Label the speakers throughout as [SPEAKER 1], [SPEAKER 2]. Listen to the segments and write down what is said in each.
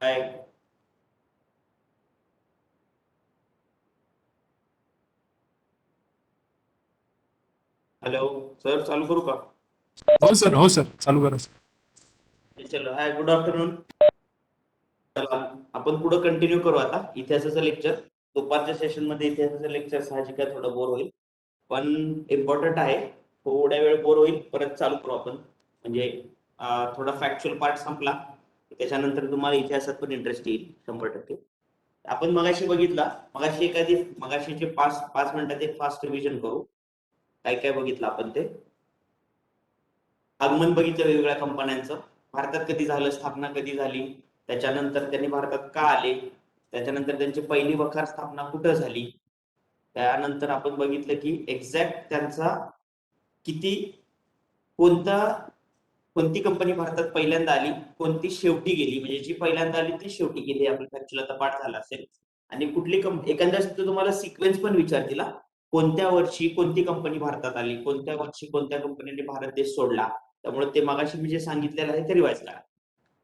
[SPEAKER 1] हाय. Hello sir, चालू करू का?
[SPEAKER 2] हो सर चालू करा सर.
[SPEAKER 1] चलो, हाय, गुड आफ्टरनून. चला, आपण पुढे कंटिन्यू करू आता इतिहासाचं लेक्चर. दुपारच्या सेशन मध्ये इतिहासाचं लेक्चर साहजिक आहे, थोडं बोर होईल, पण इम्पॉर्टंट आहे. थोड्या वेळ बोर होईल, परत चालू करू आपण. म्हणजे थोडा फॅक्च्युअल पार्ट संपला त्याच्यानंतर तुम्हाला इतिहासात पण इंटरेस्ट येईल 100%. आपण मगाशी बघितला, मगाशीचे 5 मिनिटात एक फास्ट रिव्हिजन करू. काय काय बघितलं आपण ते. आगमन बघितलं वेगवेगळ्या कंपन्यांचं. भारतात कधी झालं, स्थापना कधी झाली, त्याच्यानंतर त्यांनी भारतात का आले, त्याच्यानंतर त्यांची पहिली वखार स्थापना कुठं झाली. त्यानंतर आपण बघितलं की एक्झॅक्ट त्यांचा किती, कोणती कंपनी भारतात पहिल्यांदा आली, कोणती शेवटी गेली, म्हणजे जी पहिल्यांदा आली ती शेवटी गेली. आपलं फॅक्च्युअल आता पाठ झाला असेल. आणि कुठली एखाद्या तुम्हाला सिक्वेन्स पण विचारतील, कोणत्या वर्षी कोणती कंपनी भारतात आली, कोणत्या वर्षी कोणत्या कंपनीने भारत देश सोडला. त्यामुळे ते मगाशी मी जे सांगितलेलं आहे ते रिवाइज करा.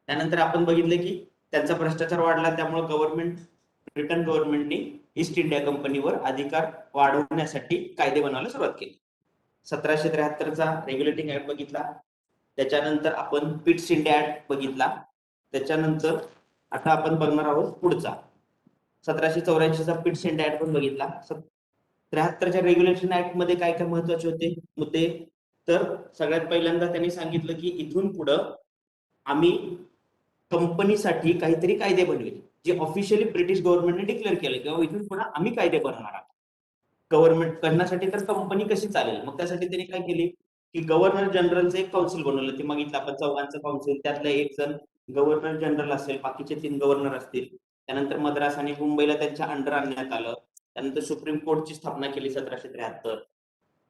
[SPEAKER 1] त्यानंतर आपण बघितलं की त्यांचा भ्रष्टाचार वाढला, त्यामुळे ब्रिटन गव्हर्नमेंटने ईस्ट इंडिया कंपनीवर अधिकार वाढवण्यासाठी कायदे बनवायला सुरुवात केली. 1773चा रेग्युलेटिंग ऍक्ट बघितला. त्याच्यानंतर आपण पिट्स इंडिया ऍक्ट बघितला. त्याच्यानंतर आता आपण बघणार आहोत पुढचा 1784चा पिट्स इंडिया ऍक्ट पण बघितला. 73च्या रेग्युलेशन ऍक्ट मध्ये काय काय महत्वाचे होते मुद्दे, तर सगळ्यात पहिल्यांदा त्यांनी सांगितलं की इथून पुढं आम्ही कंपनीसाठी काहीतरी कायदे बनवेल, जे ऑफिशियली ब्रिटिश गव्हर्नमेंटने डिक्लेअर केले किंवा इथून पुढे आम्ही कायदे बनवणार आहोत. गव्हर्नमेंट करण्यासाठी तर कंपनी कशी चालेल, मग त्यासाठी त्यांनी काय केली की गव्हर्नर जनरलचं एक काउन्सिल बनवलं. ते बघितलं आपण, चौघांचं काउन्सिल. त्यातलं एक जण गव्हर्नर जनरल असेल, बाकीचे 3 गव्हर्नर असतील. त्यानंतर मद्रास आणि मुंबईला त्यांच्या अंडर आणण्यात आलं. त्यानंतर सुप्रीम कोर्टची स्थापना केली 1773.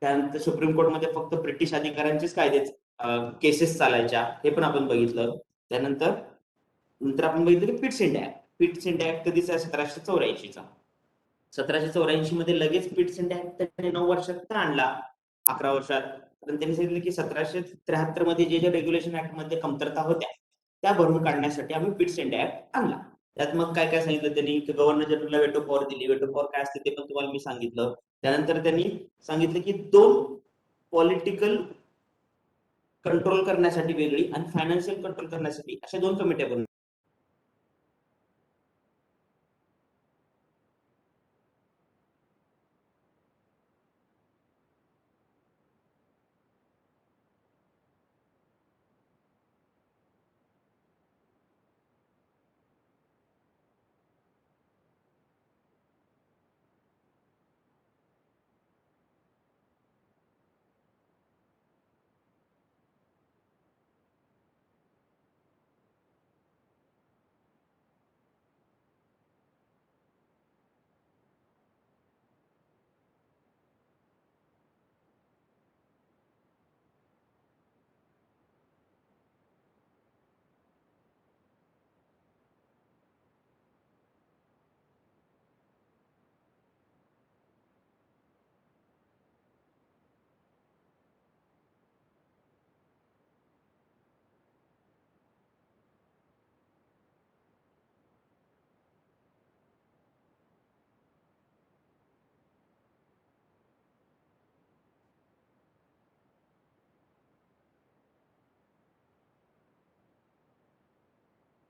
[SPEAKER 1] त्यानंतर सुप्रीम कोर्टमध्ये फक्त ब्रिटिश अधिकाऱ्यांचेच कायदे केसेस चालायच्या, हे पण आपण बघितलं. त्यानंतर आपण बघितलं की पिट्स इंडिया ऍक्ट कधीचा, 1784चा. 1784 मध्ये लगेच पिट्स इंडिया ऍक्ट त्याने 9 वर्षात का आणला, 11 वर्षात. पण त्यांनी सांगितलं की 1773 मध्ये जे रेग्युलेशन ऍक्ट मध्ये कमतरता होत्या त्या भरून काढण्यासाठी आम्ही पिट्स इंडिया ऍक्ट आणला. त्यात मग काय काय सांगितलं त्यांनी, की गव्हर्नर जनरलला वेटो पॉवर दिली. वेटो पॉवर काय असते ते पण तुम्हाला मी सांगितलं. त्यानंतर त्यांनी सांगितलं की 2 पॉलिटिकल कंट्रोल करण्यासाठी वेगळी आणि फायनान्शियल कंट्रोल करण्यासाठी अशा 2 कमिट्या बनवल्या.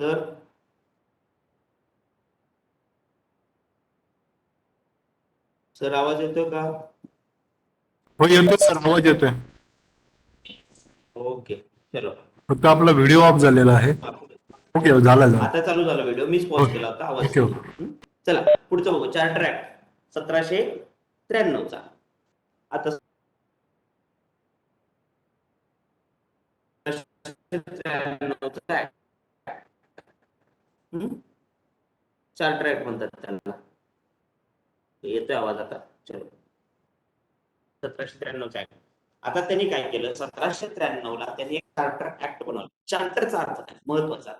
[SPEAKER 1] तर सर, आवाज येतोय का?
[SPEAKER 2] हो येतोय सर, आवाज येतोय.
[SPEAKER 1] ओके, चलो.
[SPEAKER 2] फक्त आपला व्हिडिओ ऑफ झालेला आहे. ओके, झाला झाला.
[SPEAKER 1] आता चालू झाला व्हिडिओ, मीच पॉज केला होता, आवाज
[SPEAKER 2] ओके
[SPEAKER 1] येईल.
[SPEAKER 2] ओके.
[SPEAKER 1] चला पुढचं बघू. चार्टर ऍक्ट 1793चा. आता 1793चा ऍक्ट, चार्टर ऍक्ट म्हणतात त्यांना. येतोय आवाज आता? चलो. 1793चा ऍक्ट. आता त्यांनी काय केलं, 1793ला त्यांनी एक चार्टर ऍक्ट बनवला. चार्टरचा अर्थ काय महत्वाचा.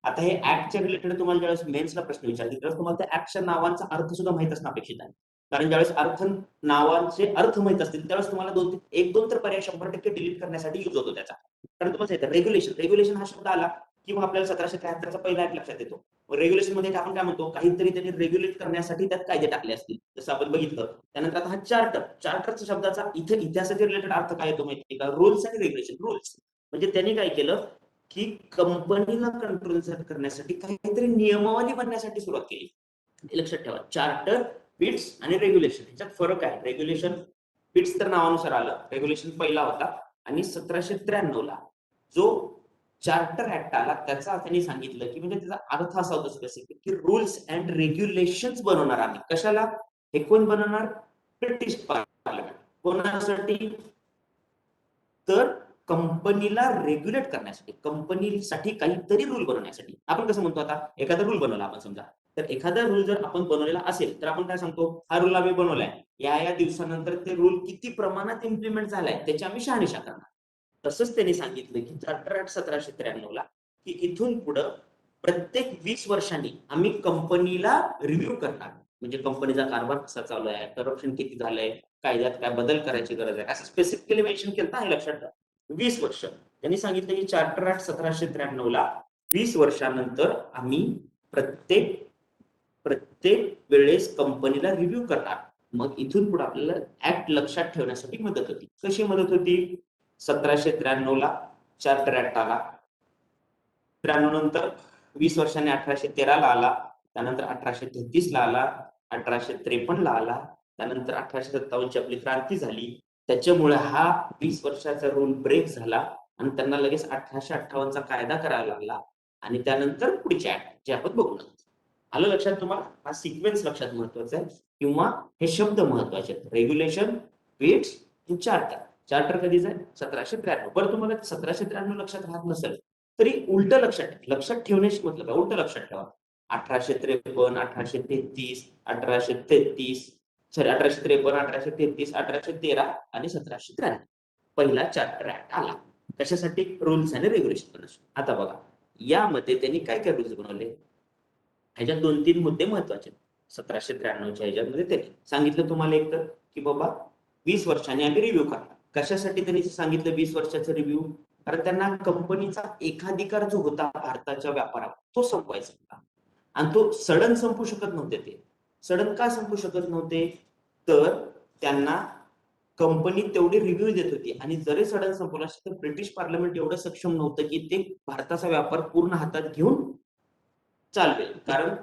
[SPEAKER 1] आता हे ऍक्टच्या रिलेटेड तुम्हाला ज्यावेळेस मेन्सला प्रश्न विचारतील त्यावेळेस तुम्हाला त्या ऍक्टच्या नावांचा अर्थ सुद्धा माहित असणं अपेक्षित आहे. कारण ज्यावेळेस नावांचे अर्थ माहित असतील त्यावेळेस तुम्हाला एक दोन तर पर्याय 100% डिलीट करण्यासाठी युज होतो त्याचा. कारण तुम्हाला रेग्युलेशन हा शब्द आला किंवा आपल्याला 1773चा पहिला ऍक्ट लक्षात येतो. रेग्युलेशन मध्ये आपण काय म्हणतो, काहीतरी त्यांनी रेग्युलेट करण्यासाठी त्यात कायदे टाकले असतील, जसं आपण बघितलं. त्यानंतर आता हा चार्टरच्या शब्दाचा इथे इतिहासाच्या रिलेटेड अर्थ काय येतो माहिती का, रूल्स आणि रेग्युलेशन. रूल्स म्हणजे त्यांनी काय केलं की कंपनीला कंट्रोल करण्यासाठी काहीतरी नियमावली बनण्यासाठी सुरुवात केली. हे लक्षात ठेवा, चार्टर, पिट्स आणि रेग्युलेशन याच्यात फरक आहे. रेग्युलेशन, पिट्स तर नावानुसार आलं, रेग्युलेशन पहिला होता. आणि 1793 ला जो चार्टर ऍक्ट आला त्याचा त्यांनी सांगितलं की, म्हणजे त्याचा अर्थ असा होता स्पेसिफिक, की रूल्स अँड रेग्युलेशन्स बनवणार आम्ही. कशाला? हे कोण बनवणार? British parliament. कोणासाठी? तर कंपनीला रेग्युलेट करण्यासाठी, कंपनीसाठी काहीतरी रूल बनवण्यासाठी. आपण कसं म्हणतो, आता एखादा रूल बनवला आपण समजा, तर एखादा रूल जर आपण बनवलेला असेल तर आपण काय सांगतो, हा रूल आम्ही बनवलाय, या दिवसानंतर ते रूल किती प्रमाणात इम्प्लिमेंट झालाय त्याची आम्ही शहानिशा करणार. तसंच त्यांनी सांगितलं की चार्टर ऍक्ट 1793 ला, की इथून पुढं प्रत्येक 20 वर्षांनी आम्ही कंपनीला रिव्ह्यू करणार. म्हणजे कंपनीचा कारभार कसा चालू आहे, करप्शन किती झालंय, कायद्यात काय बदल करायची गरज आहे, असं स्पेसिफिकली मेन्शन केलं आहे. लक्षात ठेवा, 20 वर्ष. त्यांनी सांगितलं की चार्टर ऍक्ट 1793 ला 20 वर्षानंतर आम्ही प्रत्येक वेळेस कंपनीला रिव्ह्यू करणार. मग इथून पुढे आपल्याला ऍक्ट लक्षात ठेवण्यासाठी मदत होती. कशी मदत होती? 1793 ला चार्टर ऍक्ट आला, 93 नंतर 20 वर्षांनी 1813 ला आला, त्यानंतर 1833 ला आला, 1853 ला आला, त्यानंतर 1857 ची आपली क्रांती झाली. त्याच्यामुळे हा 20 वर्षाचा रूल ब्रेक झाला आणि त्यांना लगेच 1858 चा कायदा करायला लागला. आणि त्यानंतर पुढचे ऍक्ट जे आपण बघू. आलं लक्षात तुम्हाला? हा सिक्वेन्स लक्षात महत्वाचा आहे, किंवा हे शब्द महत्वाचे आहेत. Regulation, पिट्स, charter. चार्टर कधीच आहे? 1793. बरं, तुम्हाला 1793 लक्षात राहत नसेल तरी उलट लक्षात ठेवण्याची मतलब आहे, उलट लक्षात ठेवा. 1853, 1833, 1833, सॉरी 1853, 1833, 1813 आणि 1793 पहिला चार्टर ऍक्ट आला. कशासाठी? रूल्स आणि रेग्युलेशन. आता बघा, यामध्ये त्यांनी काय काय रूल्स बनवले, ह्याच्यात 2-3 मुद्दे महत्वाचे. 1793च्या ह्याच्यामध्ये त्यांनी सांगितलं तुम्हाला एक तर, की बाबा 20 वर्षांनी आम्ही रिव्ह्यू करणार. कशासाठी त्यांनी सांगितलं 20 वर्षाचं रिव्ह्यू? कारण त्यांना कंपनीचा एकाधिकार जो होता भारताच्या व्यापारात तो संपवायचा होता. आणि तो सडन संपू शकत नव्हते. ते सडन का संपू शकत नव्हते? तर त्यांना कंपनी तेवढी रिव्ह्यू देत होती, आणि जरी सडन संपवला तर ब्रिटिश पार्लमेंट एवढं सक्षम नव्हतं की ते भारताचा व्यापार पूर्ण हातात घेऊन चालवेल. कारण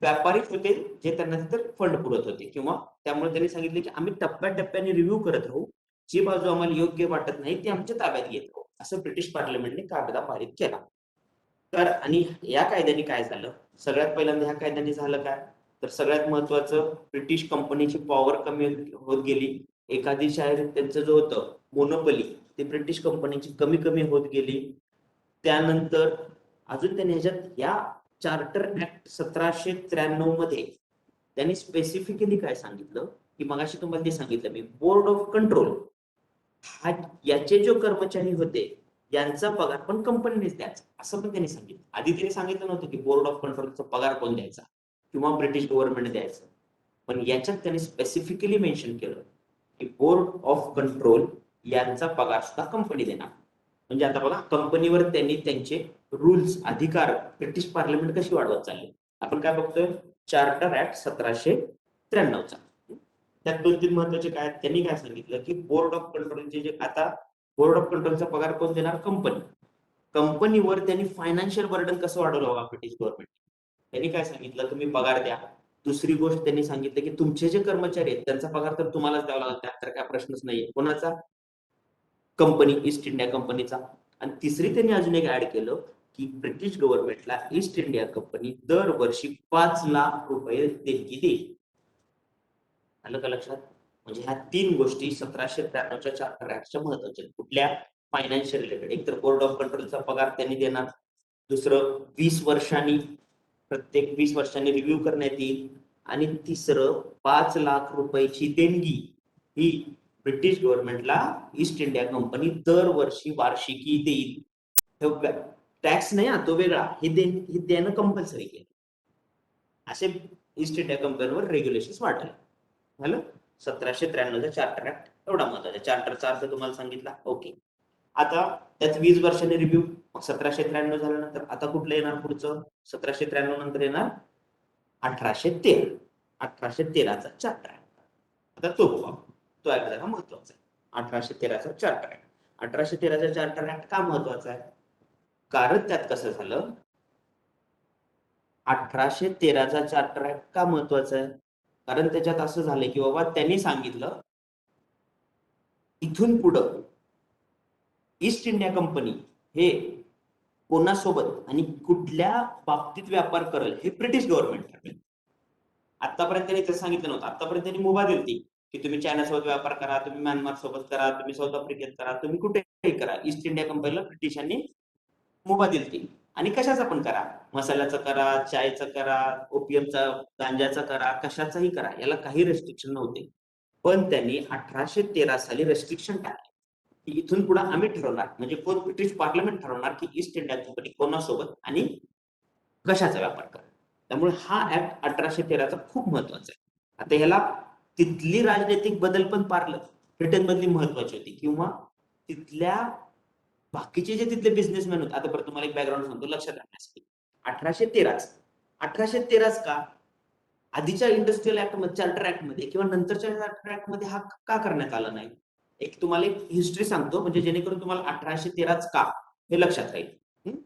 [SPEAKER 1] व्यापारीच होते जे त्यांना तिथे फंड पुरत होते, किंवा त्यामुळे त्यांनी सांगितले की आम्ही टप्प्याटप्प्याने रिव्ह्यू करत राहू, जी बाजू आम्हाला योग्य वाटत नाही ती आमच्या ताब्यात घेत राहू, असं ब्रिटिश पार्लमेंटने कायदा पारित केला. तर आणि या कायद्याने काय झालं, सगळ्यात पहिल्यांदा ह्या कायद्याने झालं काय, तर सगळ्यात महत्वाचं, ब्रिटिश कंपनीची पॉवर कमी होत गेली. एखादी शायर त्यांचं जो होतं मोनोपली, ते ब्रिटिश कंपनीची कमी कमी होत गेली. त्यानंतर अजून त्यांनी ह्याच्यात या चार्टर ऍक्ट 1793 मध्ये त्यांनी स्पेसिफिकली काय सांगितलं, की मगाशी तुम्हाला ते सांगितलं मी, बोर्ड ऑफ कंट्रोल हा, याचे जो कर्मचारी होते यांचा पगार पण कंपनीनेच द्यायचा, असं पण त्यांनी सांगितलं. आधी त्यांनी सांगितलं नव्हतं की बोर्ड ऑफ कंट्रोलचा पगार कोण द्यायचा किंवा ब्रिटिश गव्हर्नमेंट द्यायचं. पण याच्यात त्यांनी स्पेसिफिकली मेन्शन केलं की बोर्ड ऑफ कंट्रोल यांचा पगार सुद्धा कंपनी देणार. म्हणजे आता बघा, कंपनीवर त्यांनी त्यांचे रूल्स, अधिकार ब्रिटिश पार्लमेंट कशी वाढवत चालली. आपण काय बघतोय, चार्टर ऍक्ट 1793चा. त्यात 2-3 महत्वाचे काय, त्यांनी काय सांगितलं की बोर्ड ऑफ कंट्रोलचे जे, आता बोर्ड ऑफ कंट्रोलचा पगार कोण देणार? कंपनी. कंपनीवर त्यांनी फायनान्शियल बर्डन कसं वाढवलं बघा ब्रिटिश गव्हर्नमेंट. त्यांनी काय सांगितलं, तुम्ही पगार द्या. दुसरी गोष्ट त्यांनी सांगितलं की तुमचे जे कर्मचारी आहेत त्यांचा पगार तर तुम्हालाच द्यावा लागला, त्यात तर काय प्रश्नच नाहीये. कोणाचा? कंपनी, ईस्ट इंडिया कंपनीचा. आणि तिसरी त्यांनी अजून एक ऍड केलं की ब्रिटिश गव्हर्नमेंटला ईस्ट इंडिया कंपनी दरवर्षी 5 लाख रुपये देणगी देईल. आलं का लक्षात? म्हणजे ह्या 3 गोष्टी 1793च्या चार्टर ऍक्टच्या महत्वाच्या. कुठल्या? Financial related. एक तर बोर्ड ऑफ कंट्रोलचा पगार त्यांनी देणार, दुसरं 20 वर्षांनी, प्रत्येक 20 वर्षांनी रिव्ह्यू करण्यात येईल, आणि तिसरं 5 लाख रुपयाची देणगी ही ब्रिटिश गव्हर्नमेंटला ईस्ट इंडिया कंपनी दरवर्षी वार्षिकी देईल. टॅक्स नाही, हा तो वेगळा, हे देणं कंपल्सरी केलं. असे ईस्ट इंडिया कंपनीवर रेग्युलेशन वाढले. झालं. 1793चा चार्टर ऍक्ट एवढा महत्वाचा. चार्टरचा अर्थ तुम्हाला सांगितला, ओके. आता त्यात 20 वर्षांनी रिव्ह्यू 1793 झाल्यानंतर आता कुठलं येणार पुढचं? 1793 नंतर येणार 1813. 1813चा चार्टर ऍक्ट. आता तो ऍक्ट जरा महत्वाचा आहे. 1813चा चार्टर ऍक्ट. 1813चा चार्टर ऍक्ट का महत्वाचा आहे? कारण त्यात कसं झालं, 1813चा चार्टर ऍक्ट का महत्वाचा आहे? कारण त्याच्यात असं झालं की बाबा त्यांनी सांगितलं इथून पुढं ईस्ट इंडिया कंपनी हे कोणासोबत आणि कुठल्या बाबतीत व्यापार करेल हे ब्रिटिश गव्हर्नमेंट ठरवेल. आतापर्यंत त्यांनी तसं सांगितलं नव्हतं. आतापर्यंत त्यांनी मुभा दिली की तुम्ही चायनासोबत व्यापार करा, तुम्ही म्यानमार सोबत करा, तुम्ही साऊथ आफ्रिकेत करा, तुम्ही कुठेही करा. ईस्ट इंडिया कंपनीला ब्रिटिशांनी मुभा दिली आणि कशाचा पण करा, मसाल्याचा करा, चायचं करा, ओपियमचा, गांजाचा करा, कशाचाही करा, याला काही रेस्ट्रिक्शन नव्हते. पण त्यांनी 1813 साली रेस्ट्रिक्शन टाकले की इथून पुढे आम्ही ठरवणार, म्हणजे कोण ब्रिटिश पार्लमेंट ठरवणार की ईस्ट इंडिया कंपनी कोणासोबत आणि कशाचा व्यापार करा. त्यामुळे हा ऍक्ट 1813चा खूप महत्वाचा आहे. आता ह्याला तिथली राजनैतिक बदल पण पारलं ब्रिटन मधली महत्वाची होती, किंवा तिथल्या बाकीचे जे तिथले बिझनेसमॅन होते. आता परत तुम्हाला एक बॅकग्राऊंड सांगतो लक्षात राखण्यासाठी. 1813च का? आधीच्या इंडस्ट्रियल ऍक्ट मध्ये, चार्टर ऍक्ट मध्ये किंवा नंतरच्या चार्टर ऍक्ट मध्ये हा का करण्यात आला नाही? एक तुम्हाला एक हिस्ट्री सांगतो, म्हणजे जेणेकरून तुम्हाला 1813च का हे लक्षात राहील.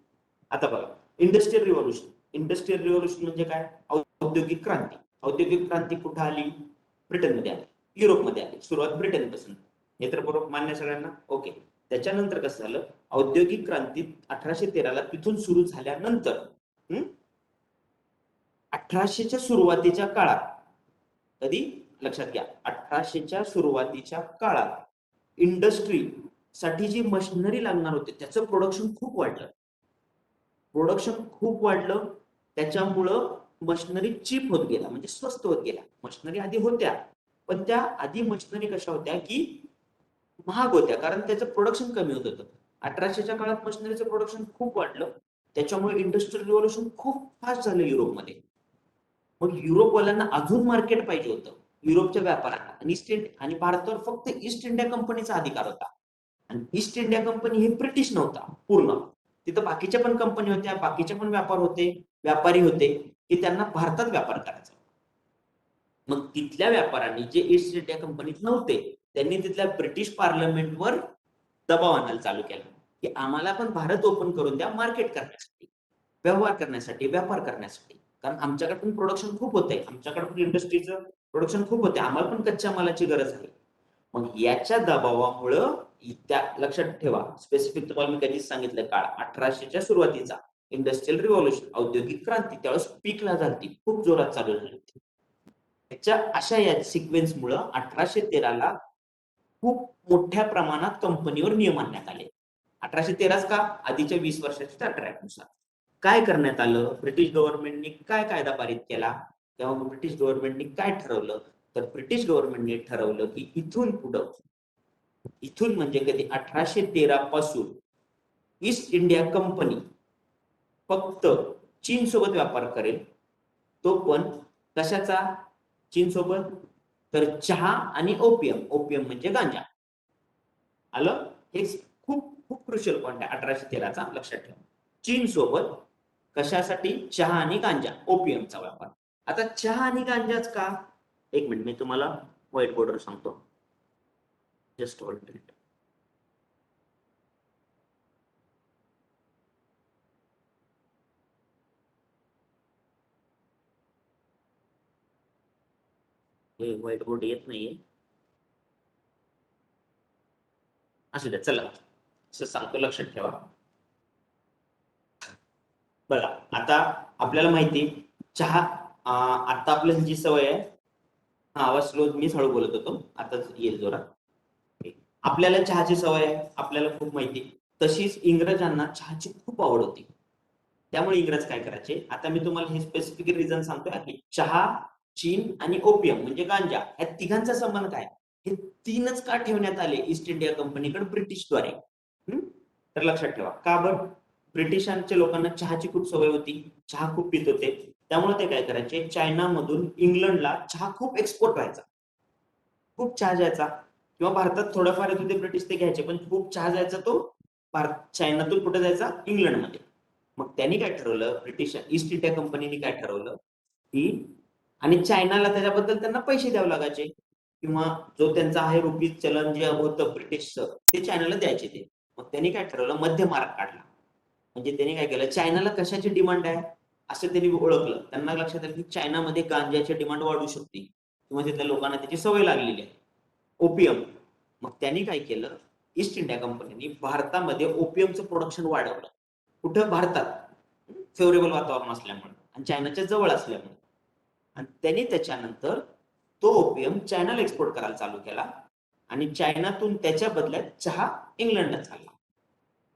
[SPEAKER 1] आता बघा, इंडस्ट्रियल रिव्हॉल्युशन. इंडस्ट्रियल रिव्हॉल्युशन म्हणजे काय? औद्योगिक क्रांती. औद्योगिक क्रांती कुठे आली? ब्रिटनमध्ये आली, युरोपमध्ये आली. सुरुवात ब्रिटनपासून. हे तर बरोबर मान्य सगळ्यांना? ओके. त्याच्यानंतर कसं झालं, औद्योगिक क्रांती 1813ला तिथून सुरू झाल्यानंतर 1800च्या सुरुवातीच्या काळात, कधी लक्षात घ्या, 1800च्या सुरुवातीच्या काळात इंडस्ट्री साठी जी मशिनरी लागणार होते त्याचं प्रोडक्शन खूप वाढलं. त्याच्यामुळं मशिनरी चीप होत गेला, म्हणजे स्वस्त होत गेला. मशिनरी आधी होत्या, पण त्या आधी मशिनरी कशा होत्या की महाग होत्या, कारण त्याचं प्रोडक्शन कमी होत होतं. 1800च्या काळात मशिनरीचं प्रोडक्शन खूप वाढलं, त्याच्यामुळे इंडस्ट्रियल रिव्हॉल्युशन खूप फास्ट झालं युरोपमध्ये. मग युरोपवाल्यांना अजून मार्केट पाहिजे होतं युरोपच्या व्यापाऱ्यांना, आणि आणि भारतावर फक्त ईस्ट इंडिया कंपनीचा अधिकार होता. आणि ईस्ट इंडिया कंपनी हे ब्रिटिश नव्हता पूर्ण. तिथं बाकीच्या पण कंपनी होत्या, बाकीचे पण व्यापारी होते की त्यांना भारतात व्यापार करायचा. मग तिथल्या व्यापाऱ्यांनी, जे ईस्ट इंडिया कंपनीत नव्हते, त्यांनी तिथल्या ब्रिटिश पार्लमेंटवर दबाव आणायला चालू केला की आम्हाला पण भारत ओपन करून द्या, मार्केट करण्यासाठी, व्यवहार करण्यासाठी, व्यापार करण्यासाठी. कारण आमच्याकडे पण प्रोडक्शन खूप होते, आमच्याकडे पण इंडस्ट्रीचं प्रोडक्शन खूप होते, आम्हाला पण कच्च्या मालाची गरज आहे. मग याच्या दबावामुळं, त्या लक्षात ठेवा, स्पेसिफिक तुम्हाला मी कधीच सांगितलं काळ 1800च्या सुरुवातीचा इंडस्ट्रियल रिव्हॉल्युशन, औद्योगिक क्रांती त्यावेळेस पीकला झाली, खूप जोरात चालू झाली. त्याच्या अशा या सिक्वेन्समुळं 1813ला खूप मोठ्या प्रमाणात कंपनीवर नियम आणण्यात आले. 1813च का? आधीच्या 20 वर्षाच्या चार्टर ऍक्टनुसार. काय करण्यात आलं? ब्रिटिश गव्हर्नमेंटनी काय कायदा पारित केला, तेव्हा ब्रिटिश गव्हर्नमेंटनी काय ठरवलं? तर ब्रिटिश गव्हर्नमेंटने ठरवलं की इथून पुढं, इथून म्हणजे कधी 1813 पासून ईस्ट इंडिया कंपनी फक्त चीन सोबत व्यापार करेल. तो पण कशाचा? चीन सोबत? तर चहा आणि ओपियम म्हणजे गांजा. आलं? हे खूप खूप क्रुशियल पॉईंट आहे 1813चा, लक्षात ठेवा. चीन सोबत कशासाठी? चहा आणि गांजा, ओपियमचा व्यापार. आता चहा आणि गांजाच का? एक मिनिट, मी तुम्हाला व्हाईट बोर्डवर सांगतो. Just hold minute. हे व्हाईट बोर्ड येत नाहीये, असू द्या, चला असं सांगतो, लक्षात ठेवा. बघा, आता आपल्याला माहिती चहा, आता आपल्याला जी सवय आहे, हा आवाज स्लो, मीच हळू बोलत होतो, आताच येईल जोरात. आपल्याला चहाची सवय आहे, आपल्याला खूप माहिती. तशीच इंग्रजांना चहाची खूप आवड होती, त्यामुळे इंग्रज काय करायचे, आता मी तुम्हाला हे स्पेसिफिक रिझन सांगतोय की चहा, चीन आणि ओपियम म्हणजे गांजा, या तिघांचा संबंध काय, हे तीनच का ठेवण्यात आले ईस्ट इंडिया कंपनीकडे ब्रिटिशद्वारे? तर लक्षात ठेवा, का बरं? ब्रिटिशांच्या लोकांना चहाची खूप सवय होती, चहा खूप पित होते, त्यामुळे ते काय करायचे, चायनामधून इंग्लंडला चहा खूप एक्सपोर्ट व्हायचा, खूप चहा जायचा, किंवा भारतात थोडाफार येत होते ब्रिटिश, ते घ्यायचे, पण खूप चहा जायचा तो चायनातून कुठे जायचा, इंग्लंडमध्ये. मग त्यांनी काय ठरवलं, ब्रिटिश ईस्ट इंडिया कंपनीने काय ठरवलं की, आणि चायनाला त्याच्याबद्दल त्यांना पैसे द्यावे लागायचे, किंवा जो त्यांचा आहे रुपीज चलन जे होतं ब्रिटिशचं ते चायनाला द्यायचे ते. मग त्यांनी काय ठरवलं, मध्य मार्ग काढला. म्हणजे त्यांनी काय केलं, चायनाला कशाची डिमांड आहे असं त्यांनी ओळखलं. त्यांना लक्षात आलं की चायनामध्ये गांजाची डिमांड वाढू शकते, किंवा तिथल्या लोकांना त्याची सवय लागलेली आहे, ओपियम. मग त्यांनी काय केलं, ईस्ट इंडिया कंपनीने भारतामध्ये ओपियमचं प्रोडक्शन वाढवलं. कुठं, भारतात, फेवरेबल वातावरण असल्यामुळे आणि चायनाच्या जवळ असल्यामुळे. आणि त्यांनी त्याच्यानंतर तो ओपियम चायनाला एक्सपोर्ट करायला चालू केला, आणि चायनातून त्याच्या बदल्यात चहा इंग्लंडला चालला.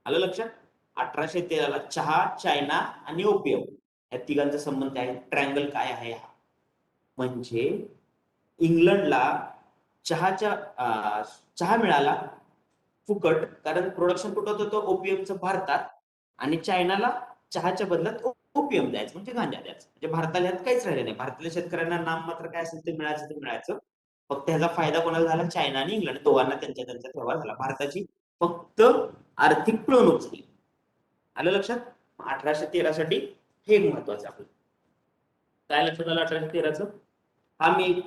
[SPEAKER 1] आलं लक्षात? 1813ला चहा, चायना आणि ओपियम या तिघांचा संबंध आहे. ट्रँगल काय आहे हा, म्हणजे इंग्लंडला चहा मिळाला फुकट, कारण प्रोडक्शन कुठं होतं ओपियमचं, भारतात. आणि चायनाला चहाच्या बदल्यात ओपियम द्यायचं, म्हणजे गांजा द्यायचं. म्हणजे भारताला यात काहीच राहिलं नाही. भारतातल्या शेतकऱ्यांना नाम मात्र काय असेल ते मिळायचं. फक्त ह्याचा फायदा कोणाला झाला, चायना आणि इंग्लंड दोघांना त्यांच्या व्यवहार झाला. भारताची फक्त आर्थिक पिळवणूक झाली. आलं लक्षात? 1813 साठी हे एक महत्वाचं आपलं. काय लक्षात आलं 1813चं? हा मी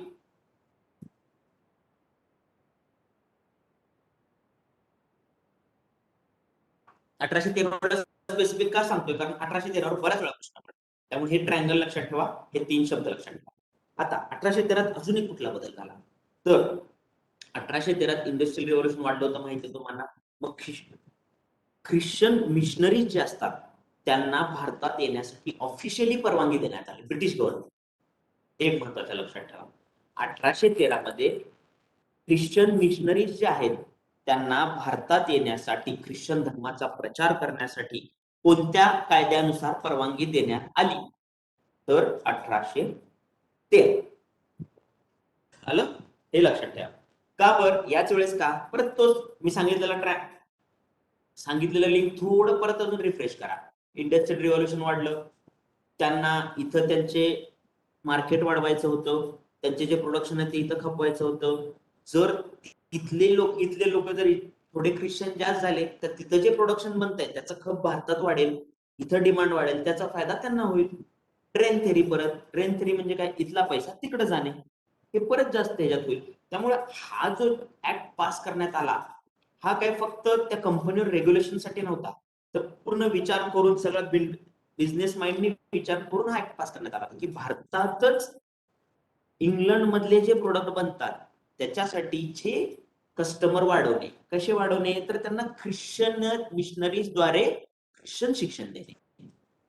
[SPEAKER 1] 1813 स्पेसिफिक का सांगतोय, कारण 1813 वर बऱ्याच वेळा प्रश्न पडतो. त्यामुळे हे ट्रायंगल लक्षात ठेवा, हे 3 शब्द लक्षात ठेवा. आता 1813 अजून एक कुठला बदल झाला, तर 1813 इंडस्ट्रियल रिव्होल्यूशन वाढलं होतं, माहिती आहे तुम्हाला. मग ख्रिश्चन मिशनरीज जे असतात त्यांना भारतात येण्यासाठी ऑफिशियली परवानगी देण्यात आली, ब्रिटिश गव्हर्नमेंट. एक महत्वाचं लक्षात ठेवा, 1813 मध्ये ख्रिश्चन मिशनरीज जे आहेत त्यांना भारतात येण्यासाठी, ख्रिश्चन धर्माचा प्रचार करण्यासाठी कोणत्या कायद्यानुसार परवानगी देण्यात आली, तर 1813. आलं? हे लक्षात ठेवा. का बरं याच वेळेस का, परत तोच मी सांगितलेलं लिंक थोडं परत अजून रिफ्रेश करा. इंडस्ट्रियल रिव्होल्यूशन वाढलं, त्यांना इथं त्यांचे मार्केट वाढवायचं होतं, त्यांचे जे प्रोडक्शन आहे ते इथं खपवायचं होतं. जर इथले लोक जर थोडे ख्रिश्चन जास्त झाले तर तिथं जे प्रोडक्शन बनत आहे त्याचं खप भारतात वाढेल, इथं डिमांड वाढेल, त्याचा फायदा त्यांना होईल. ट्रेन थेरी, परत ट्रेन थेरी म्हणजे काय, इथला पैसा तिकडे जाणे, हे परत जास्त ह्याच्यात होईल. त्यामुळे हा जो ऍक्ट पास करण्यात आला, हा काय फक्त त्या कंपनीवर रेग्युलेशनसाठी नव्हता, तर पूर्ण विचार करून, सगळा बिझनेस माइंडने विचार करून हा ऍक्ट पास करण्यात आला, की भारतातच इंग्लंड मधले जे प्रोडक्ट बनतात त्याच्यासाठीचे कस्टमर वाढवणे. कसे वाढवणे, तर त्यांना ख्रिश्चन मिशनरीजद्वारे ख्रिश्चन शिक्षण देणे,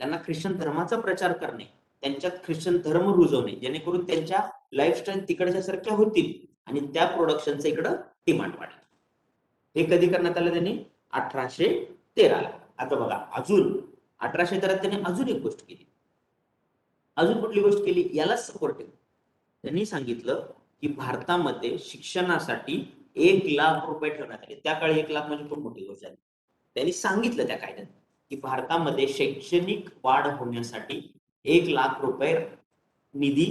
[SPEAKER 1] त्यांना ख्रिश्चन धर्माचा प्रचार करणे, त्यांच्यात ख्रिश्चन धर्म रुजवणे, जेणेकरून त्यांच्या लाईफस्टाईल तिकडच्या सारख्या होतील आणि त्या प्रोडक्शनचं इकडं डिमांड वाढेल. हे कधी करण्यात आलं त्यांनी, 1813ला. आता बघा, अजून 1813 त्यांनी अजून एक गोष्ट केली. अजून कुठली गोष्ट केली, यालाच सपोर्ट केलं. त्यांनी सांगितलं की भारतामध्ये शिक्षणासाठी 1,00,000 रुपये ठेवण्यात आले. त्या काळी 1,00,000 म्हणजे खूप मोठी गोष्ट आहे. त्यांनी सांगितलं त्या कायद्यात की भारतामध्ये शैक्षणिक वाढ होण्यासाठी 1,00,000 रुपये निधी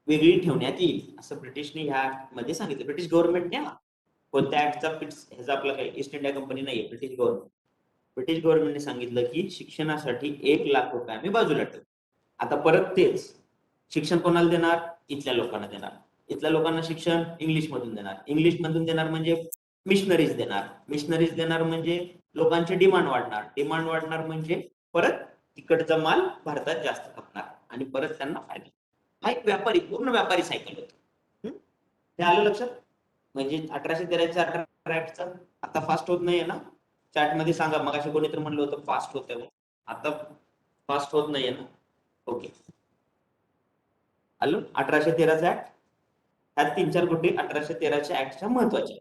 [SPEAKER 1] वेगळी ठेवण्यात येईल, असं ब्रिटिशने ह्या मध्ये सांगितलं. ब्रिटिश गव्हर्नमेंटने, कोणत्या ऍक्टचा, ह्याचा आपला काही ईस्ट इंडिया कंपनी नाहीये, ब्रिटिश गव्हर्नमेंटने सांगितलं की शिक्षणासाठी 1,00,000 रुपये आम्ही बाजूला ठेवू. आता परत तेच, शिक्षण कोणाला देणार, इथल्या लोकांना देणार. इथल्या लोकांना शिक्षण इंग्लिश मधून देणार. इंग्लिश मधून देणार म्हणजे मिशनरीज देणार. मिशनरीज देणार म्हणजे लोकांची डिमांड वाढणार म्हणजे परत तिकडचा माल भारतात जास्त खपणार आणि परत त्यांना फायदा. हा एक पूर्ण व्यापारी सायकल होती. हे आलं लक्षात? म्हणजे 1813च्या आता फास्ट होत नाहीये ना, चॅट मध्ये सांगा. मग अशी कोणीतरी म्हणलं होतं फास्ट होतंय, आता फास्ट होत नाहीये ना? ओके, आलो 1813चा ऍक्ट. ह्या 3-4 गोष्टी 1813च्या ऍक्टच्या महत्वाच्या.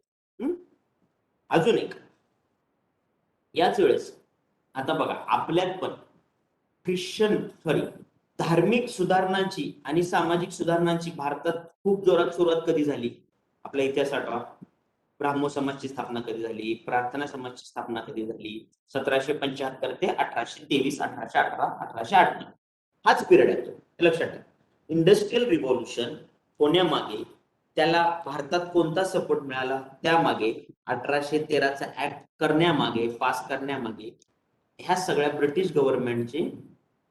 [SPEAKER 1] अजून एक, याच वेळेस आता बघा, आपल्यात पण धार्मिक सुधारणांची आणि सामाजिक सुधारणांची भारतात खूप जोरात सुरुवात कधी झाली, आपल्या इतिहास आठवा. ब्राह्मो समाजची स्थापना कधी झाली, प्रार्थना समाजची स्थापना कधी झाली, 1775 ते 1823, 1818, 1808. हाच पिरियड आहे तो, लक्षात ठेवा. इंडस्ट्रियल रिव्होल्यूशन होण्यामागे त्याला भारतात कोणता सपोर्ट मिळाला त्यामागे 1813चा ऍक्ट करण्यामागे, पास करण्यामागे ह्या सगळ्या ब्रिटिश गव्हर्नमेंटची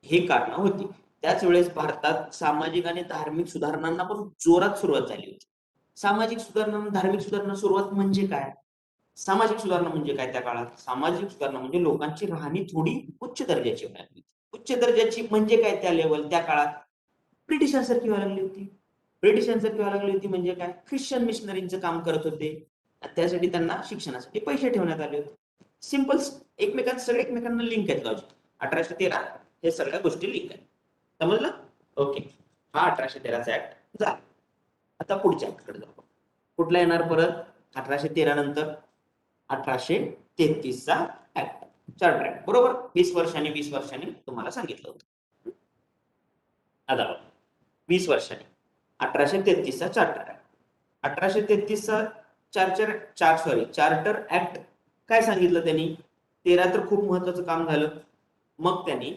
[SPEAKER 1] हे कारणं होती. त्याच वेळेस भारतात सामाजिक आणि धार्मिक सुधारणांना पण जोरात सुरुवात झाली होती. सामाजिक सुधारणा, धार्मिक सुधारणा सुरुवात म्हणजे काय? सामाजिक सुधारणा म्हणजे काय त्या काळात? सामाजिक सुधारणा म्हणजे लोकांची राहणी थोडी उच्च दर्जाची व्हायला लागली. उच्च दर्जाची म्हणजे काय त्या लेवल त्या काळात? ब्रिटिशांसारखी व्हायला लागली होती. ब्रिटिशांसारखी व्हायला लागली होती म्हणजे काय? ख्रिश्चन मिशनरींचं काम करत होते. त्यासाठी त्यांना शिक्षणासाठी पैसे ठेवण्यात आले होते. सिंपल, सगळे एकमेकांना लिंक आहेत लॉजिक. 1813 हे सगळ्या गोष्टी लिंक आहेत. समजलं? ओके. हा 1813चा ऍक्ट झाला. आता पुढच्या ऍक्टकडे जाऊ. कुठला येणार परत 1813 नंतर? 1833चा ऍक्ट, चार्टर ऍक्ट. बरोबर? 20 वर्षांनी तुम्हाला सांगितलं होतं. आता 20 वर्षांनी 1833चा चार्टर ऍक्ट. 1833चा चार्टर ऍक्ट काय सांगितलं त्यांनी? 13 तर खूप महत्वाचं काम झालं. मग त्यांनी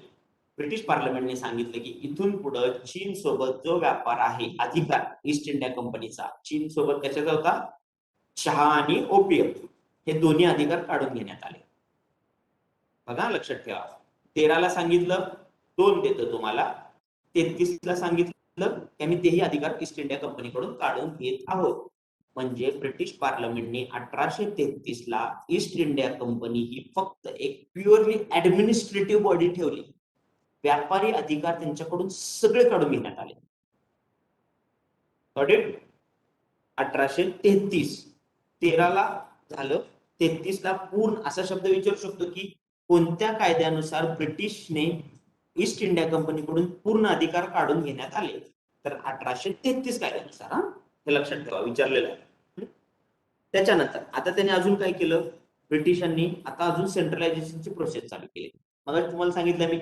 [SPEAKER 1] ब्रिटिश पार्लमेंटने सांगितलं की इथून पुढे चीन सोबत जो व्यापार आहे, अधिकार ईस्ट इंडिया कंपनीचा चीन सोबत कशाचा होता? चहा आणि ओपियम हे दोन्ही अधिकार काढून घेण्यात आले. बघा, लक्षात ठेवा. 13ला सांगितलं 2 देतो तुम्हाला, 33ला सांगितलं की आम्ही तेही अधिकार ईस्ट इंडिया कंपनीकडून काढून घेत आहोत. म्हणजे ब्रिटिश पार्लमेंटने 1833ला ईस्ट इंडिया कंपनी ही फक्त एक प्युअरली ऍडमिनिस्ट्रेटिव्ह बॉडी ठेवली. व्यापारी अधिकार त्यांच्याकडून सगळे काढून घेण्यात आले. 1833, 13ला झालं, 33ला पूर्ण असा शब्द विचारू शकतो की कोणत्या कायद्यानुसार ब्रिटिशने ईस्ट इंडिया कंपनीकडून पूर्ण अधिकार काढून घेण्यात आले? तर 1833 कायद्यानुसार. हे लक्षात ठेवा, विचारलेलं आहे. त्याच्यानंतर आता त्यांनी अजून काय केलं? ब्रिटिशांनी आता अजून सेंट्रलायझेशनची प्रोसेस चालू केली. मग तुम्हाला सांगितलं मी,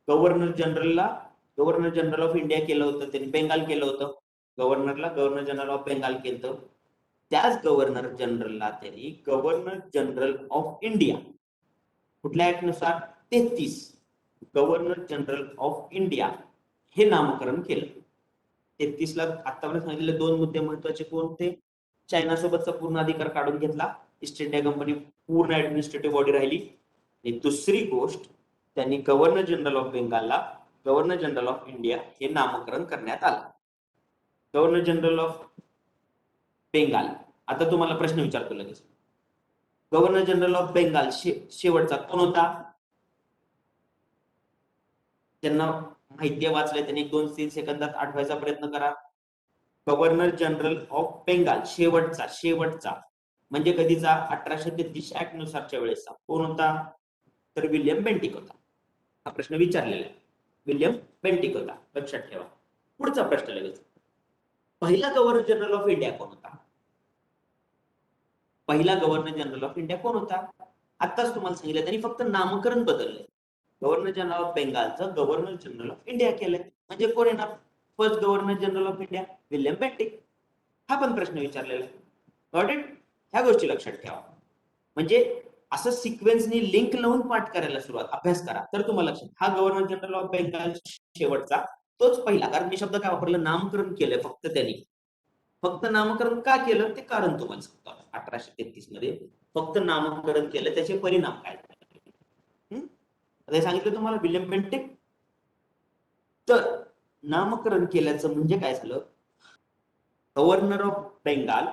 [SPEAKER 1] गव्हर्नर जनरल ऑफ इंडिया केलं होतं त्यांनी, बेंगाल केलं होतं. गव्हर्नर जनरल ऑफ बेंगाल केलं. त्याच गव्हर्नर जनरलला त्यांनी गव्हर्नर जनरल ऑफ इंडिया कुठल्या ऍक्ट नुसार? 33, गव्हर्नर जनरल ऑफ इंडिया हे नामकरण केलं. 33ला आतापर्यंत सांगितलेले 2 मुद्दे महत्वाचे कोणते? चायना सोबतचा पूर्ण अधिकार काढून घेतला, ईस्ट इंडिया कंपनी पूर्ण ऍडमिनिस्ट्रेटिव्ह बॉडी राहिली. आणि दुसरी गोष्ट, त्यांनी गव्हर्नर जनरल ऑफ बेंगालला गव्हर्नर जनरल ऑफ इंडिया हे नामकरण करण्यात आलं. Governor general of Bengal. आता तुम्हाला प्रश्न विचारतो लगेच, गव्हर्नर जनरल ऑफ बेंगाल शेवटचा कोण होता? त्यांना माहिती वाचलंय त्यांनी 2-3 सेकंदात आठवायचा प्रयत्न करा. गव्हर्नर जनरल ऑफ बेंगाल शेवटचा म्हणजे कधीचा? 1833 ऍक्ट नुसारच्या वेळेसचा कोण होता? तर विल्यम बेंटिक होता. हा प्रश्न विचारलेला आहे. विल्यम बेंटिक होता, लक्षात ठेवा. पुढचा प्रश्न लगेच, पहिला गव्हर्नर जनरल ऑफ इंडिया कोण होता? पहिला गव्हर्नर जनरल ऑफ इंडिया कोण होता? आताच तुम्हाला सांगितलं, त्यांनी फक्त नामकरण बदललंय. गव्हर्नर जनरल ऑफ बेंगालचं गव्हर्नर जनरल ऑफ इंडिया केलंय. म्हणजे कोण येणार first governor general of India? William Bentinck. हा पण प्रश्न विचारलेला आहे. Got it? ह्या गोष्टी लक्षात ठेवा. म्हणजे असं सिक्वेन्सनी लिंक लावून पाठ करायला सुरुवात, अभ्यास करा, तर तुम्हाला लक्षात. हा गव्हर्नर जनरल ऑफ बेंगाल शेवटचा, तोच पहिला. कारण मी शब्द काय वापरलं? नामकरण केलंय फक्त त्यांनी. फक्त नामकरण का केलं ते कारण तुम्हाला सांगतो. 1833 मध्ये फक्त नामकरण केलं, त्याचे परिणाम काय झाले आता सांगितलं तुम्हाला. William Bentinck. तर नामकरण केल्याचं म्हणजे काय झालं? Governor of Bengal,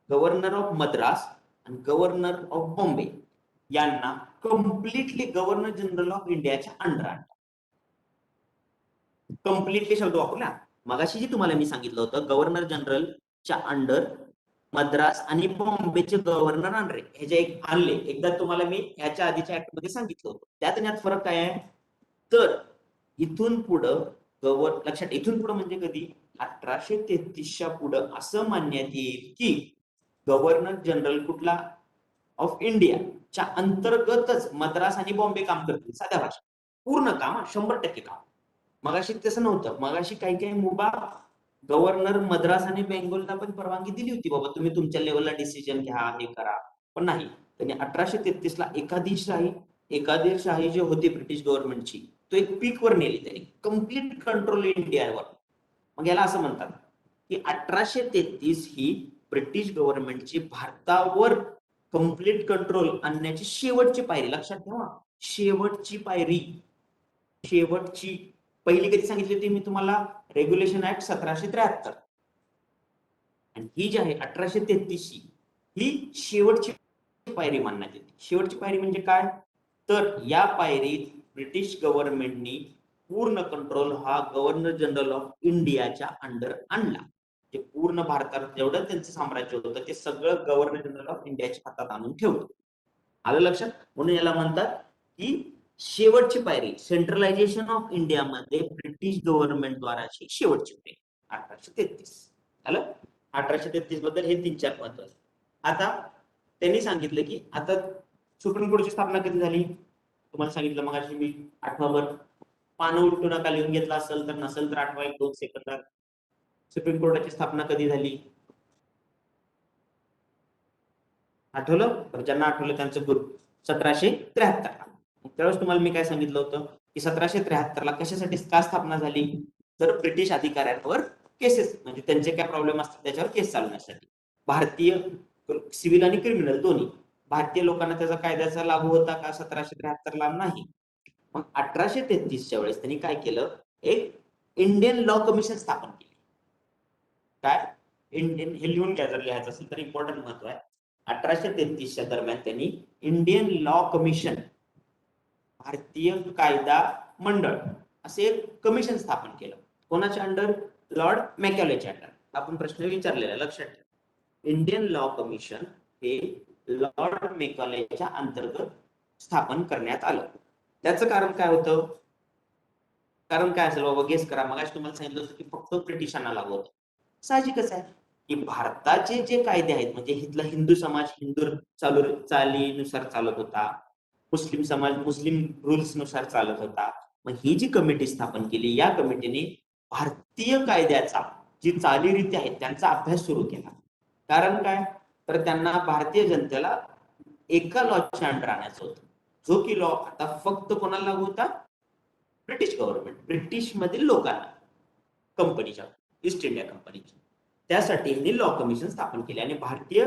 [SPEAKER 1] governor of Madras आणि गव्हर्नर ऑफ बॉम्बे यांना कम्प्लिटली गव्हर्नर जनरल ऑफ इंडियाच्या अंडर आणलं. कम्प्लिटली शब्द वापरला. मगाशी जी तुम्हाला मी सांगितलं होतं, गव्हर्नर जनरलच्या अंडर मद्रास आणि बॉम्बेचे गव्हर्नर आणले, ह्याचे एक आणले. एकदा तुम्हाला मी ह्याच्या आधीच्या ऍक्ट मध्ये सांगितलं होतं. त्यात आणि यात फरक काय आहे? तर इथून पुढं लक्षात, इथून पुढं म्हणजे कधी? 1833च्या पुढं असं मानण्यात येईल की गव्हर्नर जनरल कुठला? ऑफ इंडियाच्या अंतर्गतच मद्रास आणि बॉम्बे काम करतील. साध्या भाषा पूर्ण काम, 100% काम. मगाशी तसं नव्हतं. मगाशी काही मुभा गव्हर्नर मद्रास आणि बेंगॉलला पण परवानगी दिली होती, बाबा तुम्ही तुमच्या लेवलला डिसिजन घ्या, हे करा. पण नाही, त्यांनी 1833ला एकादिशाही जी होती ब्रिटिश गव्हर्नमेंटची, तो एक पीक वर नेली त्यांनी, कम्प्लीट कंट्रोल इंडियावर. मग याला असं म्हणतात की 1833 ही ब्रिटिश गव्हर्नमेंटची भारतावर कम्प्लीट कंट्रोल आणण्याची शेवटची पायरी. लक्षात ठेवा, शेवटची पायरी, शेवटची. पहिली कधी सांगितली होती मी तुम्हाला? Regulation act 1773. आणि ही जी आहे 1833 ही शेवटची पायरी मानण्यात येते. शेवटची पायरी म्हणजे काय? तर या पायरीत ब्रिटिश गव्हर्नमेंटनी पूर्ण कंट्रोल हा गव्हर्नर जनरल ऑफ इंडियाच्या अंडर आणला. जे पूर्ण भारतात जेवढं त्यांचं साम्राज्य होतं ते सगळं गव्हर्नर जनरल ऑफ इंडियाच्या हातात आणून ठेवलं. आलं लक्षात? म्हणून याला म्हणतात की शेवटची पायरी, सेंट्रलायझेशन ऑफ इंडियामध्ये ब्रिटिश गव्हर्नमेंट द्वाराची शेवटची पायरी 1833. आलं? 1833 बद्दल हे 3-4 महत्वाचे. आता त्यांनी सांगितलं की आता सुप्रीम कोर्टची स्थापना कधी झाली? तुम्हाला सांगितलं मगाशी मी, आठवाभर पानं उलटू नका, लिहून घेतला असेल तर, नसेल तर आठवा 1-2 सेकंदात. सुप्रीम कोर्टाची स्थापना कधी झाली आठवलं? तर ज्यांना आठवलं त्यांचं गुरु 1773. त्यावेळेस तुम्हाला मी काय सांगितलं होतं की 1773 कशासाठी का स्थापना झाली? तर ब्रिटिश अधिकाऱ्यांवर केसेस, म्हणजे त्यांचे काय प्रॉब्लेम असतात त्याच्यावर केस चालवण्यासाठी. भारतीय सिव्हिल आणि क्रिमिनल दोन्ही. भारतीय लोकांना त्याचा कायद्याचा लागू होता का 1773 नाही. मग 1833च्या वेळेस त्यांनी काय केलं? एक इंडियन लॉ कमिशन स्थापन केली. काय? इंडियन, हे लिहून घ्या जर लिहायचं असेल तर, इम्पॉर्टंट महत्व आहे. 1833च्या दरम्यान त्यांनी इंडियन लॉ कमिशन, भारतीय कायदा मंडळ, असे एक कमिशन स्थापन केलं. कोणाच्या अंडर? Lord मॅकॉलेच्या under. आपण प्रश्न विचारलेला लक्षात ठेवा. इंडियन लॉ कमिशन हे लॉर्ड मॅकॉलेच्या अंतर्गत स्थापन करण्यात आलं. त्याचं कारण काय होतं? कारण काय असेल बाबा? गेस करा. मग तुम्हाला सांगितलं होतं की फक्त ब्रिटिशांना लागू होतं. साहजिकच आहे की भारताचे जे कायदे आहेत, म्हणजे इथला हिंदू समाज हिंदू चालीनुसार चालत होता, मुस्लिम समाज मुस्लिम रुल्स नुसार चालत होता. मग ही जी कमिटी स्थापन केली, या कमिटीने भारतीय कायद्याचा जी चालीरीती आहेत त्यांचा अभ्यास सुरू केला. कारण काय? तर त्यांना भारतीय जनतेला एका लॉच्या अंडर आणायचं होतं, जो की लॉ आता फक्त कोणाला लागू होता? ब्रिटिश गव्हर्नमेंट, ब्रिटिश मधील लोकांना, कंपनीच्या, ईस्ट इंडिया कंपनीची. त्यासाठी यांनी लॉ कमिशन स्थापन केले आणि भारतीय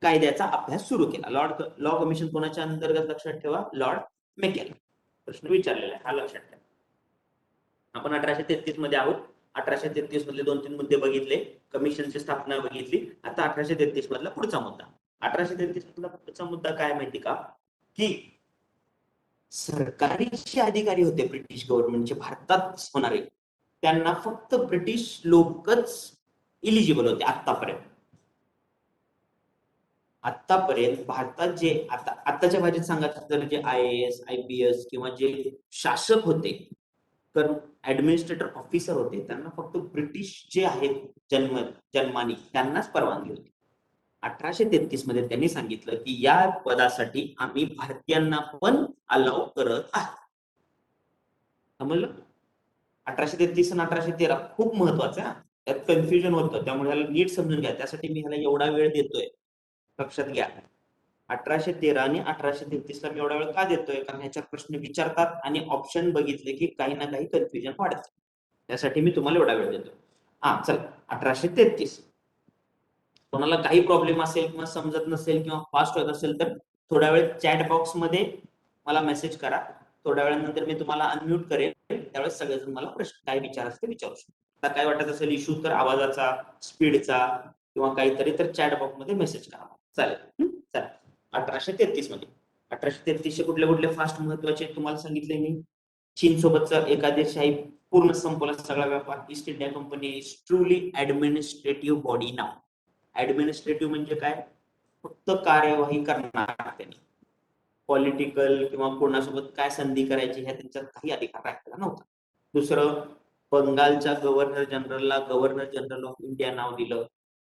[SPEAKER 1] कायद्याचा अभ्यास सुरू केला. लॉ कमिशन कोणाच्या अंतर्गत? लक्षात ठेवा, लॉर्ड मॅकॉले. प्रश्न विचारलेला आहे, हा लक्षात ठेवा. आपण 1833 मध्ये आहोत. 1833 मधले 2-3 मुद्दे बघितले, कमिशनची स्थापना बघितली. आता 1833 मधला पुढचा मुद्दा. 1833 मधला पुढचा मुद्दा काय माहिती का? की सरकारी जे अधिकारी होते ब्रिटिश गव्हर्नमेंटचे भारतात होणारे, त्यांना फक्त ब्रिटिश लोकच इलिजिबल होते आतापर्यंत. आतापर्यंत भारतात जे आताच्या भाषेत सांगायचं तर जे IAS, IPS किंवा जे शासक होते, तर ऍडमिनिस्ट्रेटर ऑफिसर होते, त्यांना फक्त ब्रिटिश जे आहेत जन्मानी त्यांनाच परवानगी होती. 1833 मध्ये त्यांनी सांगितलं की या पदासाठी आम्ही भारतीयांना पण अलाउ करत आहोत. समजलं? 1833 आणि 1813 खूप महत्वाचं आहे. त्यात कन्फ्युजन होतं, त्यामुळे ह्याला नीट समजून घ्या. त्यासाठी मी ह्याला एवढा वेळ देतोय, लक्षात घ्या. 1813 आणि 1833 ला मी एवढा वेळ का देतोय? कारण ह्याच्यात प्रश्न विचारतात आणि ऑप्शन बघितले की काही ना काही कन्फ्युजन वाढतं. त्यासाठी मी तुम्हाला एवढा वेळ देतो. चला 1833. कोणाला काही प्रॉब्लेम असेल किंवा समजत नसेल किंवा फास्ट होत असेल तर थोड्या वेळ चॅट बॉक्स मध्ये मला मेसेज करा. थोड्या वेळानंतर मी तुम्हाला अनम्यूट करेन, त्यावेळेस सगळेजण मला प्रश्न काय विचारायचे ते विचारू शकतो. आता काय वाटत असेल इश्यू तर आवाजाचा, स्पीडचा किंवा काहीतरी, तर चॅट बॉक्स मध्ये मेसेज करा. चालेल. चला 1833 मध्ये 1833 चे कुठले कुठले फास्ट महत्वाचे तुम्हाला सांगितले मी. चीन सोबतचा एकादेशाही पूर्ण संपला सगळा व्यापार. East India company is truly administrative body now. Administrative म्हणजे काय? फक्त कार्यवाही करणार त्यांनी. पॉलिटिकल किंवा कोणासोबत काय संधी करायची ह्या त्यांच्यात काही अधिकार राहिलेला नव्हता. दुसरं, बंगालच्या गव्हर्नर जनरलला गव्हर्नर जनरल ऑफ इंडिया नाव दिलं.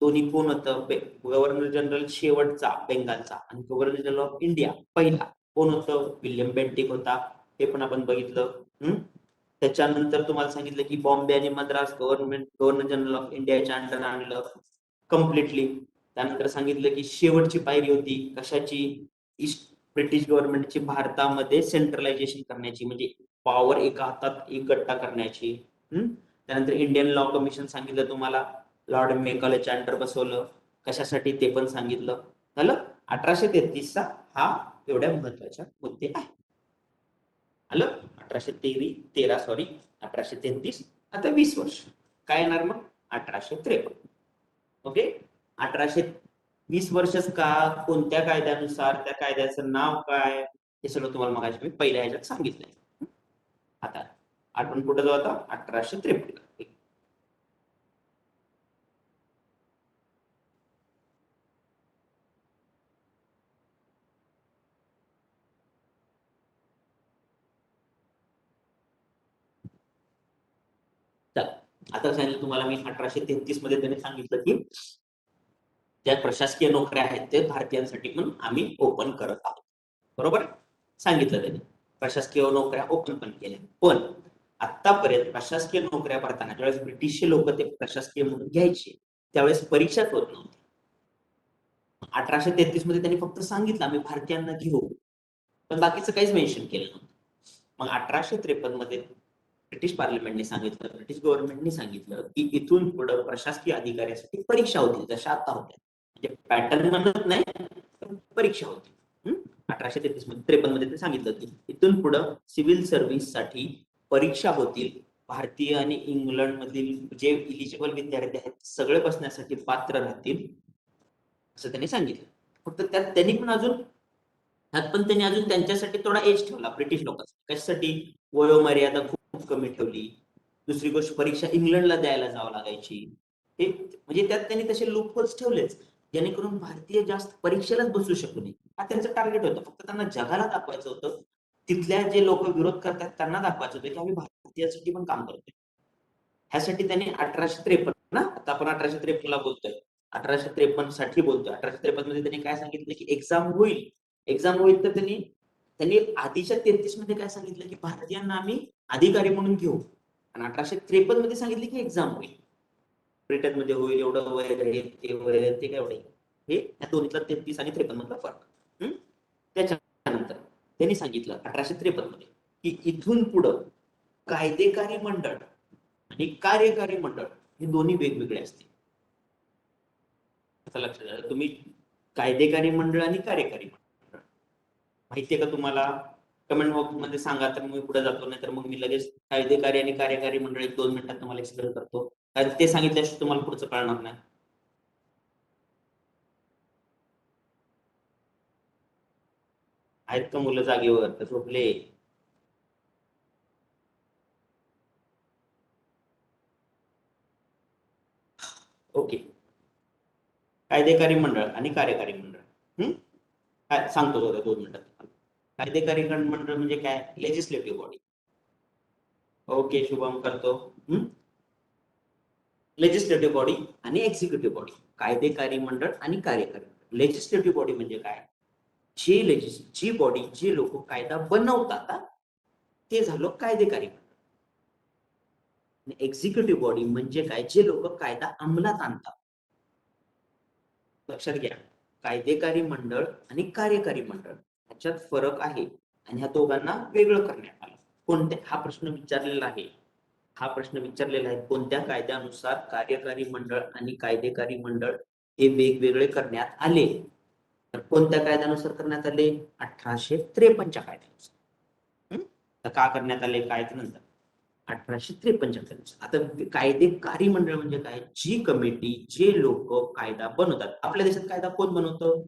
[SPEAKER 1] दोन्ही कोण होतं? गव्हर्नर जनरल शेवटचा बेंगालचा आणि गव्हर्नर जनरल ऑफ इंडिया पहिला कोण होतं? विल्यम बेंटिक होता. हे पण आपण बघितलं. त्याच्यानंतर तुम्हाला सांगितलं की बॉम्बे आणि मद्रास गव्हर्नर जनरल ऑफ इंडियाच्या अंडर आणलं कम्प्लिटली. त्यानंतर सांगितलं की शेवटची पायरी होती कशाची? ब्रिटिश गव्हर्नमेंटची भारतामध्ये सेंट्रलायझेशन करण्याची, म्हणजे पॉवर एका हातात एक गट्टा करण्याची. त्यानंतर इंडियन लॉ कमिशन सांगितलं तुम्हाला, लॉर्ड मेकॉलेच्या अंडर बसवलं, कशासाठी ते पण सांगितलं. झालं. 1833 चा हा एवढ्या महत्वाच्या मुद्दे आहे. आलं. 1833. आता 20 वर्ष काय येणार मग 1853. ओके. 1820 वर्षच का, कोणत्या कायद्यानुसार, त्या कायद्याचं नाव काय, हे सगळं तुम्हाला मगाशी मी पहिल्या ह्याच्यात सांगितलंय. आता आपण कुठं जाऊ आता 1853. आता सांगितलं तुम्हाला मी 1833 मध्ये त्याने सांगितलं की ज्या प्रशासकीय नोकऱ्या आहेत ते भारतीयांसाठी पण आम्ही ओपन करत आहोत. बरोबर सांगितलं त्यांनी, प्रशासकीय नोकऱ्या ओपन पण केल्या. पण आतापर्यंत प्रशासकीय नोकऱ्या भरताना ज्यावेळेस ब्रिटिशचे लोक ते प्रशासकीय म्हणून घ्यायचे त्यावेळेस परीक्षाच होत नव्हती. 1833 मध्ये त्यांनी फक्त सांगितलं आम्ही भारतीयांना घेऊ, पण बाकीचं काहीच मेन्शन केलं नव्हतं. मग 1853 मध्ये ब्रिटिश पार्लमेंटने सांगितलं, ब्रिटिश गव्हर्नमेंटने सांगितलं की इथून पुढे प्रशासकीय अधिकाऱ्यासाठी परीक्षा होतील, जशा आता होत्या. म्हणजे पॅटर्न म्हणत नाही, परीक्षा होती. 1853 मध्ये ते सांगितलं की इथून पुढे सिव्हिल सर्व्हिस साठी परीक्षा होतील. भारतीय आणि इंग्लंड मधील जे इलिजिबल विद्यार्थी आहेत सगळे बसण्यासाठी पात्र राहतील, असं त्यांनी सांगितलं. फक्त त्यात त्यांनी पण अजून त्यांच्यासाठी थोडा एज ठेवला ब्रिटिश लोकांसाठी. कशासाठी? वयोमर्यादा खूप कमी ठेवली. दुसरी गोष्ट, परीक्षा इंग्लंडला द्यायला जावं लागायची. हे म्हणजे त्यात त्यांनी तसे लूपहोल्स ठेवलेच, जेणेकरून भारतीय जास्त परीक्षेलाच बसू शकू नये. हा त्यांचं टार्गेट होतं. फक्त त्यांना जगाला दाखवायचं होतं, तिथल्या जे लोक विरोध करतात त्यांना दाखवायचं होतं की आम्ही भारतीयांसाठी पण काम करतोय. ह्यासाठी त्यांनी 1853 ना, आता आपण 1853 ला बोलतोय, 1853 साठी बोलतोय. 1853 मध्ये त्यांनी काय सांगितलं की एक्झाम होईल. तर त्यांनी आधीच्या 33 मध्ये काय सांगितलं की भारतीयांना आम्ही अधिकारी म्हणून घेऊ, आणि 1853 मध्ये सांगितलं की एक्झाम होईल. ब्रिटन मध्ये होईल, एवढं वय राहील, ते वय राहील, ते काय एवढे. हे या दोन्हीतला 33 आणि 53 मधला फरक. त्याच्यानंतर त्यांनी सांगितलं 1853 मध्ये की इथून पुढं कायदेकारी मंडळ आणि कार्यकारी मंडळ हे दोन्ही वेगवेगळे असतील. आता लक्षात द्या, तुम्ही कायदेकारी मंडळ आणि कार्यकारी मंडळ माहितीये का तुम्हाला? कमेंट बॉक्स मध्ये सांगा, तर मी पुढे जातो. नाही तर मग मी लगेच कायदेकारी आणि कार्यकारी मंडळ 1-2 मिनिटात तुम्हाला एक्सप्लेन करतो. कारण ते सांगितल्याशिवाय तुम्हाला पुढचं कळणार नाही. आहेत का मुलं जागेवर, तर झोपले? ओके. कायदेकारी मंडळ आणि कार्यकारी मंडळ काय सांगतो बघा 2 मिनिटात. कायदेकारी मंडळ म्हणजे काय? Legislative body. ओके, शुभम करतो. लेजिस्लेटिव्ह बॉडी आणि एक्झिक्युटिव्ह बॉडी. कायदेकारी मंडळ आणि कार्यकारी मंडळ. लेजिस्लेटिव्ह बॉडी म्हणजे काय? जी बॉडी, जे लोक कायदा बनवतात ते झालं कायदेकारी मंडळ. एक्झिक्युटिव्ह बॉडी म्हणजे काय? जे लोक कायदा अंमलात आणतात. लक्षात घ्या, कायदेकारी मंडळ आणि कार्यकारी मंडळ ह्याच्यात फरक आहे, आणि ह्या दोघांना वेगळं करण्यात आलं. कोणत्या, हा प्रश्न विचारलेला आहे. कोणत्या कायद्यानुसार कार्यकारी मंडळ आणि कायदेकारी मंडळ हे वेगवेगळे करण्यात आले? तर कोणत्या कायद्यानुसार करण्यात आले? 1853च्या कायद्यानुसार. का करण्यात आले काय तर नंतर. 1853च्या कायद्यानुसार. आता कायदेकारी मंडळ म्हणजे काय? जी कमिटी, जे लोक कायदा बनवतात. आपल्या देशात कायदा कोण बनवतं?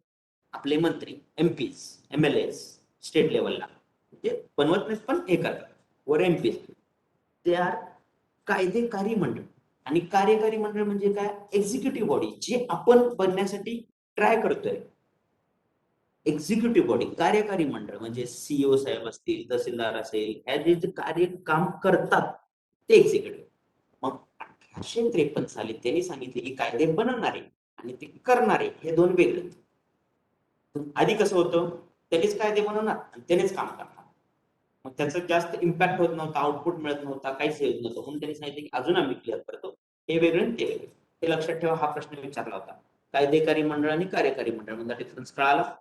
[SPEAKER 1] आपले मंत्री, एमपीज, एमएलएस, स्टेट लेवलला म्हणजे बनवत नाहीत पण हे करतात, वर एमपीज. ते आर कायदेकारी मंडळ. आणि कार्यकारी मंडळ म्हणजे काय? एक्झिक्युटिव्ह बॉडी, जे आपण बनण्यासाठी ट्राय करतोय. एक्झिक्युटिव्ह बॉडी, कार्यकारी मंडळ म्हणजे सीईओ साहेब असतील, तहसीलदार असेल, ह्या जे कार्य काम करतात ते एक्झिक्युटिव्ह. मग 1853 साली त्यांनी सांगितले की कायदे बनवणारे आणि ते करणारे हे दोन वेगळे. आधी कसं होतं? त्यांनीच कायदे बनवणार आणि त्यांनीच काम करणार. मग त्याचा जास्त इम्पॅक्ट होत नव्हता, आउटपुट मिळत नव्हता, काहीच येत नव्हतं. म्हणून त्यांनी सांगितलं की अजून आम्ही क्लिअर करतो, हे वेगळे ते वेगळे. हे लक्षात ठेवा, हा प्रश्न विचारला होता. कायदेकारी मंडळ आणि कार्यकारी मंडळ मधला डिफरन्स कळाला?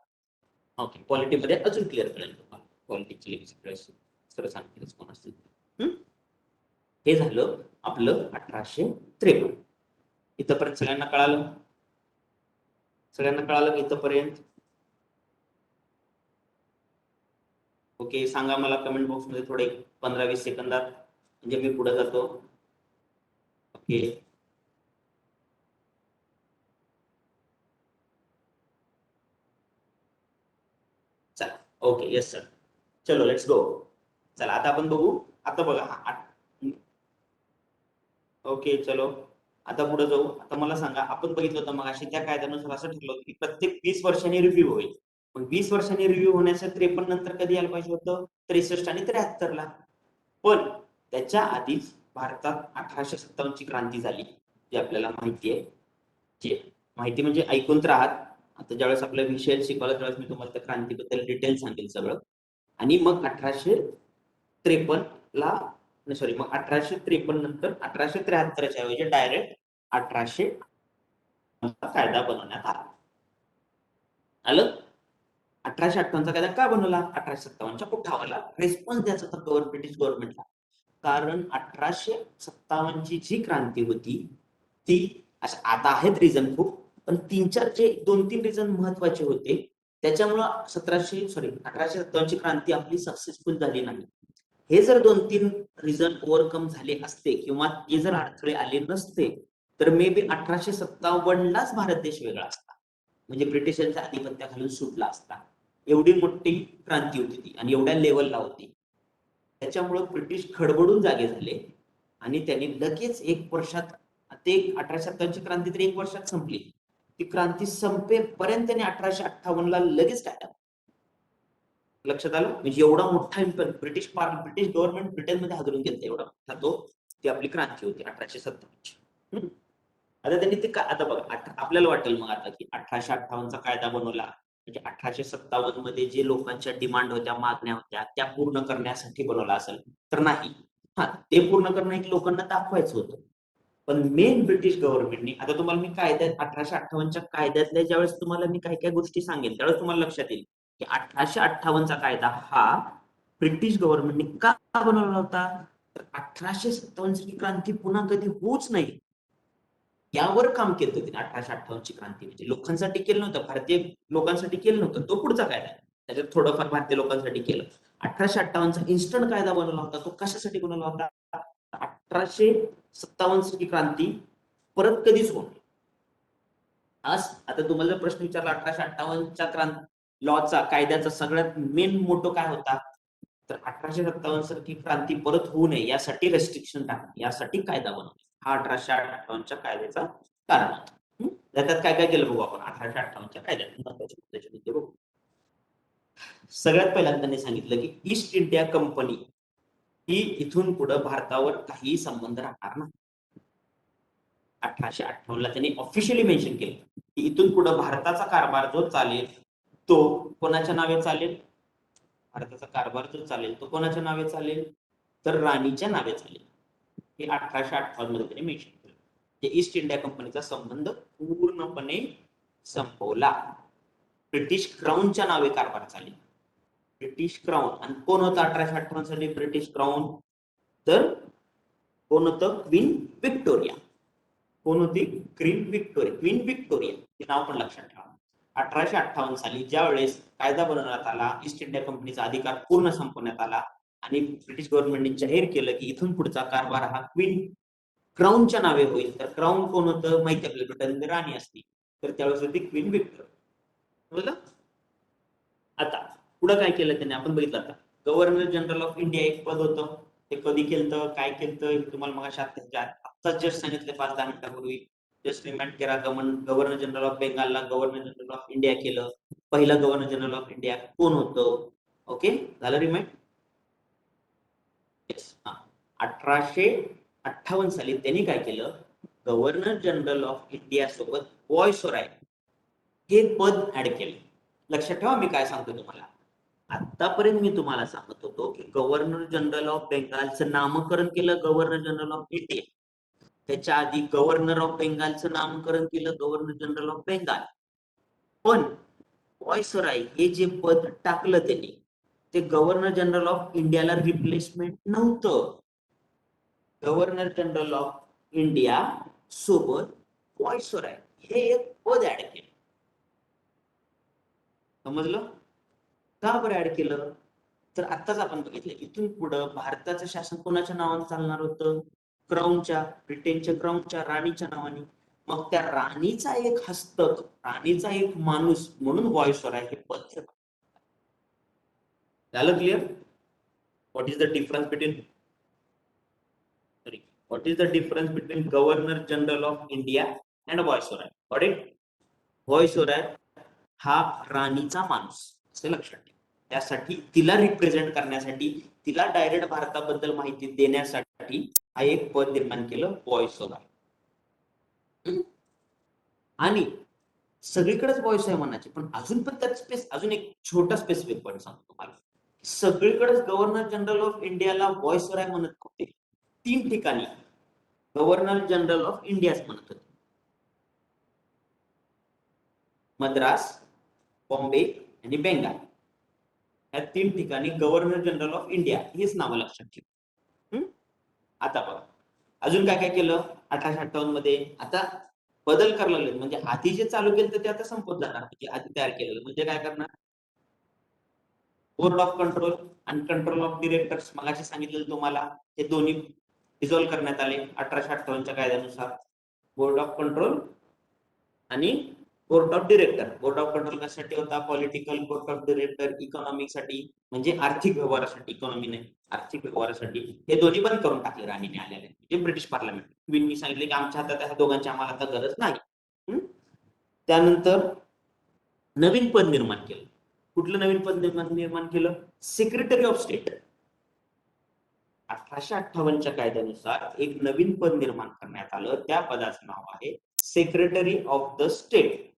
[SPEAKER 1] ओके. पॉलिटीमध्ये अजून क्लिअर कळेल तुम्हाला. पॉलिटिक्सचे सगळं सांगतील कोण असतील. हे झालं आपलं 1853. इथपर्यंत सगळ्यांना कळालं? सगळ्यांना कळालं इथपर्यंत? ओके, सांगा मला कमेंट बॉक्स मध्ये थोडे 15-20 सेकंदात, म्हणजे मी पुढे जातो. ओके, चला. Okay, yes sir. चलो लेट्स गो. चला आता आपण बघू. आता बघा, ओके चलो आता पुढे जाऊ. आता मला सांगा, आपण बघितलं होतं मग अशी त्या कायद्यानुसार असं ठरलं होतं की प्रत्येक 20 वर्षांनी रिव्ह्यू होईल. मग 20 वर्षांनी रिव्ह्यू होण्याच्या 53 नंतर कधी यायला पाहिजे होतं? 63 आणि 73 ला. पण त्याच्या आधीच भारतात 1857 ची क्रांती झाली, जी आपल्याला माहिती आहे. जी माहिती म्हणजे ऐकून तर आहात. आता ज्यावेळेस आपला विषय शिकवला त्यावेळेस मी तुम्हाला त्या क्रांतीबद्दल डिटेल सांगेल सगळं. आणि मग 1853 ला, सॉरी, मग 1853 नंतर 1873च्या ऐवजी डायरेक्ट 1800 कायदा बनवण्यात आला. आलं? 1858 कायदा का बनवला? 1857च्या उठावाला रिस्पॉन्स द्यायचा होता ब्रिटिश गव्हर्नमेंटला. कारण 1857ची जी क्रांती होती ती, आता आहेत रिझन खूप, पण 3-4 जे 2-3 रिझन महत्वाचे होते, त्याच्यामुळं 1857ची क्रांती आपली सक्सेसफुल झाली नाही. हे जर 2-3 रिझन ओव्हरकम झाले असते किंवा हे जर अडथळे आले नसते, तर मे बी 1857लाच भारत देश वेगळा असता, म्हणजे ब्रिटिशांच्या आधिपत्याखालून सुटला असता. एवढी मोठी क्रांती होती ती आणि एवढ्या लेवलला होती. त्याच्यामुळं ब्रिटिश खडबडून जागे झाले आणि त्यांनी लगेच 1 वर्षात, ते 1857ची क्रांती तर 1 वर्षात संपली. ती क्रांती संपेपर्यंत त्यांनी 1858ला लगेच टाकलं. लक्षात आलं? म्हणजे एवढा मोठा ब्रिटिश गव्हर्नमेंट ब्रिटनमध्ये हादरून गेलं, एवढा मोठा तो ती आपली क्रांती होती 1857ची. आता त्यांनी ते आता बघा, आपल्याला वाटेल मग आता की 1858चा कायदा बनवला म्हणजे 1857 मध्ये जे लोकांच्या डिमांड होत्या, मागण्या होत्या, त्या पूर्ण करण्यासाठी बनवला असेल, तर नाही. हा, ते पूर्ण करणं एक लोकांना दाखवायचं होतं. पण मेन ब्रिटिश गव्हर्नमेंटनी, आता तुम्हाला मी कायद्यात 1858च्या कायद्यातल्या ज्यावेळेस तुम्हाला मी काही काही गोष्टी सांगेन त्यावेळेस तुम्हाला लक्षात येईल की 1858चा कायदा हा ब्रिटिश गव्हर्नमेंटने का बनवला होता. तर 1857ची क्रांती पुन्हा कधी होऊच नाही यावर काम केलं तिने. 1858ची क्रांती म्हणजे लोकांसाठी केलं नव्हतं, भारतीय लोकांसाठी केलं नव्हतं, तो पुढचा कायदा. त्याच्यात थोडंफार भारतीय लोकांसाठी केलं. 1858चा इन्स्टंट कायदा बनवला होता. तो कशासाठी बनवला होता? 1857ची क्रांती परत कधीच होणार. आज आता तुम्हाला जर प्रश्न विचारला 1858च्या क्रांती लॉचा, कायद्याचा सगळ्यात मेन मोटो काय होता, तर 1857 सारखी क्रांती परत होऊ नये यासाठी रेस्ट्रिक्शन टाकणे, यासाठी कायदा बनवणे, हा 1858च्या कायद्याचा कारण होता. त्याच्यात काय काय केलं बघू आपण 1858च्या कायद्यात. बघू. सगळ्यात पहिल्यांदा त्यांनी सांगितलं की ईस्ट इंडिया कंपनी ही इथून पुढे भारतावर काही संबंध राहणार नाही. 1858ला त्यांनी ऑफिशियली मेन्शन केलं की इथून पुढे भारताचा कारभार जो चालेल तो कोणाच्या नावे चालेल? भारताचा कारभार जो चालेल तो कोणाच्या नावे चालेल? तर राणीच्या नावे चालेल. हे 1858 मध्ये त्यांनी मेन्शन केलं. ते ईस्ट इंडिया कंपनीचा संबंध पूर्णपणे संपवला. ब्रिटिश क्राऊनच्या नावे कारभार चालेल. British crown. आणि कोण होतं 1858 साठी ब्रिटिश क्राऊन? तर कोण होतं? Queen Victoria. कोण होती? Queen Victoria. हे नाव पण लक्षात ठेवा. 1858 साली ज्या वेळेस कायदा बनवण्यात आला, ईस्ट इंडिया कंपनीचा अधिकार पूर्ण संपवण्यात आला आणि ब्रिटिश गव्हर्नमेंटने जाहीर केलं की इथून पुढचा कारभार हा क्वीन क्राऊनच्या नावे होईल. तर क्राऊन कोण होतं? माहिती आपल्या ब्रिटनमध्ये राणी असती, तर त्यावेळेस होती क्वीन व्हिक्टोरिया. बरोबर? आता पुढे काय केलं त्याने आपण बघितलं. आता गव्हर्नर जनरल ऑफ इंडिया एक पद होतं. ते कधी केलं, काय केलं, तुम्हाला मग आत्ताच जस्ट सांगितलं 5-10 मिनिटांपूर्वी. जस्ट रिमाइंड करा. गव्हर्नर जनरल ऑफ बेंगालला गव्हर्नर जनरल ऑफ इंडिया केलं. पहिला गव्हर्नर जनरल ऑफ इंडिया कोण होतं? ओके, झालं रिमाइंड? 1858 साली त्यांनी काय केलं, गव्हर्नर जनरल ऑफ इंडिया सोबत व्हॉइसरॉय हे पद ऍड केलं. लक्षात ठेवा मी काय सांगतो तुम्हाला. आतापर्यंत मी तुम्हाला सांगत होतो की गव्हर्नर जनरल ऑफ बेंगालचं नामकरण केलं गव्हर्नर जनरल ऑफ इंडिया. त्याच्या आधी गव्हर्नर ऑफ बेंगालचं नामकरण केलं गव्हर्नर जनरल ऑफ बेंगाल. पण व्हॉइसरॉय हे जे पद टाकलं त्यांनी, ते गव्हर्नर जनरल ऑफ इंडियाला रिप्लेसमेंट नव्हतं. गव्हर्नर जनरल ऑफ इंडिया सोबत व्हॉइसरॉय हे एक पद ऍड केलं. समजलं? का बरं ऍड केलं? तर आत्ताच आपण बघितलं इथून पुढं भारताचं शासन कोणाच्या नावाने चालणार होतं? क्राऊनच्या, ब्रिटनच्या क्राऊनच्या राणीच्या नावाने. मग त्या राणीचा एक हस्तक, राणीचा एक माणूस म्हणून व्हॉइसरॉय हे पद ठेवलं. झालं clear? What is the difference between what is the difference between governor general of India and viceroy? Got it? Viceroy हा राणीचा माणूस असं लक्षात ठेवा. त्यासाठी तिला रिप्रेझेंट करण्यासाठी, तिला डायरेक्ट भारताबद्दल माहिती देण्यासाठी हा एक पद निर्माण केलं व्हॉइसरॉय. आणि सगळीकडेच व्हॉइसरॉय म्हणायचे, पण अजून पण त्यात स्पेस, अजून एक छोटा स्पेसिफिक पॉईंट सांगतो तुम्हाला. सगळीकडेच गव्हर्नर जनरल ऑफ इंडियाला व्हॉइसरॉय म्हणत होते. 3 ठिकाणी गव्हर्नर जनरल ऑफ इंडियाच म्हणत होते. मद्रास, बॉम्बे आणि बेंगाल या 3 ठिकाणी गव्हर्नर जनरल ऑफ इंडिया हेच नाव लक्षात ठेवा. आता बघा अजून काय काय केलं 1858 मध्ये. आता बदल करायला लागले, म्हणजे आधी जे चालू केलं तर ते आता संपत जाणार. म्हणजे आधी तयार केलेलं म्हणजे काय करणार? बोर्ड ऑफ कंट्रोल आणि कंट्रोल ऑफ डिरेक्टर्स मगाशी सांगितलेलं तुम्हाला, हे दोन्ही डिझॉल्व्ह करण्यात आले 1858च्या कायद्यानुसार. बोर्ड ऑफ कंट्रोल आणि board of director. Board of control कशासाठी होता? पॉलिटिकल. बोर्ड ऑफ डिरेक्टर इकॉनॉमिकसाठी, म्हणजे आर्थिक व्यवहारासाठी. इकॉनॉमी नाही, आर्थिक व्यवहारासाठी. हे दोन्ही बंद करून टाकले राणीने आलेले, म्हणजे ब्रिटिश पार्लमेंट. मी सांगितले की आमच्या हातात ह्या दोघांची आम्हाला आता गरज नाही. त्यानंतर नवीन पद निर्माण केलं. कुठलं नवीन पद निर्माण केलं? Secretary of state. 1858च्या कायद्यानुसार एक नवीन पद निर्माण करण्यात आलं. त्या पदाचं नाव आहे secretary of the state.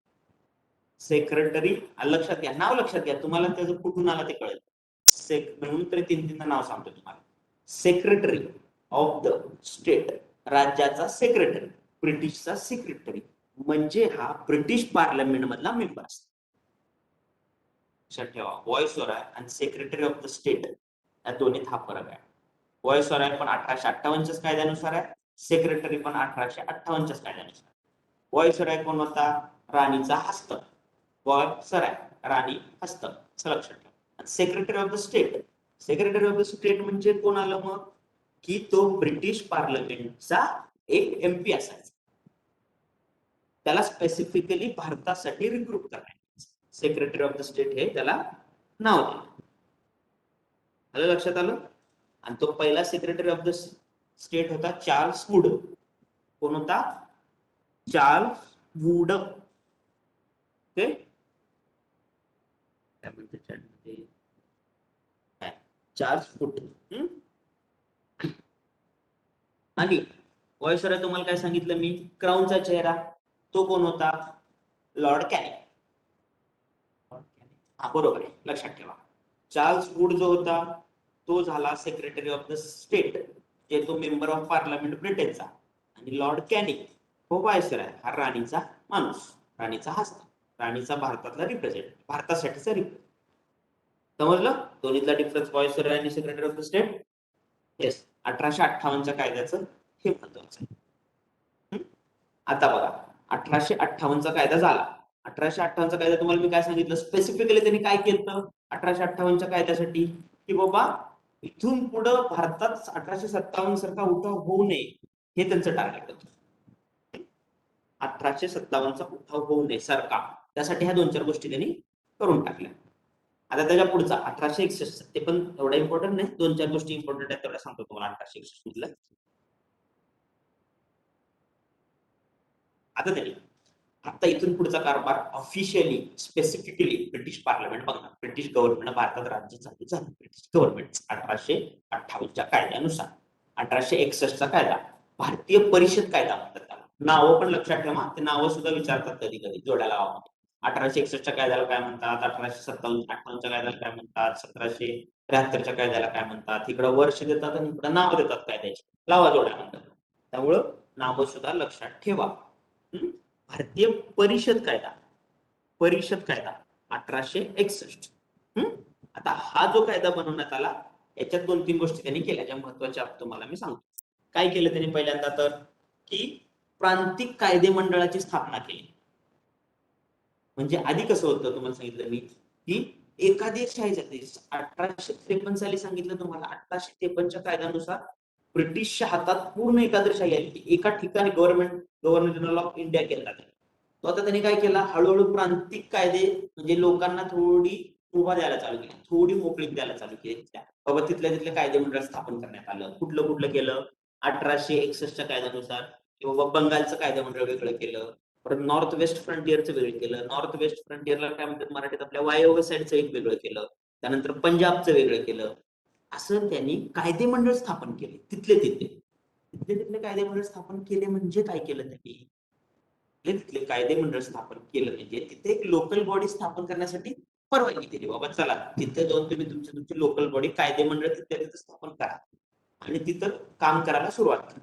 [SPEAKER 1] Secretary लक्षात घ्या, नाव लक्षात घ्या, तुम्हाला त्याचं कुठून आलं ते कळेल. म्हणून तरी 3 नाव सांगतो तुम्हाला. सेक्रेटरी ऑफ द स्टेट, राज्याचा सेक्रेटरी, ब्रिटिशचा सेक्रेटरी, म्हणजे हा ब्रिटिश पार्लमेंट मधला मेंबर असतो. लक्षात ठेवा, व्हॉइसरॉय आणि सेक्रेटरी ऑफ द स्टेट या दोन्हीत हा फरक आहे. व्हॉइसरॉय पण 1858च्याच कायद्यानुसार आहे, सेक्रेटरी पण 1858च्याच कायद्यानुसार. व्हॉइसरॉय कोण होता? राणीचा हस्तक. व्हॉइसरॉय राणी हस्तक, असं लक्षात ठेवा. Secretary of the state, secretary of the state म्हणजे कोण आलं मग? की तो ब्रिटिश पार्लमेंटचा एक MP असायचा. त्याला स्पेसिफिकली भारतासाठी रिक्रूट करायचं. सेक्रेटरी ऑफ द स्टेट हे त्याला नाव दिलं. आलं लक्षात आलं? आणि तो पहिला सेक्रेटरी ऑफ द स्टेट होता चार्ल्स वूड. कोण होता? Charles Wood. Okay, Charles Wood. आणि व्हॉइसरॉय तुम्हाला काय सांगितलं मी? क्राऊनचा चेहरा. तो कोण होता? Lord Canning. हा बरोबर आहे, लक्षात ठेवा. चार्ल्स वूड जो होता तो झाला सेक्रेटरी ऑफ द स्टेट, जे तो मेंबर ऑफ पार्लमेंट ब्रिटनचा. आणि लॉर्ड कॅनिंग हो व्हॉइसरॉय, हा राणीचा माणूस, राणीचा हस्ता, राणीचा भारतातला रिप्रेझेंट, भारतासाठीचा रिप्रेझेंट. समजलं दोन्हीतला डिफरन्स? व्हॉइसरॉय आणि secretary of the state. Yes, 1858च्या कायद्याचं हे महत्वाचं आहे. आता बघा 1858चा कायदा झाला. 1858चा कायदा तुम्हाला मी काय सांगितलं? स्पेसिफिकली त्यांनी काय केलं 1858च्या कायद्यासाठी? की बाबा इथून पुढे भारतात 1857 सारखा उठाव होऊ नये, हे त्यांचं टार्गेट होतं. 1857चा उठाव होऊ नये सारखा, त्यासाठी ह्या 2-4 गोष्टी त्यांनी करून टाकल्या. आता त्याच्या पुढचा 1861, ते पण एवढा इम्पॉर्टंट नाही, 2-4 गोष्टी इम्पॉर्टंट आहेत तेवढ्या सांगतो तुम्हाला 1861 मधलं. आता त्यांनी आता इथून पुढचा कारभार ऑफिशियली स्पेसिफिकली ब्रिटिश पार्लमेंट बघणार. ब्रिटिश गव्हर्नमेंट भारतात राज्य चालू झालं. ब्रिटिश गव्हर्नमेंट 1858च्या कायद्यानुसार. 1861चा कायदा भारतीय परिषद कायदा म्हणतात त्याला. नावं पण लक्षात ठेवा, ते नावं सुद्धा विचारतात कधी कधी जोड्या लावामध्ये. 1861च्या कायद्याला काय म्हणतात, 1858च्या कायद्याला काय म्हणतात, 1773च्या कायद्याला काय म्हणतात. इकडं वर्ष देतात आणि इकडं नाव देतात कायद्याची, लावा जोड्या म्हणतात. त्यामुळं नावं सुद्धा लक्षात ठेवा. भारतीय परिषद कायदा, परिषद कायदा 1861. आता हा जो कायदा बनवण्यात आला, याच्यात 2-3 गोष्टी त्यांनी केल्या ज्या महत्वाच्या तुम्हाला मी सांगतो. काय केलं त्यांनी पहिल्यांदा तर की प्रांतिक कायदे मंडळाची स्थापना केली. म्हणजे आधी कसं होतं तुम्हाला सांगितलं मी की एकादेशाच्या देश 1853 साली सांगितलं तुम्हाला 1853च्या कायद्यानुसार ब्रिटिशच्या हातात पूर्ण एकादशाही आली. एका ठिकाणी गव्हर्नर जनरल ऑफ इंडिया केला. तो आता त्यांनी काय केला, हळूहळू प्रांतिक कायदे म्हणजे लोकांना थोडी मुभा द्यायला चालू केली, थोडी मोकळीक द्यायला चालू केली. बाबा तिथल्या तिथले कायदे मंडळ स्थापन करण्यात आलं. कुठलं कुठलं केलं, 1861च्या कायद्यानुसार किंवा बंगालचं कायदेमंडळ वेगळं केलं. परत नॉर्थ वेस्ट फ्रंटियरचं वेगळं केलं. नॉर्थ वेस्ट फ्रंटियरला काय म्हणतात मराठीत आपल्या वायव्य साईडचं एक वेगळं केलं. त्यानंतर पंजाबचं वेगळं केलं. असं त्यांनी कायदेमंडळ स्थापन केले तिथले तिथले कायदेमंडळ स्थापन केले. म्हणजे काय केलं त्यांनी, तिथले कायदेमंडळ स्थापन केलं म्हणजे तिथे एक लोकल बॉडी स्थापन करण्यासाठी परवानगी दिली. बाबा चला तिथे जाऊन तुम्ही तुमची लोकल बॉडी कायदेमंडळ तिथे स्थापन करा आणि तिथं काम करायला सुरुवात करा.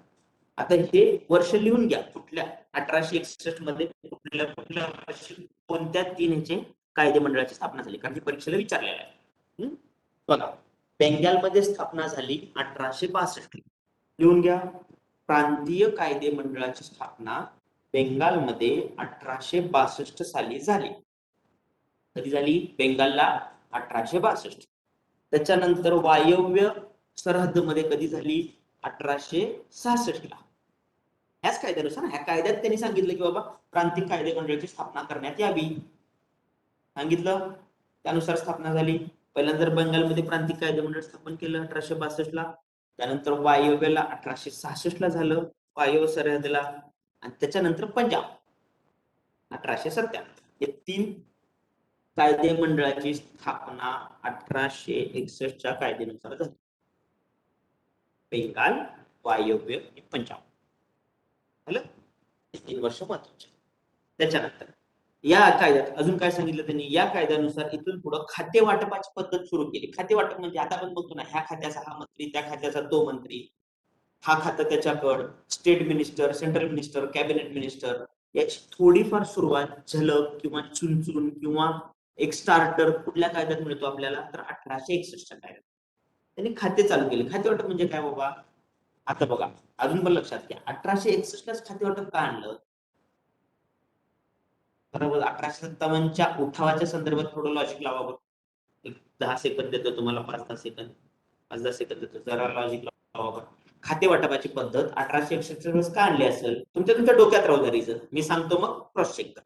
[SPEAKER 1] आता हे वर्ष लिहून घ्या, कुठल्या 1861 मध्ये कुठल्या वर्षी कोणत्या 3 ह्याचे कायदेमंडळाची स्थापना झाली, कारण परीक्षेला विचारलेलं आहे. बघा, बेंगालमध्ये स्थापना झाली 1862. लिहून घ्या, प्रांतीय कायदे मंडळाची स्थापना बेंगालमध्ये 1862 साली झाली. कधी झाली? बेंगालला 1862. त्याच्यानंतर वायव्य सरहद्दमध्ये कधी झाली? 1866 ला. ह्याच कायद्यानुसार, ह्या कायद्यात त्यांनी सांगितलं की बाबा प्रांतिक कायदे मंडळाची स्थापना करण्यात यावी. सांगितलं, त्यानुसार स्थापना झाली. पहिल्यांदा बंगालमध्ये प्रांतिक कायदे मंडळ स्थापन केलं 1862 ला. त्यानंतर वायव्यला 1866 ला झालं, वायव्य सरहद्दला. आणि त्याच्यानंतर पंजाब 1897. हे 3 कायदे मंडळाची स्थापना 1861च्या कायद्यानुसार झाली. बेंगाल, वायव्य आणि पंजाब. 3 वर्ष महत्वाचे. त्याच्यानंतर या कायद्यात अजून काय सांगितलं त्यांनी, या कायद्यानुसार इथून पुढे खाते वाटपाची पद्धत सुरू केली. खाते वाटप म्हणजे आता आपण बघतो ना, ह्या खात्याचा हा मंत्री, त्या खात्याचा तो मंत्री, हा खाता त्याच्याकडं, state minister, central minister, cabinet minister, याची थोडीफार सुरुवात झलक किंवा चुनचुन किंवा एक स्टार्टर कुठल्या कायद्यात मिळतो आपल्याला, तर 1861च्या कायद्यात त्यांनी खाते चालू केले. खाते वाटप म्हणजे काय बाबा, आता बघा अजून पण लक्षात घ्या, 1861लाच खाते वाटप का आणलं? बरोबर, 1857च्या उठावाच्या संदर्भात थोडं लॉजिक लावा बरं. 10 सेकंद देतो तुम्हाला, 5-10 सेकंद, 5-10 सेकंद देतो, जरा लॉजिक लावा बरं. खाते वाटपाची पद्धत 1861 वेळेस का आणली असेल? तुमच्या डोक्यात राहू द्या रिझन, मी सांगतो मग क्रॉस चेक करा.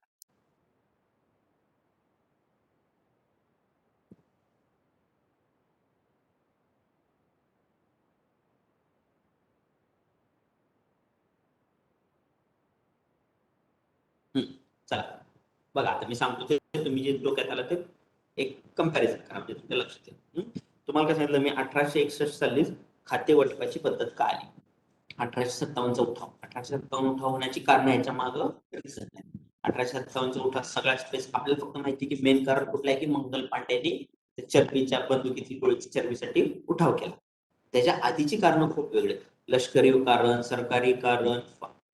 [SPEAKER 1] चला बघा, आता मी सांगतो ते तुम्ही जे डोक्यात आलं ते एक कंपॅरिझन करा, म्हणजे तुमच्या लक्षात येईल. तुम्हाला काय सांगितलं मी, 1861 साली खाते वाटपाची पद्धत का आली? 1857चा उठाव. 1857 उठाव होण्याची कारण याच्या मागं 1857चा उठाव सगळ्यात स्पेस आपल्याला फक्त माहिती की मेन कारण कुठलं आहे की मंगल पांड्यांनी चरबीच्या बंदुकीतील गोळीची चरबीसाठी उठाव केला. त्याच्या आधीची कारण खूप वेगळे, लष्करी कारण, सरकारी कारण,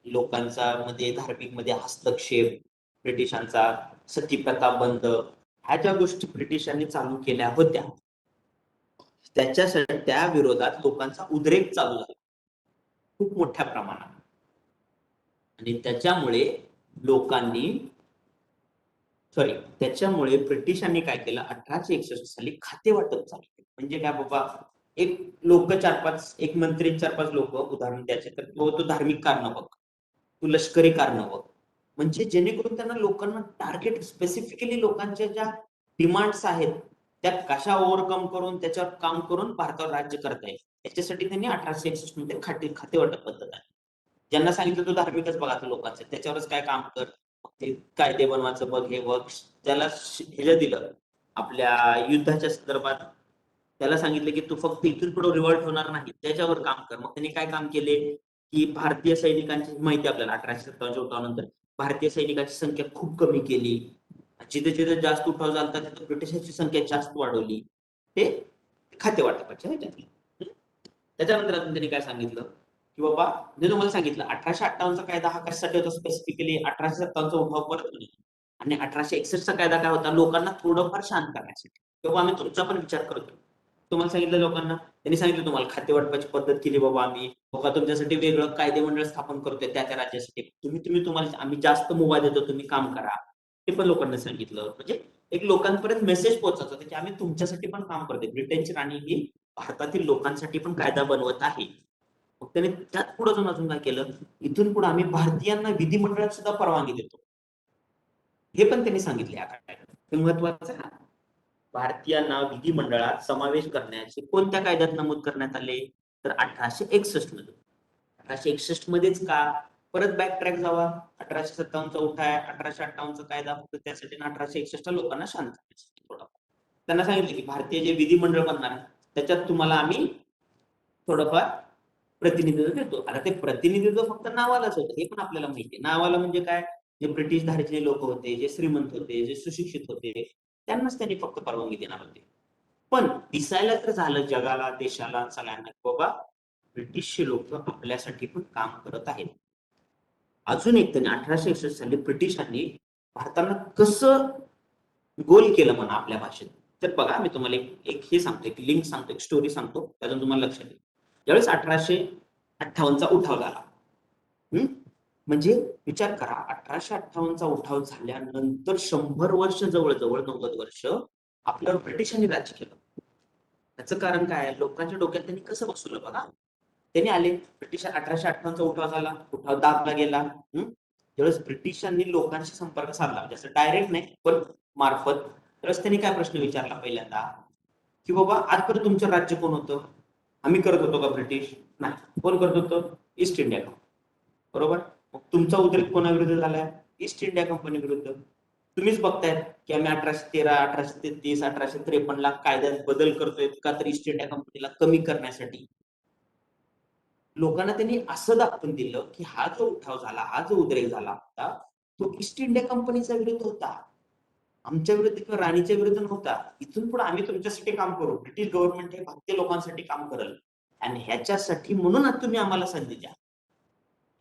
[SPEAKER 1] लोकांचा मध्ये धार्मिक मध्ये हस्तक्षेप, ब्रिटिशांचा सतीप्रथा बंद, ह्या ज्या गोष्टी ब्रिटिशांनी चालू केल्या होत्या त्याच्यासाठी त्या विरोधात लोकांचा उद्रेक चालू झाला खूप मोठ्या प्रमाणात. आणि त्याच्यामुळे ब्रिटिशांनी काय केलं, 1861 साली खाते वाटप चालू केलं. म्हणजे काय बाबा, एक लोक 4-5, एक मंत्री 4-5 लोक उदाहरण द्यायचे तर तो धार्मिक कारण बघ, तू लष्करी कारण बघ, म्हणजे जेणेकरून त्यांना लोकांना टार्गेट स्पेसिफिकली लोकांच्या ज्या डिमांड्स आहेत त्या कशा ओव्हरकम करून त्याच्यावर काम करून भारतावर राज्य करता येईल, याच्यासाठी त्यांनी 1861 मध्ये खाते वाटप पद्धत आहे. ज्यांना सांगितलं तो धार्मिकच बघा लोकांचं, त्याच्यावरच काय काम कर, ते कायदे बनवायचं बघ, हे बघ. ज्याला हे दिलं आपल्या युद्धाच्या संदर्भात, त्याला सांगितलं की तू फक्त इथून पुढे रिव्हॉल्ट होणार नाही, त्याच्यावर काम कर. मग त्यांनी काय काम केले की भारतीय सैनिकांची माहिती आपल्याला 1857च्या उठावानंतर भारतीय सैनिकांची संख्या खूप कमी केली. जिथे जिथे जास्त उठाव झाला तिथे ब्रिटिशांची संख्या जास्त वाढवली. ते खाते वाटपाच्या ह्याच्यातलं. त्याच्यानंतर अजून त्यांनी काय सांगितलं की बाबा, मी तुम्हाला सांगितलं 1858चा कायदा हा कशासाठी होता स्पेसिफिकली, 1857चा उठाव परत होईल. आणि 1861चा कायदा काय होता, लोकांना थोडंफार शांत करण्यासाठी. तेव्हा आम्ही तुमचा पण विचार करतो तुम्हाला सांगितलं लोकांना, त्यांनी सांगितलं तुम्हाला खाते वाटपाची पद्धत केली बाबा आम्ही, बघा तुमच्यासाठी वेगळं कायदेमंडळ स्थापन करतोय त्या राज्यासाठी, तुम्हाला आम्ही जास्त मुभा देतो, तुम्ही काम करा. ते पण लोकांना सांगितलं. म्हणजे एक लोकांपर्यंत मेसेज पोहोचत होता की आम्ही तुमच्यासाठी पण काम करतोय. ब्रिटनची राणी ही भारतातील लोकांसाठी पण कायदा बनवत आहे. मग त्याने त्यात पुढे जाऊन अजून काय केलं, इथून पुढे आम्ही भारतीयांना विधिमंडळात सुद्धा परवानगी देतो, हे पण त्यांनी सांगितले. या कायद्यात हे महत्वाचं आहे. भारतीयांना विधिमंडळात समावेश करण्याचे कोणत्या कायद्यात नमूद करण्यात आले, तर 1861 मध्ये. 1861 मध्येच का, परत बॅक ट्रॅक जावा, 1857 चा उठाय, 1858 चा कायदा फक्त त्यासाठी, 1861 लोकांना शांत त्यांना सांगितलं की भारतीय जे विधिमंडळ बनणार त्याच्यात तुम्हाला आम्ही थोडंफार प्रतिनिधित्व देतो. आता ते प्रतिनिधित्व फक्त नावालाच होतं, हे पण आपल्याला माहिती आहे. नावाला म्हणजे काय, जे ब्रिटिश धार्जिणे लोक होते, जे श्रीमंत होते, जे सुशिक्षित होते, त्यांनाच त्यांनी फक्त परवानगी देणार होते. पण दिसायला तर झालं जगाला, देशाला, सगळ्यांना, बाबा ब्रिटिशचे लोक आपल्यासाठी पण काम करत आहेत. अजून एक त्यांनी 1861 साली ब्रिटिशांनी भारताला कसं गोल केलं म्हणा आपल्या भाषेत. तर बघा मी तुम्हाला एक हे सांगतो, एक लिंक सांगतो, एक स्टोरी सांगतो, त्यातून तुम्हाला लक्षात येईल. ज्यावेळेस 1858 उठाव झाला, म्हणजे विचार करा, 1858 उठाव झाल्यानंतर 100 वर्ष, जवळजवळ 90 वर्ष आपल्यावर ब्रिटिशांनी राज्य केलं. त्याचं कारण काय, लोकांच्या डोक्यात त्यांनी कसं बसवलं बघा. त्यांनी आले, ब्रिटिश 1858 उठाव झाला, उठाव दाबला गेला. ज्यावेळेस ब्रिटिशांनी लोकांशी संपर्क साधला, जसं डायरेक्ट नाही पण मार्फत, त्यावेळेस त्यांनी काय प्रश्न विचारला पहिल्यांदा, की बाबा आजपर्यंत तुमचं राज्य कोण होतं, आम्ही करत होतो का ब्रिटिश, नाही, कोण करत होतं, ईस्ट इंडिया कंपनी, बरोबर. मग तुमचा उद्रेक कोणाविरुद्ध झालाय, ईस्ट इंडिया कंपनी विरुद्ध. तुम्हीच बघताय की आम्ही 1813, 1833, 1853 ला कायद्यात बदल करतोय का, तर ईस्ट इंडिया कंपनीला कमी करण्यासाठी. लोकांना त्यांनी असं दाखवून दिलं की हा जो उठाव झाला, हा जो उद्रेक झाला होता, तो ईस्ट इंडिया कंपनीचा विरुद्ध होता, आमच्या विरुद्ध किंवा राणीच्या विरुद्ध नव्हता. इथून पुढे आम्ही तुमच्यासाठी काम करू, ब्रिटिश गव्हर्नमेंट हे भारतीय लोकांसाठी काम करेल, आणि ह्याच्यासाठी म्हणून आज तुम्ही आम्हाला संधी द्या.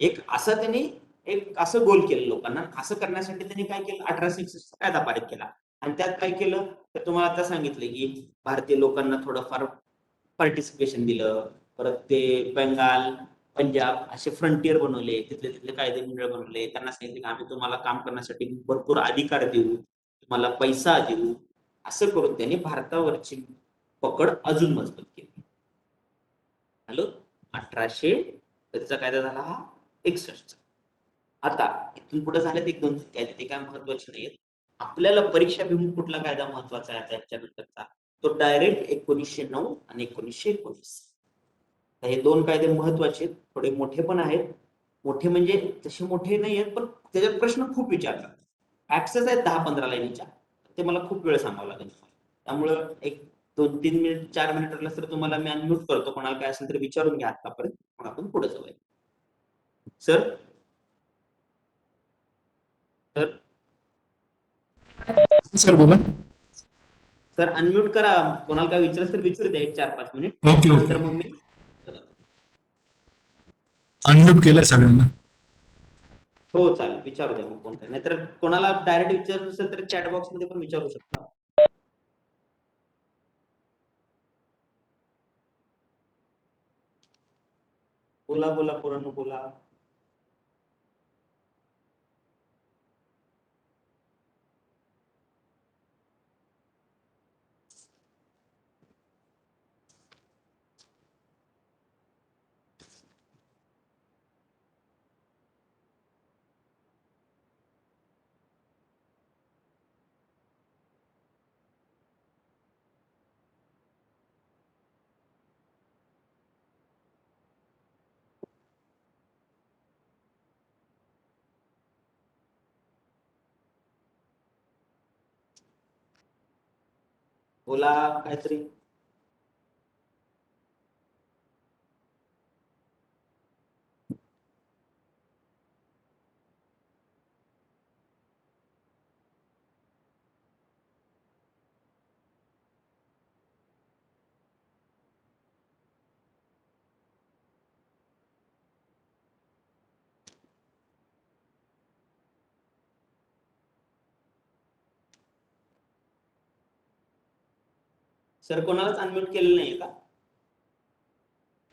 [SPEAKER 1] एक असं त्यांनी एक असं गोल केलं लोकांना. असं करण्यासाठी त्यांनी काय केलं, 1861 कायदा पारित केला. आणि त्यात काय केलं, तर तुम्हाला आता सांगितलं की भारतीय लोकांना थोडंफार पार्टिसिपेशन दिलं. परत ते बंगाल, पंजाब असे फ्रंटियर बनवले, तिथले तिथले कायदे मंडळ बनवले. त्यांना सांगितलं की आम्ही तुम्हाला काम करण्यासाठी भरपूर अधिकार देऊ, तुम्हाला पैसा देऊ. असं करून त्यांनी भारतावरची पकड अजून मजबूत केली. हॅलो, 1800 कधीचा कायदा झाला हा, 61. आता इथून पुढे झालेत एक दोन कायदे, ते काय महत्वाचे नाहीत. आपल्याला परीक्षाभिमुख कुठला कायदा महत्वाचा आहे त्याच्यानंतरचा, तो डायरेक्ट 1909 आणि 1919. हे दोन कायदे महत्वाचे, थोडे मोठे पण आहेत. मोठे म्हणजे तसे मोठे नाही आहेत, पण त्याच्यात प्रश्न खूप विचारतात. फॅक्ट्सच आहेत 10-15 लाईनीच्या, ते मला खूप वेळ सांगावं लागेल. त्यामुळं एक 2-3 मिनिट, 4 मिनिट तर तुम्हाला मी अनम्यूट करतो. कोणाला काय असेल तर विचारून घ्या आतापर्यंत, मग आपण पुढे जाऊया. सर, सर,
[SPEAKER 2] सर बोला.
[SPEAKER 1] सर अनम्यूट करा. कोणाला काय विचारायचं तर विचारू द्या, 1-4-5 मिनिट,
[SPEAKER 2] ओके
[SPEAKER 1] नंतर
[SPEAKER 2] ओके,
[SPEAKER 1] मग मी.
[SPEAKER 2] अनम्यूट केलंय सगळ्यांना.
[SPEAKER 1] हो चालेल, विचारू द्या मग कोण काय, नाहीतर कोणाला डायरेक्ट विचारायचं असेल तर चॅट बॉक्स मध्ये पण विचारू शकता. बोला बोला, पोरांनो बोला. बोला काहीतरी. सर कोणालाच अनम्यूट केलेलं नाहीये का?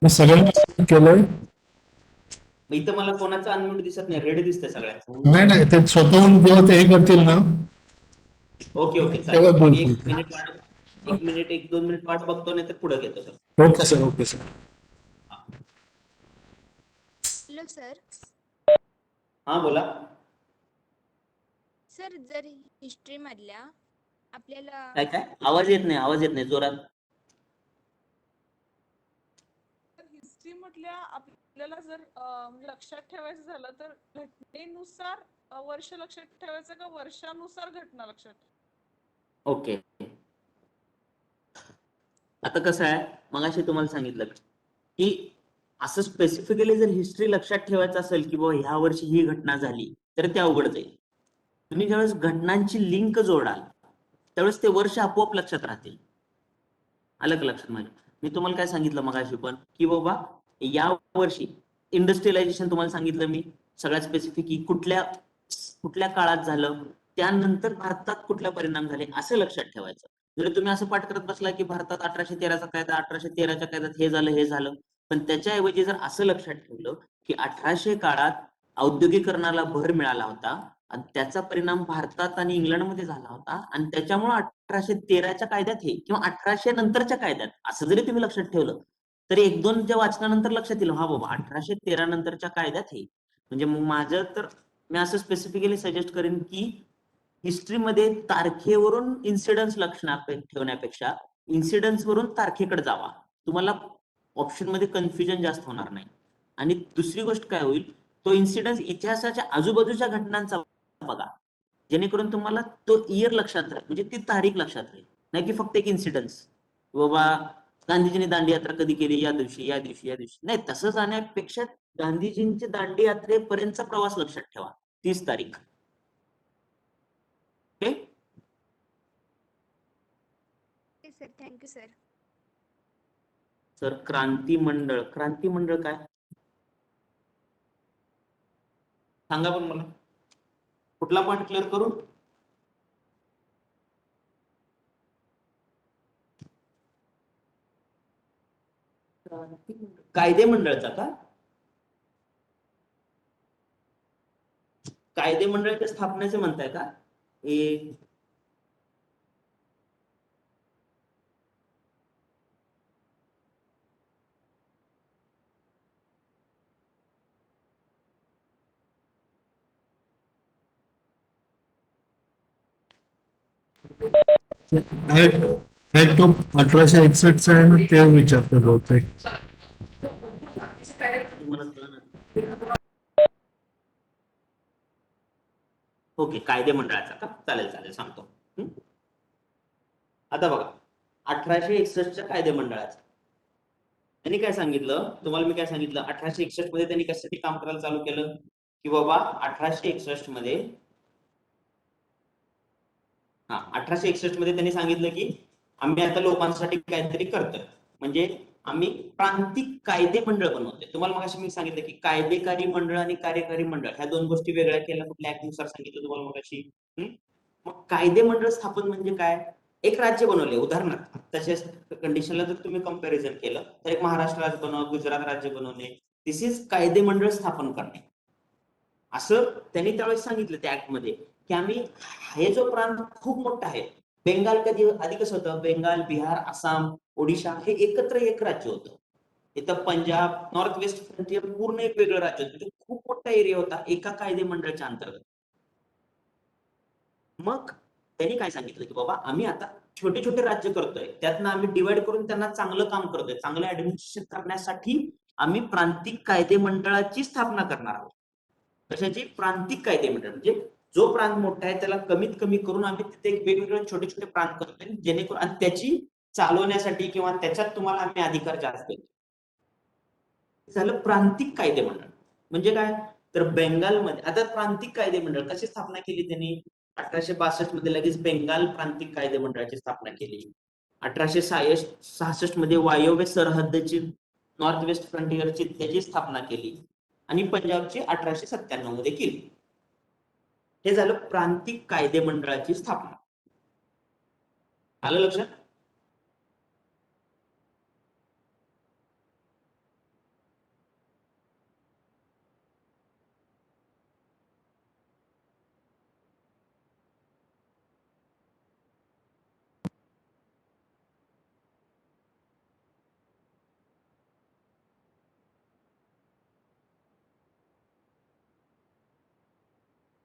[SPEAKER 2] मी सगळ्यांना केलंय.
[SPEAKER 1] इथं मला कोणाचं अनम्यूट दिसत नाही, रेड दिसतंय सगळ्यांचं.
[SPEAKER 2] नाही नाही, ते स्वतःहून जेव्हा ते हे करतील ना
[SPEAKER 1] ओके ओके
[SPEAKER 2] तेव्हा
[SPEAKER 1] चालेल. मी
[SPEAKER 2] बोलतील
[SPEAKER 1] एक मिनिट वाट, एक मिनिट 1-2 मिनिट वाट बघतो, नाही तर पुढे घेतो सर.
[SPEAKER 2] ते. Okay sir, okay sir.
[SPEAKER 3] Hello sir.
[SPEAKER 1] हा बोला.
[SPEAKER 3] सर जर हिस्ट्री मधल्या आपल्याला
[SPEAKER 1] काय काय आवाज येत नाही, आवाज येत नाही जोरात.
[SPEAKER 4] हिस्ट्री म्हटल्या आपल्याला जर म्हणजे लक्षात ठेवायचं झालं तर घटनेनुसार वर्ष लक्षात ठेवायचं का वर्षानुसार घटना लक्षात?
[SPEAKER 1] ओके, आता कसं आहे, मगाशी तुम्हाला सांगितलं की असं स्पेसिफिकली जर हिस्ट्री लक्षात ठेवायचं असेल की बाबा ह्या वर्षी ही घटना झाली, तर ते अवघड जाईल. तुम्ही ज्यावेळेस घटनांची लिंक जोडाल त्यावेळेस ते वर्ष आपोआप लक्षात राहतील. आलं का लक्षात माझ्या? मी तुम्हाला काय सांगितलं मगाशी पण की बाबा या वर्षी इंडस्ट्रियलायझेशन तुम्हाला सांगितलं मी सगळ्यात स्पेसिफिक की कुठल्या कुठल्या काळात झालं, त्यानंतर भारतात कुठला परिणाम झाले असं लक्षात ठेवायचं. जर तुम्ही असं पाठ करत बसला की भारतात 1813चा कायदा, 1813च्या कायद्यात हे झालं हे झालं, पण त्याच्याऐवजी जर असं लक्षात ठेवलं की 1800 काळात औद्योगिकरणाला भर मिळाला होता आणि त्याचा परिणाम भारतात आणि इंग्लंडमध्ये झाला होता आणि त्याच्यामुळे 1813च्या कायद्यात हे किंवा 1800 नंतरच्या कायद्यात असं जरी तुम्ही लक्षात ठेवलं तरी 1-2 ज्या वाचनानंतर लक्षात येईल, हा बाबा 1813 नंतरच्या कायद्यात हे. म्हणजे मग माझं तर मी असं स्पेसिफिकली सजेस्ट करेन की हिस्ट्रीमध्ये तारखेवरून इन्सिडन्स लक्षात ठेवण्यापेक्षा इन्सिडन्स वरून तारखेकडे जावा, तुम्हाला ऑप्शन मध्ये कन्फ्युजन जास्त होणार नाही. आणि दुसरी गोष्ट काय होईल, तो इन्सिडन्स इतिहासाच्या आजूबाजूच्या घटनांचा बघा, जेणेकरून तुम्हाला तो इयर लक्षात राहील, म्हणजे ती तारीख लक्षात राहील, नाही की फक्त एक इन्सिडन्स बाबा गांधीजींनी दांडी यात्रा कधी केली, या दिवशी या दिवशी या दिवशी. नाही, तसं जाण्यापेक्षा गांधीजींचे दांडी यात्रेपर्यंतचा प्रवास लक्षात ठेवा, 30 तारीख. Okay
[SPEAKER 3] sir, thank you sir.
[SPEAKER 1] Sir, क्रांती मंडळ, क्रांती मंडळ काय सांगा पण मला, कुठला पॉइंट क्लिअर करू? कायदे मंडळाचा का? कायदे मंडळाच्या स्थापनेचे म्हणताय का?
[SPEAKER 2] तो 1861 आहे ना, ते विचारतो बहुतेक.
[SPEAKER 1] ओके, कायदे मंडळाचा का? चालेल चालेल, सांगतो. आता बघा 1861च्या कायदे मंडळाचा त्यांनी काय सांगितलं तुम्हाला, मी काय सांगितलं 1861 मध्ये त्यांनी कशासाठी काम करायला चालू केलं की बाबा 1861 मध्ये 1861 मध्ये त्यांनी सांगितलं की आम्ही आता लोकांसाठी काहीतरी करतोय, म्हणजे आम्ही प्रांतिक कायदे मंडळ बनवतोय. तुम्हाला मगाशी मी सांगितलं की कायदेकारी मंडळ आणि कार्यकारी मंडळ ह्या दोन गोष्टी वेगळ्या केल्या, कुठल्या ऍक्ट नुसार सांगितलं तुम्हाला मगाशी. मग कायदे मंडळ स्थापन म्हणजे काय, एक राज्य बनवले, उदाहरणार्थ तसेच कंडिशनला जर तुम्ही कंपॅरिझन केलं तर एक महाराष्ट्र राज्य बनव, गुजरात राज्य बनवणे, दिस इज कायदे मंडळ स्थापन करणे, असं त्यांनी त्यावेळेस सांगितलं त्या ऍक्ट मध्ये की आम्ही हे जो प्रांत खूप मोठा आहे, बेंगाल कधी आधी कसं होतं, बेंगाल, बिहार, आसाम, ओडिशा हे एकत्र एक राज्य होतं. इथं पंजाब, नॉर्थ वेस्ट फ्रंटियर पूर्ण एक वेगळं राज्य होतं, म्हणजे खूप मोठा एरिया होता एका कायदे मंडळाच्या अंतर्गत. मग त्यांनी काय सांगितलं की बाबा आम्ही आता छोटे छोटे राज्य करतोय, त्यातनं आम्ही डिवाइड करून त्यांना चांगलं काम करतोय, चांगलं ऍडमिनिस्ट्रेशन करण्यासाठी आम्ही प्रांतिक कायदे मंडळाची स्थापना करणार आहोत. कशाची? प्रांतिक कायदे मंडळ, म्हणजे जो प्रांत मोठा आहे त्याला कमीत कमी करून आम्ही तिथे वेगवेगळे छोटे छोटे प्रांत करतोय, जेणेकरून आणि त्याची चालवण्यासाठी किंवा त्याच्यात तुम्हाला आम्ही अधिकार जास्त देतो. झालं प्रांतिक कायदे मंडळ. म्हणजे काय, तर बेंगालमध्ये आता प्रांतिक कायदे मंडळ कशी स्थापना केली त्यांनी, 1862 मध्ये लगेच बेंगाल प्रांतिक कायदे मंडळाची स्थापना केली. 1866 मध्ये वायव्य सरहद्दची, नॉर्थ वेस्ट फ्रंटियरची त्याची स्थापना केली आणि पंजाबची 1897 मध्ये केली. हे झालं प्रांतिक कायदे मंडळाची स्थापना. आलं लक्षात?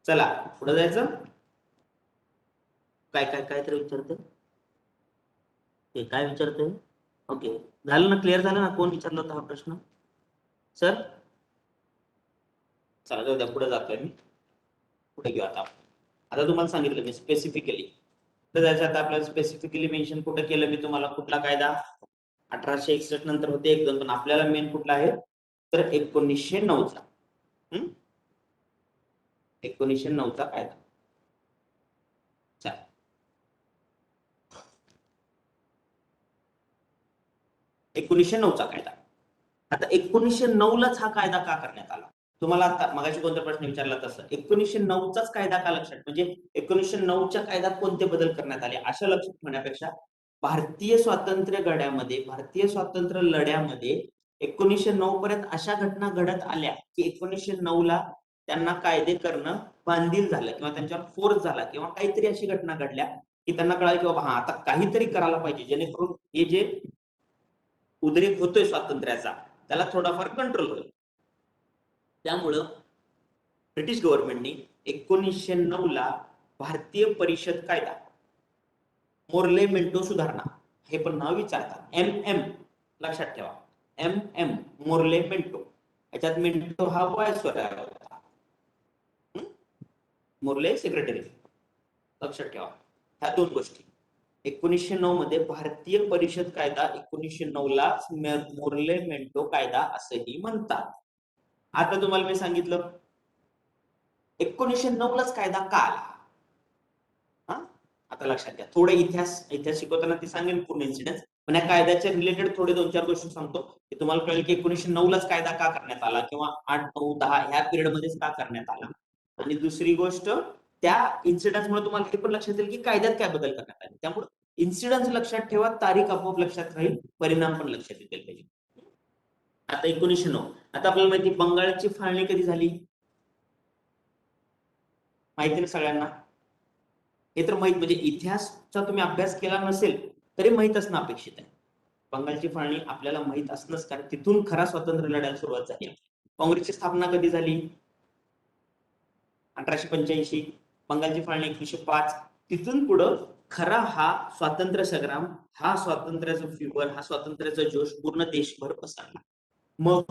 [SPEAKER 1] चला पुढे जायचं. काय काय काय तर विचारते, ते काय विचारते? ओके, झालं ना, क्लिअर झालं ना? कोण विचारला होता हा प्रश्न? सर, चला जाऊ द्या, पुढे जातोय मी. पुढे घेऊ आता. आता तुम्हाला सांगितलं मी स्पेसिफिकली पुढे जायचं. आता आपल्याला स्पेसिफिकली मेन्शन कुठं केलं मी तुम्हाला, कुठला कायदा? 1861 नंतर होते एक दोन, पण आपल्याला मेन कुठला आहे तर 1909चा. 1909चा कायदा. चला, 1909चा कायदा. आता 1909लाच हा कायदा का करण्यात आला? तुम्हाला आता मगाशी कोणता प्रश्न विचारला तसं 1909चाच कायदा का लक्षात, म्हणजे 1909च्या कायद्यात कोणते बदल करण्यात आले अशा लक्षात ठेवण्यापेक्षा भारतीय स्वातंत्र्य लढ्यामध्ये 1909 पर्यंत अशा घटना घडत आल्या की 1909ला त्यांना कायदे करणं बांधील झालं किंवा त्यांच्यावर फोर्स झाला किंवा काहीतरी अशी घटना घडल्या की त्यांना कळालं की बाबा हा आता काहीतरी करायला पाहिजे जेणेकरून हे जे उद्रेक होतोय स्वातंत्र्याचा त्याला थोडाफार कंट्रोल होईल. त्यामुळं ब्रिटिश गव्हर्नमेंटनी 1909ला भारतीय परिषद कायदा, मोर्ले मिंटो सुधारणा, हे पण नाव विचारतात, MM लक्षात ठेवा, MM मोर्ले मिंटो. याच्यात मिंटो हा व्हायसरॉय होता, मोर्ले सेक्रेटरी. लक्षात ठेवा ह्या दोन गोष्टी. 1909 मध्ये भारतीय परिषद कायदा, 1909ला मोर्ले मिंटो कायदा असंही म्हणतात. आता तुम्हाला मी सांगितलं 1909लाच कायदा का आला. आता लक्षात घ्या, थोडे इतिहास शिकवताना ते सांगेन पूर्ण इन्सिडेंट, पण या कायद्याच्या रिलेटेड थोडे 2-4 गोष्टी सांगतो की तुम्हाला कळेल की 1909लाच कायदा का करण्यात आला किंवा 8, 9, 10 ह्या पिरियड मध्येच का करण्यात आला. आणि दुसरी गोष्ट, त्या इन्सिडेंट्समुळे तुम्हाला हे पण लक्षात येईल की कायद्यात काय बदल करण्यात आले. त्यामुळे इन्सिडेंट्स लक्षात ठेवा, तारीख आपोआप लक्षात राहील, परिणाम पण लक्षात येतील पाहिजे. आता 1909, आता आपल्याला माहिती बंगालची फाळणी कधी झाली, माहिती ना सगळ्यांना? हे तर माहित, म्हणजे इतिहासचा तुम्ही अभ्यास केला नसेल तरी माहित असणं अपेक्षित आहे. बंगालची फाळणी आपल्याला माहित असणंच, कारण तिथून खरा स्वातंत्र्य लढ्याला सुरुवात झाली. काँग्रेसची स्थापना कधी झाली? 1885. बंगालची फाळणी 1905. तिथून पुढं खरा हा स्वातंत्र्य संग्राम, हा स्वातंत्र्याचा फिवर, हा स्वातंत्र्याचा जोश पूर्ण देशभर पसरला. मग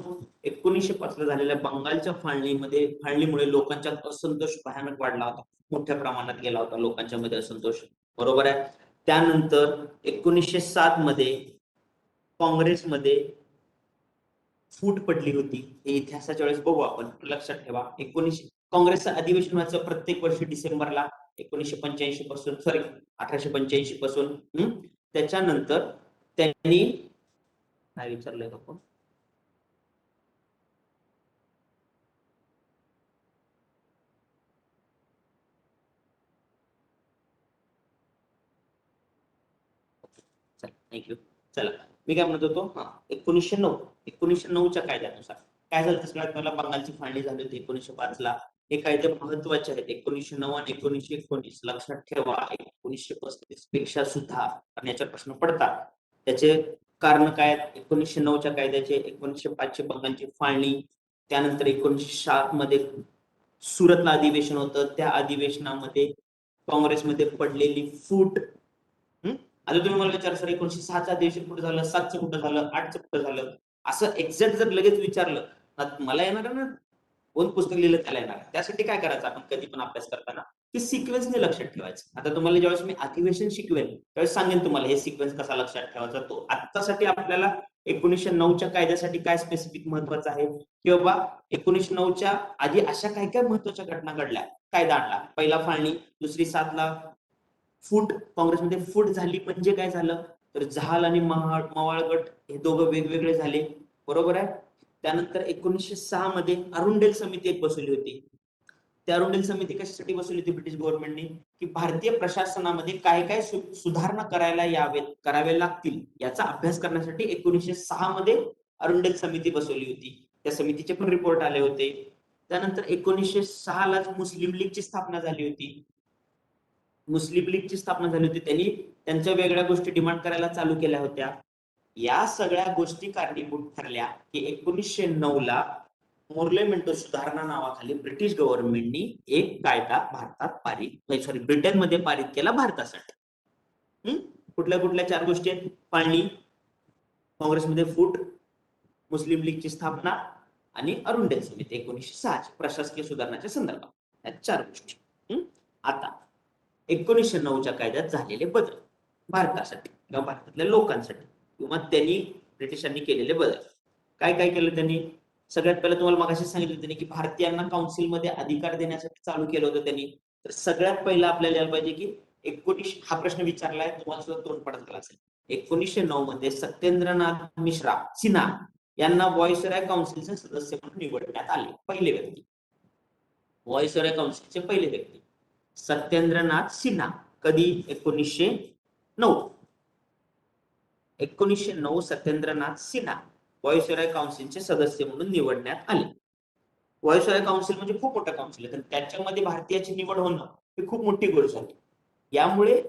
[SPEAKER 1] 1905 ला झालेल्या बंगालच्या फाळणीमुळे लोकांचा असंतोष भयानक वाढला होता, मोठ्या प्रमाणात गेला होता लोकांच्या मध्ये असंतोष, बरोबर आहे. त्यानंतर 1907 मध्ये काँग्रेसमध्ये फूट पडली होती, हे इतिहासाच्या वेळेस बघू आपण, लक्षात ठेवा. काँग्रेसचं अधिवेशन व्हायचं प्रत्येक वर्षी डिसेंबरला, 1985 पासून, 1885 पासून. त्याच्यानंतर त्यांनी काय विचारलंय आपण, थँक्यू. चला मी काय म्हणत होतो, 1909च्या कायद्यानुसार काय झालं सगळ्यात पहिला, बंगालची फाळणी झाली होती 1905 ला. हे कायदे महत्वाचे आहेत, 1909 आणि 1919 लक्षात ठेवा. 1935 पेक्षा सुद्धा याच्यावर प्रश्न पडतात. त्याचे कारण काय? 1909च्या कायद्याचे, 1905 ची बंगालची फाळणी, त्यानंतर 1907 मध्ये सुरतला अधिवेशन होतं, त्या अधिवेशनामध्ये काँग्रेसमध्ये पडलेली फूट. आता तुम्ही मला विचार, सर 1906चं अधिवेशन कुठं झालं, 7चं कुठं झालं, 8चं कुठं झालं, असं एक्झॅक्ट जर लगेच विचारलं मला येणार ना, कोण पुस्तक लिहिलं त्याला येणार. त्यासाठी काय करायचं आपण कधी पण अभ्यास करताना, की सिक्वेन्सने लक्षात ठेवायचं. आता तुम्हाला ज्यावेळेस मी अधिवेशन शिकवेन त्यावेळेस सांगेन तुम्हाला हे सिक्वेन्स कसा लक्षात ठेवायचा. तो आत्तासाठी आपल्याला 1909च्या कायद्यासाठी काय स्पेसिफिक महत्वाचं आहे, की बाबा 1909च्या आधी अशा काय काय महत्वाच्या घटना घडल्या, कायदा आणला. पहिला फाळणी, दुसरी 7 ला फूट, काँग्रेसमध्ये फूट झाली म्हणजे काय झालं तर जहाल आणि मवाळ गट हे दोघं वेगवेगळे झाले, बरोबर आहे. त्यानंतर 1906 मध्ये अरुंडेल समिती एक बसवली होती. त्या अरुंडेल समिती कशासाठी बसवली होती ब्रिटिश गव्हर्नमेंटने, की भारतीय प्रशासनामध्ये काय काय सुधारणा कराव्या लागतील याचा अभ्यास करण्यासाठी 1906 मध्ये अरुंडेल समिती बसवली होती. त्या समितीचे पण रिपोर्ट आले होते. त्यानंतर 1906 लाच मुस्लिम लीगची स्थापना झाली होती. मुस्लिम लीगची स्थापना झाली होती, त्यांनी त्यांच्या वेगळ्या गोष्टी डिमांड करायला चालू केल्या होत्या. या सगळ्या गोष्टी कारणीभूत ठरल्या की 1909 ला मोर्ले मिंटो सुधारणा नावाखाली ब्रिटिश गव्हर्नमेंटनी एक कायदा भारतात ब्रिटनमध्ये पारित केला भारतासाठी. कुठल्या कुठल्या 4 गोष्टी आहेत? फाळणी, काँग्रेसमध्ये फूट, मुस्लिम लीगची स्थापना आणि अरुंडल समिती 1906 प्रशासकीय सुधारणाच्या संदर्भात या 4 गोष्टी. आता 1909च्या कायद्यात झालेले बदल भारतासाठी किंवा भारतातल्या लोकांसाठी किंवा त्यांनी ब्रिटिशांनी केलेले बदल काय काय केलं त्यांनी? सगळ्यात पहिलं तुम्हाला मगाशी सांगितलं त्यांनी की भारतीयांना काउन्सिलमध्ये अधिकार देण्यासाठी चालू केलं होतं त्यांनी. तर सगळ्यात पहिलं आपल्याला यायला पाहिजे की 19 हा प्रश्न विचारलाय तुम्हाला सुद्धा तोंड पडत झाला असेल. 1909 मध्ये सत्येंद्रनाथ मिश्रा सिन्हा यांना व्हॉइसरॉय काउन्सिलचे सदस्य म्हणून निवडण्यात आले. पहिले व्यक्ती व्हॉइसरॉय काउन्सिलचे पहिले व्यक्ती सत्येंद्रनाथ सिन्हा. कधी? 1909. 1909 सत्येंद्रनाथ सिन्हा व्हॉइसरॉय काउन्सिलचे सदस्य म्हणून निवडण्यात आले. व्हॉइसरॉय काउन्सिल म्हणजे खूप मोठं काउन्सिल आहे, तर त्याच्यामध्ये भारतीयाची निवड होणं ही खूप मोठी गोष्ट झाली. यामुळे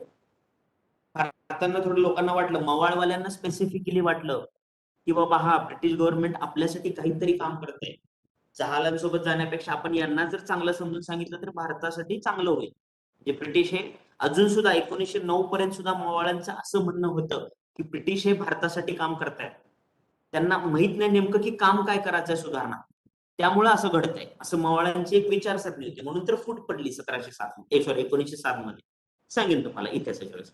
[SPEAKER 1] भारताना थोडं लोकांना वाटलं, मवाळवाल्यांना स्पेसिफिकली वाटलं की बाबा हा ब्रिटिश गव्हर्नमेंट आपल्यासाठी काहीतरी काम करत आहे. जहालांसोबत जाण्यापेक्षा आपण यांना जर चांगलं समजून सांगितलं तर भारतासाठी चांगलं होईल. म्हणजे ब्रिटिश हे अजून सुद्धा 1909 पर्यंत सुद्धा मवाळांचं असं म्हणणं होतं की ब्रिटिश हे भारतासाठी काम करतायत. त्यांना माहित नाही नेमकं की काम काय करायचंय सुधारणा, त्यामुळे असं घडतंय असं मवाळांची एक विचारसरणी होती. म्हणून तर फूट पडली 1907 मध्ये. सांगेन तुम्हाला इतिहासाच्या वेळेस.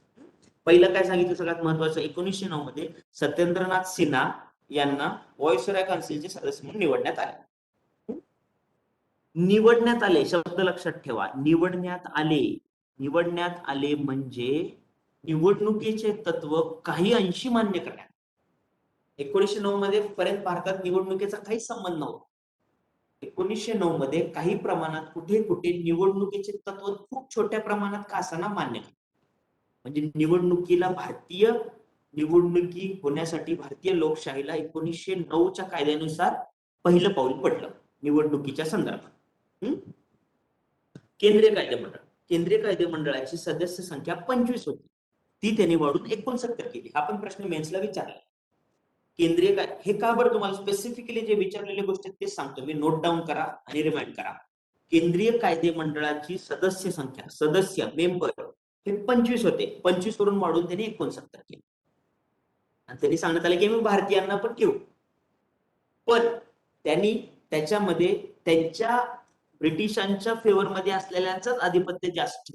[SPEAKER 1] पहिलं काय सांगितलं सगळ्यात महत्वाचं, 1909 मध्ये सत्येंद्रनाथ सिन्हा यांना व्हॉइसरॉय काउन्सिलचे सदस्य म्हणून निवडण्यात आले. निवडण्यात आले शब्द लक्षात ठेवा. निवडण्यात आले म्हणजे निवडणुकीचे तत्व काही अंशी मान्य करण्यात. 1909 मध्ये पर्यंत भारतात निवडणुकीचा काही संबंध नव्हता. 1909 मध्ये काही प्रमाणात कुठे कुठे निवडणुकीचे तत्व खूप छोट्या प्रमाणात का असताना मान्य केले. म्हणजे निवडणुकी होण्यासाठी भारतीय लोकशाहीला 1909च्या कायद्यानुसार पहिलं पाऊल पडलं निवडणुकीच्या संदर्भात. केंद्रीय कायदेमंडळाची सदस्य संख्या 25 होती, ती त्यांनी वाढून 69 केली. हा पण प्रश्न मेन्सला विचारला. हे का बरं तुम्हाला स्पेसिफिकली जे विचारलेल्या गोष्टी ते सांगतो मी, नोट डाऊन करा आणि रिमाइंड करा. केंद्रीय कायदे मंडळाची सदस्य मेंबर हे 25 होते, 25 वरून वाढून त्यांनी 69 केले. आणि त्यांनी सांगण्यात आले की मी भारतीयांना पण घेऊ. पण त्यांनी त्याच्यामध्ये त्यांच्या ब्रिटिशांच्या फेवरमध्ये असलेल्यांचंच आधिपत्य जास्त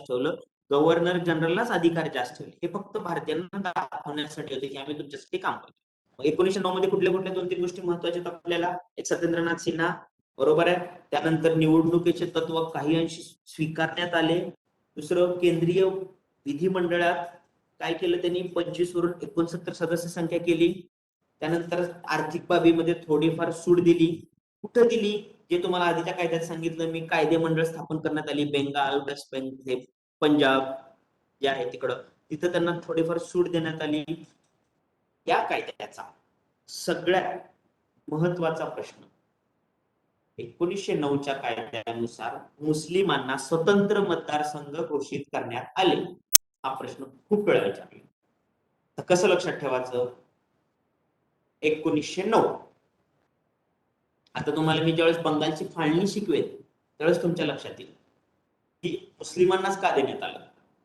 [SPEAKER 1] ठेवलं. गव्हर्नर जनरललाच अधिकार जास्त ठेवले. हे फक्त भारतीयांना दाखवण्यासाठी होते की आम्ही तुमच्यासाठी काम करतो. 1909 मध्ये कुठल्या 2-3 गोष्टी महत्वाच्या आहेत आपल्याला. एक सत्येंद्रनाथ सिन्हा, बरोबर आहे. त्यानंतर निवडणुकीचे तत्व काही अंशी स्वीकारण्यात आले. दुसरं, केंद्रीय विधिमंडळात काय केलं त्यांनी, 25 वरून 69 सदस्य संख्या केली. त्यानंतर आर्थिक बाबीमध्ये थोडीफार सूट दिली. कुठं दिली? जे तुम्हाला आधीच्या कायद्यात सांगितलं मी, कायदे मंडळ स्थापन करण्यात आली. बेंगाल, वेस्ट बेंगॉल, पंजाब जे आहे तिथं त्यांना थोडीफार सूट देण्यात आली. या कायद्याचा सगळ्यात महत्वाचा प्रश्न, 1909च्या कायद्यानुसार मुस्लिमांना स्वतंत्र मतदारसंघ घोषित करण्यात आले. हा प्रश्न खूप वेळा विचारला. तर कसं लक्षात ठेवायचं? 1909. आता तुम्हाला मी ज्यावेळेस बंगालची फाळणी शिकवेल त्यावेळेस तुमच्या लक्षात येईल की मुस्लिमांनाच का देण्यात आलं.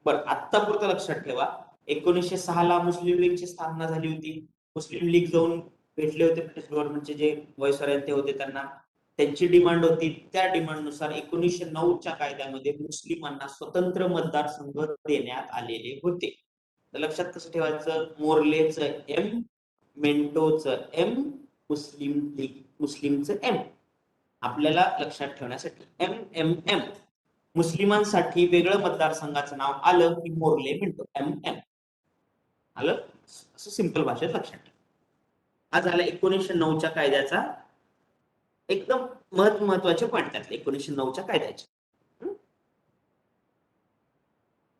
[SPEAKER 1] बरं, आत्तापुरतं लक्षात ठेवा. 1906 ला मुस्लिम लीगची स्थापना झाली होती. मुस्लिम लीग जाऊन भेटले होते ब्रिटिश गव्हर्नमेंटचे जे व्हॉइसरॉय ते होते त्यांना. त्यांची डिमांड होती, त्या डिमांडनुसार 1909च्या कायद्यामध्ये मुस्लिमांना स्वतंत्र मतदारसंघ देण्यात आलेले होते. तर लक्षात कसं ठेवायचं? मोर्लेचं एम, मेंटोचं एम, मुस्लिमचं एम. आपल्याला लक्षात ठेवण्यासाठी MMM. मुस्लिमांसाठी वेगळं मतदारसंघाचं नाव आलं की मोर्ले मिंटो, MM आलं. असं सिंपल भाषेत लक्षात ठेवा. हा झाला 1909च्या कायद्याचा एकदम महत्वाचे पॉईंट त्यातले 1909च्या कायद्याचे.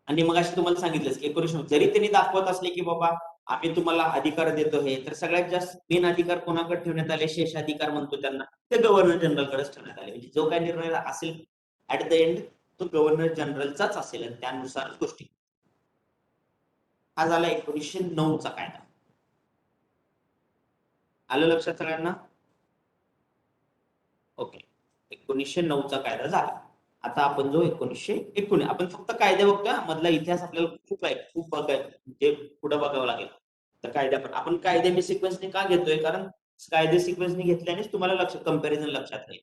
[SPEAKER 1] आणि मग अशी तुम्हाला सांगितलंच की 1909 जरी त्यांनी दाखवत असले की बाबा आम्ही तुम्हाला अधिकार देतो, हे तर सगळ्यात जास्त मेन अधिकार कोणाकडे ठेवण्यात आले? शेषाधिकार म्हणतो त्यांना, ते गव्हर्नर जनरलकडेच ठेवण्यात आले. म्हणजे जो काही निर्णय असेल ऍट द एंड तो गव्हर्नर जनरलचाच असेल आणि त्यानुसार गोष्टी. हा झाला 1909चा कायदा. आलं लक्षात सगळ्यांना? ओके, 1909चा कायदा झाला. आता आपण जो 1919 आपण फक्त कायदे बघतोय, मधला इतिहास आपल्याला खूप आहे, खूप बघाय म्हणजे पुढे बघावं लागेल. तर कायद्या पण आपण कायदे सिक्वेन्सने का घेतोय, कारण कायदे सिक्वेन्सने घेतल्यानेच तुम्हाला कंपॅरिझन लक्षात राहील.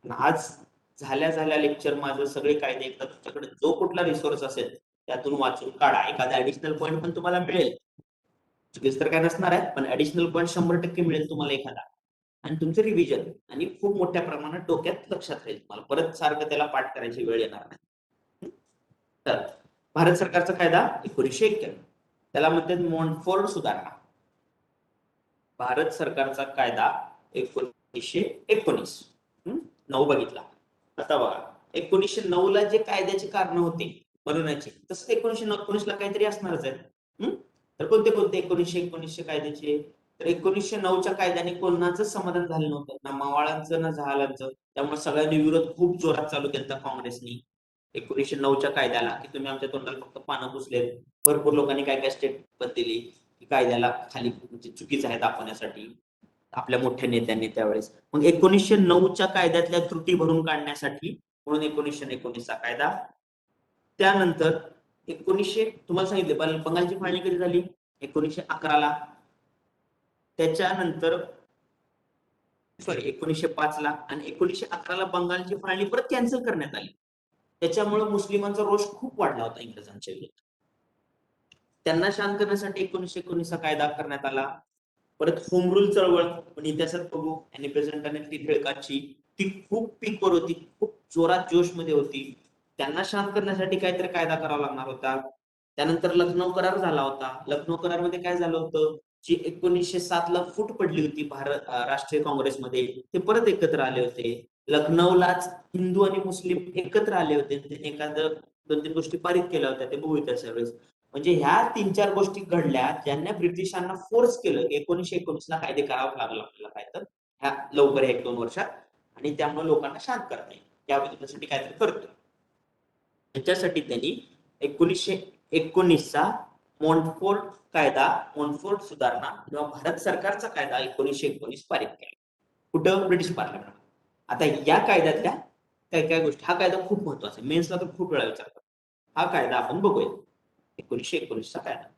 [SPEAKER 1] आज झाल्या लेक्चर माझं सगळे कायदे एकदा तुमच्याकडे जो कुठला रिसोर्स असेल त्यातून वाचून काढा. एखादा ऍडिशनल पॉईंट पण तुम्हाला मिळेल, चुकीच तर काय नसणार आहे, पण ऍडिशनल पॉईंट 100% मिळेल तुम्हाला एखादा. आणि तुमचं रिव्हिजन आणि खूप मोठ्या प्रमाणात डोक्यात लक्षात राहील तुम्हाला, परत सारखं त्याला पाठ करायची वेळ येणार नाही. तर भारत सरकारचा कायदा 1991, त्याला म्हणतात मॉन्टफोर्ड सुधारणा. भारत सरकारचा कायदा 1919. 9 बघितला. आता बघा 1909 ला जे कायद्याचे कारण होते बनवण्याचे, तसं 1919 ला काहीतरी असणारच आहे. तर कोणते कोणते 1919 कायद्याचे, तर 1909च्या कायद्याने कोणाचंच समाधान झालं नव्हतं, ना मावाळांचं ना जहालांचं. त्यामुळे सगळ्यांनी विरोध खूप जोरात चालू केला काँग्रेसनी 1909च्या कायद्याला, की तुम्ही आमच्या तोंडाला फक्त पानं पुसलेत. भरपूर लोकांनी काय काय स्टेटमेंट दिली की कायद्याला खाली म्हणजे चुकीचं आहे दाखवण्यासाठी आपल्या मोठ्या नेत्यांनी त्यावेळेस. मग 1909च्या कायद्यातल्या त्रुटी भरून काढण्यासाठी म्हणून 1919चा कायदा. त्यानंतर 1900 तुम्हाला सांगितले बंगालची फाळणी कधी झाली, 1911ला. त्याच्यानंतर 1905 ला, आणि 1911ला बंगालची फाळणी परत कॅन्सल करण्यात आली. त्याच्यामुळे मुस्लिमांचा रोष खूप वाढला होता इंग्रजांच्या विरुद्ध. त्यांना शांत करण्यासाठी 1919चा कायदा करण्यात आला. परत होम रूल चळवळ पण इतिहासात बघू, आणि प्रेसिडेंट टिळकांची ती खूप पीकवर होती, खूप जोरात जोश मध्ये होती. त्यांना शांत करण्यासाठी काहीतरी कायदा करावा लागणार होता. त्यानंतर लखनौ करार झाला होता. लखनौ करारमध्ये काय झालं होतं, जी 1907 ला फूट पडली होती भारत राष्ट्रीय काँग्रेसमध्ये, ते परत एकत्र आले होते. लखनौलाच हिंदू आणि मुस्लिम एकत्र आले होते, त्यांनी एखादं 2-3 गोष्टी पारित केल्या होत्या, ते बघू इतिहासाच्या वेळेस. म्हणजे ह्या 3-4 गोष्टी घडल्या ज्यांना ब्रिटिशांना फोर्स केलं 1919 ला कायदे करावं लागलं आपल्याला काय तर ह्या लवकर 1-2 वर्षात, आणि त्यामुळे लोकांना शांत करता येईल या विरोधासाठी काहीतरी करतो. त्याच्यासाठी त्यांनी 1919चा मॉन्टफोर्ड कायदा, मॉन्टफोर्ड सुधारणा किंवा भारत सरकारचा कायदा 1919 पारित केला. कुठं, ब्रिटिश पार्लमेंट. आता या कायद्यातल्या काय काय गोष्टी, हा कायदा खूप महत्वाचा आहे, मेन्सला तर खूप वेळा विचारतात. हा कायदा आपण बघूया. 1919चा कायदा.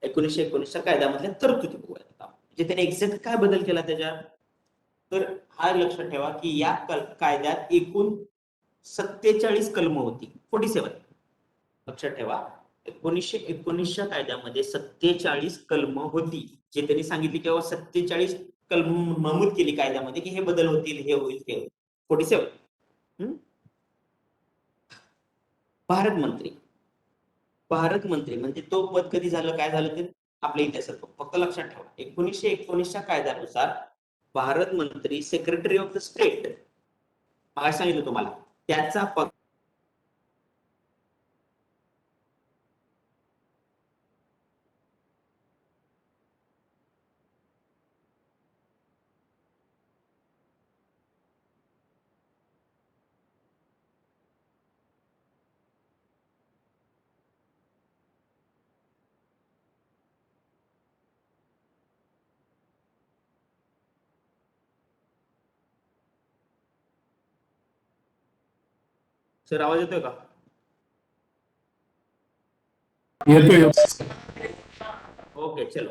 [SPEAKER 1] 1919च्या कायद्यामधल्या तरतुदी बघूया. म्हणजे त्याने एक्झॅक्ट काय बदल केला त्याच्यात, तर हा लक्षात ठेवा की या कायद्यात एकूण 47 कलम होती, 47. लक्षात ठेवा 1919च्या कायद्यामध्ये 47 कलम होती, जे त्यांनी सांगितली किंवा 47 कलम नमूद केली कायद्यामध्ये की हे बदल होतील, हे होईल, ते होईल. 47. भारत मंत्री म्हणजे तो पद कधी झालं, काय झालं ते आपल्या इतिहासात फक्त लक्षात ठेवा. 1919च्या कायद्यानुसार भारत मंत्री सेक्रेटरी ऑफ द स्टेट, काय सांगितलं तुम्हाला, त्याचा पद सर आवाज येतोय का?
[SPEAKER 2] येतोय.
[SPEAKER 1] ओके चलो.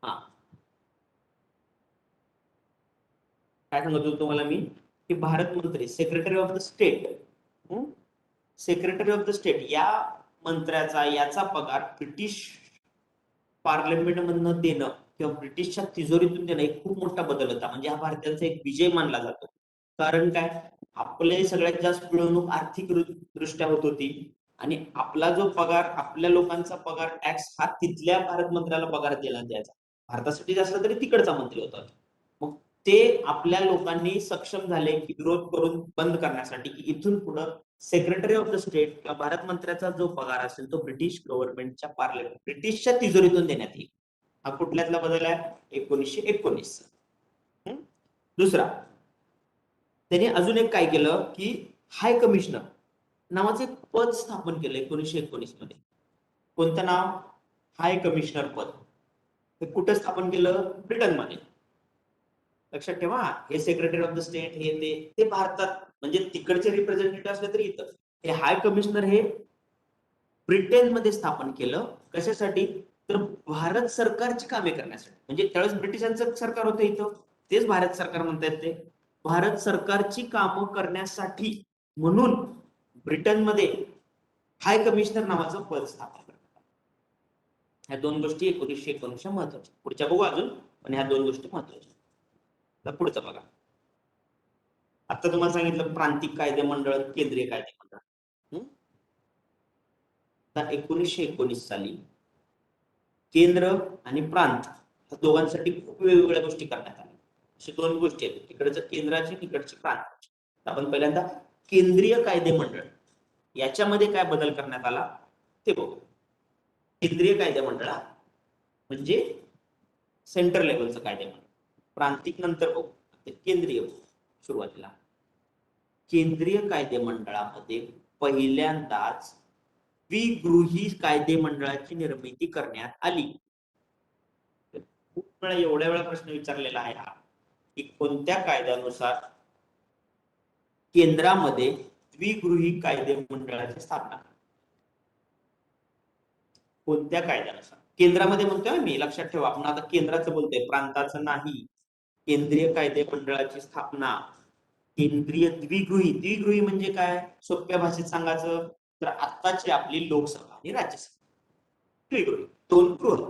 [SPEAKER 1] हा काय सांगत होतो तुम्हाला मी, की भारत मंत्री secretary of the state, secretary of the state या मंत्र्याचा याचा पगार ब्रिटिश पार्लमेंट मधनं देणं किंवा ब्रिटिशच्या तिजोरीतून देणं एक खूप मोठा बदल होता. म्हणजे हा भारताचा एक विजय मानला जातो. कारण काय, आपले सगळ्यात जास्त पिळवणूक आर्थिक दृष्ट्या होत होती, आणि आपला जो पगार, आपल्या लोकांचा पगार टॅक्स हा तिथल्या भारत मंत्र्याला पगार दिला द्यायचा. भारतासाठी असलं तरी तिकडचा मंत्री होता. मग ते आपल्या लोकांनी सक्षम झाले की विरोध करून बंद करण्यासाठी, की इथून पुढे सेक्रेटरी ऑफ द स्टेट किंवा भारत मंत्र्याचा जो पगार असेल तो ब्रिटिश गव्हर्नमेंटच्या पार्लमेंट ब्रिटिशच्या तिजोरीतून देण्यात येईल. हा कुठल्यातला बदल आहे, 1919. दुसरा, त्यांनी अजून एक काय केलं की हाय कमिशनर नावाचं एक पद स्थापन केलं 1919 मध्ये. कोणतं नाव, हाय कमिशनर पद. हे कुठं स्थापन केलं, ब्रिटनमध्ये. लक्षात ठेवा, हे सेक्रेटरी ऑफ द स्टेट हे ते भारतात म्हणजे तिकडचे रिप्रेझेंटेटिव्ह असले तरी इथं. हे हाय कमिशनर हे ब्रिटनमध्ये स्थापन केलं. कशासाठी? तर भारत सरकारची कामे करण्यासाठी. म्हणजे त्यावेळेस ब्रिटिशांचं सरकार होतं इथं, तेच भारत सरकार म्हणतात ते. भारत सरकारची कामं करण्यासाठी म्हणून ब्रिटनमध्ये हाय कमिशनर नावाचं पद स्थापन करण्यात आलं. ह्या दोन गोष्टी 1919 महत्वाच्या. पुढच्या बघू अजून, पण ह्या दोन गोष्टी महत्वाच्या. आता पुढचं बघा. आता तुम्हाला सांगितलं प्रांतिक कायदे मंडळ, केंद्रीय कायदे मंडळ. आता 1919 साली केंद्र आणि प्रांत या दोघांसाठी खूप वेगवेगळ्या गोष्टी करण्यात आल्या. अशा दोन गोष्टी आहेत, तिकडचं केंद्राची, तिकडची प्रांताची. आपण पहिल्यांदा केंद्रीय कायदे मंडळ याच्यामध्ये काय बदल करण्यात आला ते बघू. केंद्रीय कायदे मंडळ म्हणजे सेंट्रल लेवलचं कायदे मंडळ. प्रांतिक नंतर बघू, केंद्रीय सुरुवातीला. केंद्रीय कायदे मंडळामध्ये पहिल्यांदाच द्विगृही कायदे मंडळाची निर्मिती करण्यात आली. खूप वेळा एवढ्या वेळा प्रश्न विचारलेला आहे हा, की कोणत्या कायद्यानुसार केंद्रामध्ये द्विगृही कायदे मंडळाची स्थापना? कोणत्या कायद्यानुसार? केंद्रामध्ये म्हणतोय मी, लक्षात ठेवा. आपण आता केंद्राचं बोलतोय, प्रांताचं नाही. केंद्रीय कायदे मंडळाची स्थापना केंद्रीय द्विगृही. द्विगृही म्हणजे काय? सोप्या भाषेत सांगायचं तर आत्ताची आपली लोकसभा आणि राज्यसभा. द्विगृही, दोन गृह.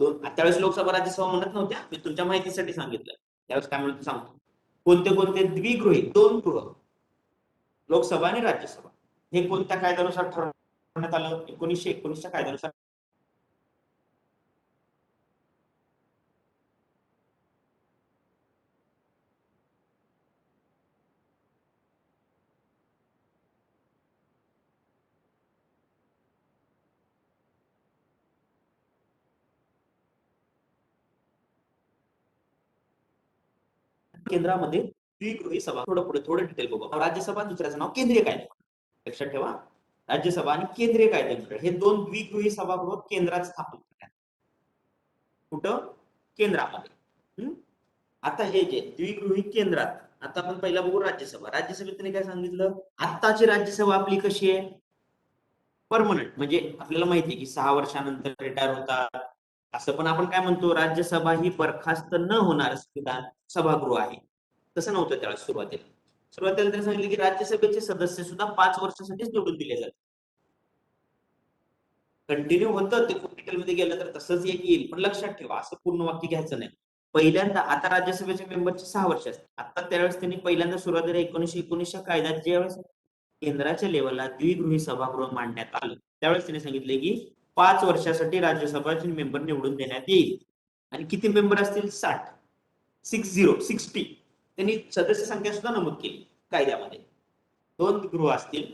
[SPEAKER 1] त्यावेळेस लोकसभा राज्यसभा म्हणत नव्हत्या, मी तुमच्या माहितीसाठी सांगितलं. त्यावेळेस काय म्हणतो सांगतो. कोणते कोणते? द्विगृही, दोन गृह, लोकसभा आणि राज्यसभा. हे कोणत्या कायद्यानुसार ठरवण्यात आलं? 1919च्या कायद्यानुसार. केंद्रामध्ये द्विगृही सभा. थोडं डिटेल बघू. राज्यसभा, दुसऱ्याचं नाव केंद्रीय कायदे. लक्षात ठेवा, राज्यसभा आणि केंद्रीय कायदे मंडळ हे दोन द्विगृही सभागृह केंद्रात स्थापन करण्यात. कुठं? केंद्रामध्ये. आता हे जे द्विगृही केंद्रात, आता आपण पहिला बघू राज्यसभा. राज्यसभेत त्यांनी काय सांगितलं? आत्ताची राज्यसभा आपली कशी आहे? परमनंट. म्हणजे आपल्याला माहिती आहे की 6 वर्षानंतर रिटायर होतात. असं पण आपण काय म्हणतो, राज्यसभा ही बरखास्त न होणार सभागृह आहे. तसं नव्हतं त्यावेळेस सुरुवातीला. त्यांनी सांगितलं की राज्यसभेचे सदस्य सुद्धा 5 वर्षासाठीच निवडून दिले जातात. कंटिन्यू होतं ते, खूप डिटेलमध्ये गेलं तर तसंच येईल, पण लक्षात ठेवा असं पूर्ण वाक्य घ्यायचं नाही. पहिल्यांदा आता राज्यसभेच्या मेंबरचे 6 वर्ष असतात. आता त्यावेळेस त्यांनी पहिल्यांदा सुरुवातीला 1919च्या कायद्यात ज्यावेळेस केंद्राच्या लेवलला द्विगृही सभागृह मांडण्यात आलं, त्यावेळेस त्यांनी सांगितले की 5 वर्षासाठी राज्यसभाचे मेंबर निवडून देण्यात येईल. आणि किती मेंबर असतील? 60. त्यांनी सदस्य संख्या सुद्धा नमूद केली कायद्यामध्ये. 2 गृह असतील,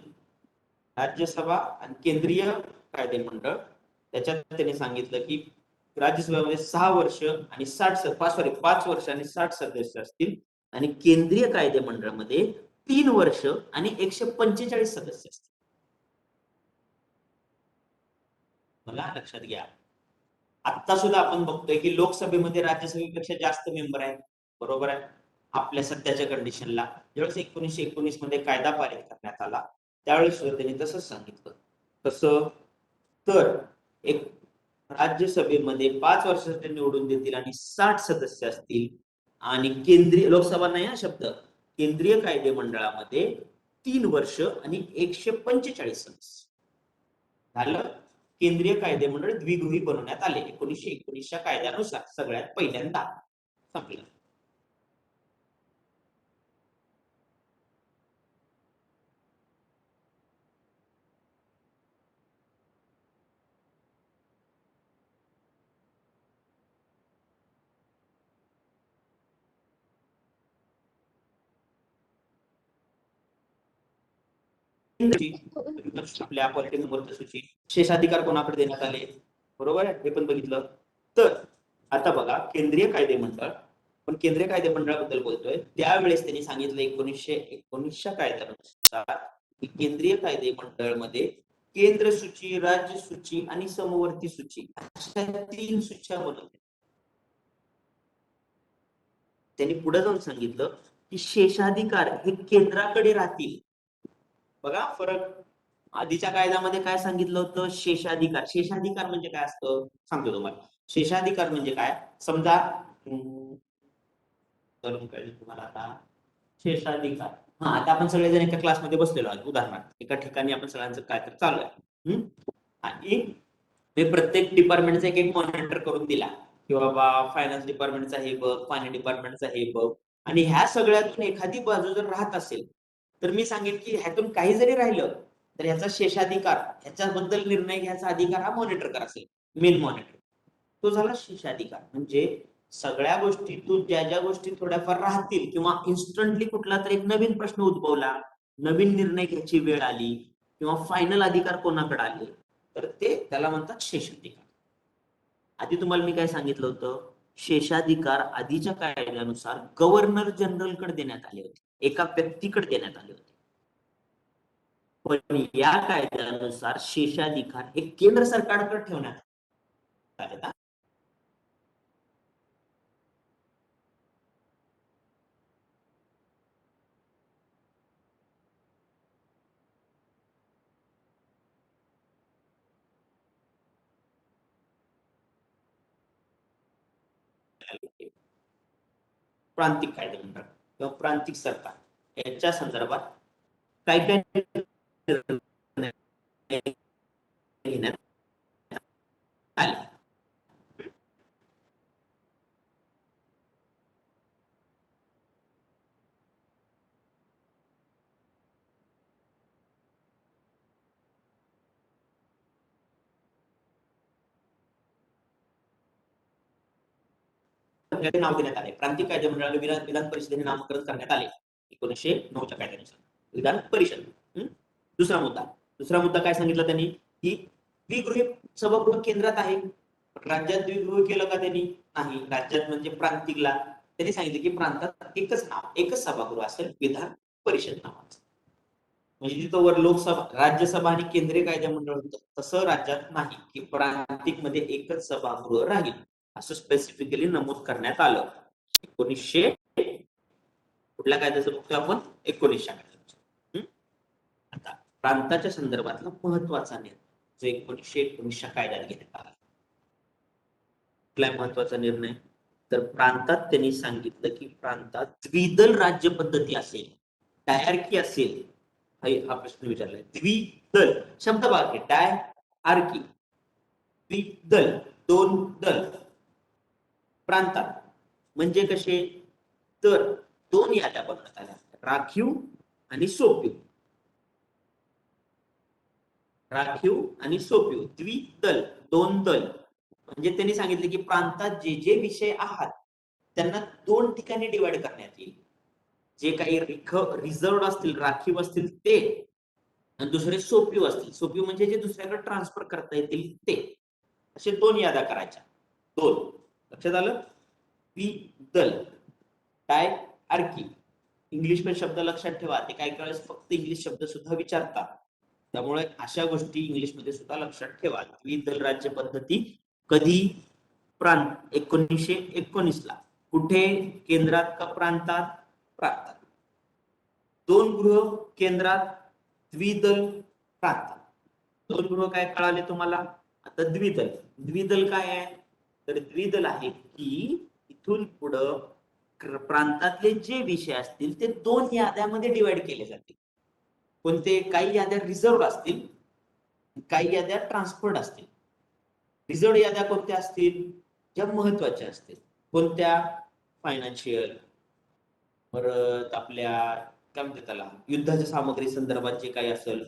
[SPEAKER 1] राज्यसभा आणि केंद्रीय कायदे मंडळ. त्याच्यात त्यांनी सांगितलं की राज्यसभेमध्ये 6 वर्ष आणि 5 वर्ष आणि 60 सदस्य असतील, आणि केंद्रीय कायदे मंडळामध्ये 3 वर्ष आणि 145 सदस्य असतील. मला लक्षात घ्या, आता सुद्धा आपण बघतोय की लोकसभेमध्ये राज्यसभेपेक्षा जास्त मेंबर आहेत. बरोबर आहे? आपल्या सध्याच्या कंडिशनला ज्यावेळेस 1919 मध्ये कायदा पारित करण्यात आला त्यावेळेस सुद्धा त्यांनी तसंच सांगितलं. कसं? तर एक राज्यसभेमध्ये 5 वर्षासाठी निवडून देतील आणि 60 सदस्य असतील, आणि केंद्रीय लोकसभा नाही हा शब्द, केंद्रीय कायदे मंडळामध्ये 3 वर्ष आणि 145 सदस्य. झालं. केंद्रीय कायदे मंडळ द्विगृही बनवण्यात आले 1919च्या कायद्यानुसार सगळ्यात पहिल्यांदा. संपलं. आपल्या पॉलिटी मेंबरच्या सूची विशेषाधिकार कोणाकडे देण्यात आले? बरोबर आहे, हे पण बघितलं. तर आता बघा केंद्रीय कायदे मंडळ, पण केंद्रीय कायदे मंडळाबद्दल बोलतोय त्यावेळेस त्यांनी सांगितलं 1919च्या कायद्यानुसार की केंद्रीय कायदे मंडळ मध्ये केंद्र सूची, राज्य सूची आणि समवर्ती सूची अशा 3 सूच्या बनवल्या. त्यांनी पुढे जाऊन सांगितलं की शेषाधिकार हे केंद्राकडे राहतील. बघा फरक. आधीच्या कायद्यामध्ये काय सांगितलं होतं? शेषाधिकार. शेषाधिकार म्हणजे काय असतं सांगतो तुम्हाला. शेषाधिकार म्हणजे काय? समजा करून कळेल तुम्हाला आता. शेषाधिकार, हा आता आपण सगळेजण एका क्लासमध्ये बसलेलो आहोत. उदाहरणार्थ एका ठिकाणी आपण सगळ्यांचं काय तर चालू आहे आणि मी प्रत्येक डिपार्टमेंटचा एक एक मॉनिटर करून दिला की बाबा फायनान्स डिपार्टमेंटचा हे बघ, फायनान्स डिपार्टमेंटचा हे बघ, आणि ह्या सगळ्यातून एखादी बाजू जर राहत असेल तर मी सांगेन की ह्यातून काही जरी राहिलं तर ह्याचा शेषाधिकार, ह्याच्याबद्दल निर्णय घ्यायचा अधिकार हा मॉनिटर असेल, मेन मॉनिटर. तो झाला शेषाधिकार. म्हणजे सगळ्या गोष्टीतून ज्या ज्या गोष्टी थोड्याफार राहतील किंवा इन्स्टंटली कुठला तर एक नवीन प्रश्न उद्भवला, नवीन निर्णय घ्यायची वेळ आली किंवा फायनल अधिकार कोणाकडे आले तर ते त्याला म्हणतात शेषाधिकार. आधी तुम्हाला मी काय सांगितलं होतं? शेषाधिकार आधीच्या कायद्यानुसार गव्हर्नर जनरलकडे देण्यात आले होते, एका व्यक्तीकडे देण्यात आले होते. पण या कायद्यानुसार शेषाधिकार हे केंद्र सरकारकडे ठेवण्यात आले. प्रांतिक कायदेमंडळ किंवा प्रांतिक सरकार यांच्या संदर्भात काय काय निर्णय घेण्यात आले. नाव देण्यात आले. प्रांतिक कायदेमंडळाला विधान परिषदेने नामकरण करण्यात आले 1909च्या कायद्यानुसार विधान परिषद. दुसरा मुद्दा काय सांगितलं त्यांनी की द्विगृही सभागृह केंद्रात आहे. राज्यात द्विगृह केलं का त्यांनी? नाही. राज्यात म्हणजे प्रांतिकला त्यांनी सांगितलं की प्रांतात एकच सभागृह असेल, विधान परिषद नावाचं. म्हणजे तिथं वर लोकसभा, राज्यसभा आणि केंद्रीय कायदेमंडळ होतं, तसं राज्यात नाही की प्रांतिक मध्ये एकच सभागृह राहील असं स्पेसिफिकली नमूद करण्यात आलं 1900 कुठल्या कायद्याचं बघतोय आपण? 1900 कायद्याचं. आता प्रांताच्या संदर्भातला महत्वाचा निर्णय जो 1919 कायद्यात घेण्यात आला. कुठला महत्वाचा निर्णय? तर प्रांतात त्यांनी सांगितलं की प्रांतात द्विदल राज्य पद्धती असेल, डायआर्की असेल. हा प्रश्न विचारलाय. द्विदल शब्द वाक्य डायआर्की, द्विदल दोन दल प्रांतात म्हणजे कसे? तर दोन याद्या बनवण्यात आल्या, राखीव आणि सोपीव. राखीव आणि सोपीव, द्विदल दोन दल. म्हणजे त्यांनी सांगितले की प्रांतात जे जे विषय आहात त्यांना दोन ठिकाणी डिवाइड करण्यात येईल. जे काही रिझर्व असतील, राखीव असतील ते, आणि दुसरे सोपीव असतील. सोपीव म्हणजे जे दुसऱ्याकडे ट्रान्सफर करता येतील ते. असे दोन याद्या करायच्या. दोन. लक्षात आलं? द्विदल, डायआर्की. इंग्लिश पण शब्द लक्षात ठेवा, ते काही वेळेस फक्त इंग्लिश शब्द सुद्धा विचारतात, त्यामुळे अशा गोष्टी इंग्लिश मध्ये सुद्धा लक्षात ठेवा. द्विदल राज्य पद्धती कधी? प्रांत 1919 ला. कुठे? केंद्रात का प्रांतात? प्रांतात. दोन गृह केंद्रात, द्विदल प्रांतात. दोन गृह काय कळाले तुम्हाला? आता द्विदल काय आहे? तर द्विदल आहे की इथून पुढं प्रांतातले जे विषय असतील ते दोन याद्यामध्ये डिवाइड केले जातील. कोणते? काही याद्या रिझर्व असतील, काही याद्या ट्रान्सफर्ड असतील. रिझर्व याद्या कोणत्या असतील? ज्या महत्वाच्या असतील. कोणत्या? फायनान्शियल, परत आपल्या काय म्हणतात त्याला, युद्धाच्या सामग्री संदर्भात जे काही असेल,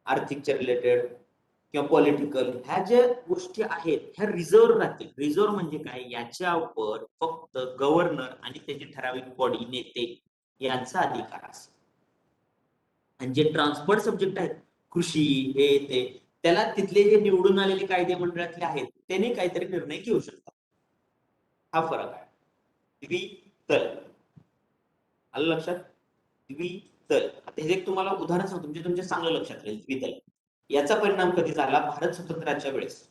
[SPEAKER 1] आर्थिकच्या रिलेटेड किंवा पॉलिटिकल, ह्या ज्या गोष्टी आहेत ह्या रिझर्व राहतील. रिझर्व म्हणजे काय? याच्यावर फक्त गव्हर्नर आणि त्याची ठराविक बॉडी, नेते यांचा अधिकार असेल. आणि जे ट्रान्सफर्ड सब्जेक्ट आहेत, कृषी हे ते, त्याला तिथले जे निवडून आलेले कायदे मंडळातले आहेत त्यांनी काहीतरी निर्णय घेऊ शकतात. हा फरक आहे. द्विदल आलं लक्षात? द्विदल. आता हे एक तुम्हाला उदाहरण सांगतो, तुमच्या चांगलं लक्षात राहील. द्विदल याचा परिणाम कधी झाला? भारत स्वातंत्र्याच्या वेळेस.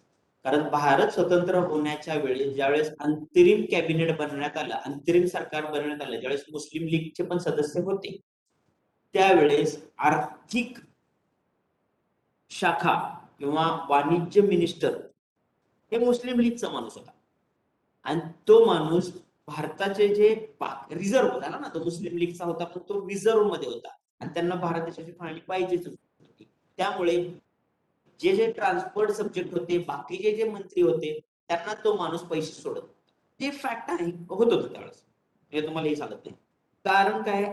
[SPEAKER 1] कारण भारत स्वतंत्र होण्याच्या वेळेस ज्यावेळेस अंतरिम कॅबिनेट बनवण्यात आलं, अंतरिम सरकार बनवण्यात आलं, ज्यावेळेस मुस्लिम लीगचे पण सदस्य होते, त्यावेळेस आर्थिक शाखा किंवा वाणिज्य मिनिस्टर हे मुस्लिम लीगचा माणूस होता. आणि तो माणूस भारताचे जे रिझर्व्ह झाला ना, तो मुस्लिम लीगचा होता, पण तो रिझर्व्ह मध्ये होता आणि त्यांना भारत देशाची फाळणी पाहिजेच होती. त्यामुळे जे जे ट्रान्सपोर्ट सब्जेक्ट होते, बाकीचे जे मंत्री होते, त्यांना तो माणूस पैसे सोडत. ते फॅक्ट आहे, होत होतं त्यावेळेस. हे तुम्हाला हे सांगत नाही. कारण काय,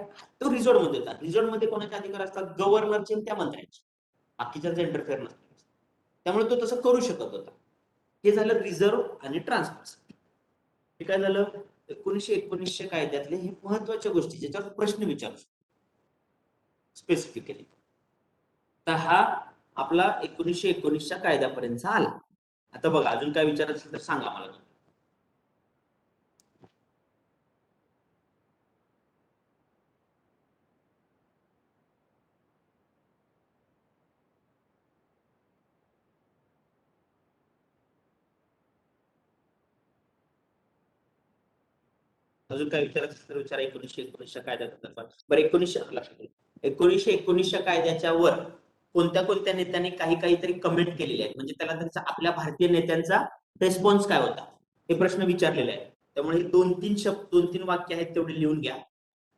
[SPEAKER 1] तो रिझॉर्ट मध्ये होता. रिझॉर्ट मध्ये कोणाचे अधिकार असतात? गव्हर्नरचे आणि त्या मंत्र्यांचे. बाकीच्यांचा इंटरफेअर नसतो. त्यामुळे तो तसं करू शकत होता. हे झालं रिझर्व्ह आणि ट्रान्सपोर्ट. हे काय झालं, 1919 कायद्यातले हे महत्वाच्या गोष्टी ज्याच्यावर प्रश्न विचारू स्पेसिफिकली. तर हा आपला 1919च्या कायद्यापर्यंतचा आला. आता बघा, अजून काय विचारायचं तर सांगा मला. अजून काय विचारायचं तर विचारा. 1919च्या कायद्यात बरं, 1919च्या कायद्याच्या वर कोणत्या नेत्यांनी काहीतरी कमेंट केलेले आहेत, म्हणजे त्याला त्यांचा आपल्या भारतीय नेत्यांचा रिस्पॉन्स काय होता हे प्रश्न विचारलेले आहेत. त्यामुळे 2-3 वाक्य आहेत तेवढे लिहून घ्या,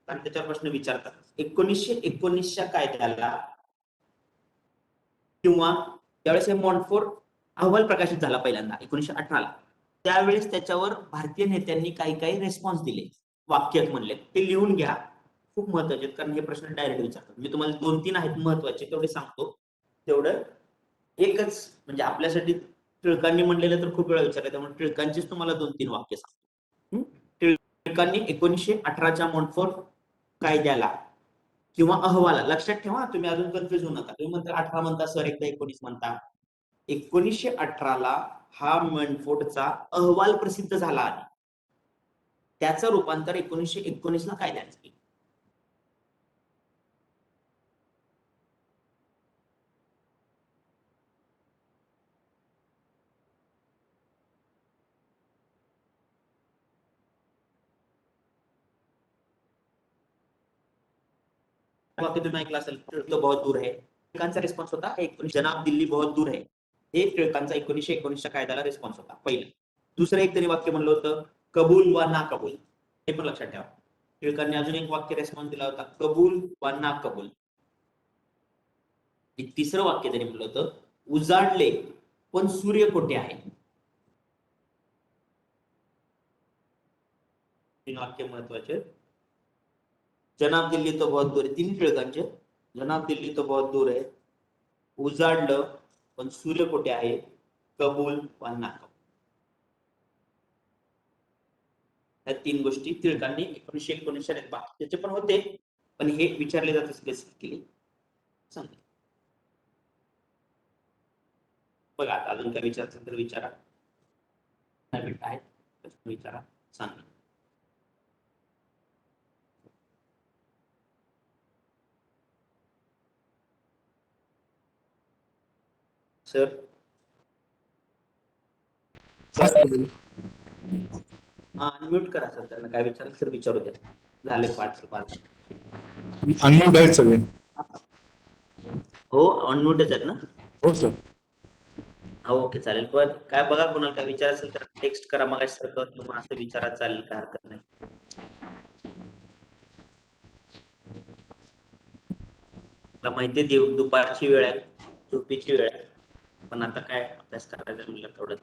[SPEAKER 1] कारण त्याच्यावर प्रश्न विचारतात. 1919च्या कायद्याला किंवा त्यावेळेस हे मॉन्टफोर्ट अहवाल प्रकाशित झाला पहिल्यांदा 1918ला, त्यावेळेस त्याच्यावर भारतीय नेत्यांनी काही रिस्पॉन्स दिले, वाक्य म्हणले, ते लिहून घ्या, खूप महत्वाचे आहेत, कारण हे प्रश्न डायरेक्ट विचारतात. मी तुम्हाला 2-3 आहेत महत्वाचे तेवढे सांगतो. तेवढं एकच म्हणजे आपल्यासाठी टिळकांनी म्हणलेलं तर खूप वेळा विचारलं, त्यामुळे टिळकांचीच तुम्हाला 2-3 वाक्य सांगतो. टिळकांनी 1918च्या मॉन्टफोर्ट कायद्याला किंवा अहवाला, लक्षात ठेवा तुम्ही, अजून कन्फ्युज होऊ नका. तुम्ही म्हणता 18 म्हणता सर, एकदा 19 म्हणता. 1918ला हा मॉन्टफोर्टचा अहवाल प्रसिद्ध झाला आहे, त्याचं रूपांतर 1919ला कायद्यात झालं. वाक्य तुम्ही ऐकलं असेल, टिळक बहुत दूर है. टिळकांचा रिस्पॉन्स होता जनाब दिल्ली बहुत दूर है. हे टिळकांचा 1919च्या कायद्याला रिस्पॉन्स होता पहिलं. दुसरं एक तरी वाक्य म्हणलं होतं, कबूल व ना कबूल. हे पण लक्षात ठेवा. टिळकांनी अजून एक वाक्य रिस्पॉन्स दिला होता, कबूल व ना कबूल. तिसरं वाक्य त्यांनी म्हणलं होतं, उजाडले पण सूर्य कोठे आहे. 3 वाक्य महत्वाचे. जनाब दिल्ली तो बहुत दूर है, 3 टिळकांचे. जनाब दिल्ली तो बहुत दूर है, उजाडलं पण सूर्य कोठे आहे, कबूल व ना कबूल. या 3 गोष्टी टिळकांनी 1919च्या बाकीचे पण होते, पण हे विचारले जाते स्पेसिफिकली. सांगा बघा, आता अजून काय विचारायचं तर विचारा. काय विचारा, सांगा. सर अनम्यूट करा सर, त्यांना काय विचारायचं सर विचारू द्या. झाले 5.
[SPEAKER 2] अनम्यूट आहेत सगळे.
[SPEAKER 1] हो, अनम्यूटच आहेत ना.
[SPEAKER 2] हो सर.
[SPEAKER 1] ओके, चालेल. पण काय बघा, कोणाला काय विचार असेल तर टेक्स्ट करा मग सारखं, किंवा असं विचारा, चालेल, काय हरकत नाही. मला माहिती आहे दुपारची वेळ आहे, झोपेची वेळ आहे, पण आता काय अभ्यास करायचा म्हणलं थोडं.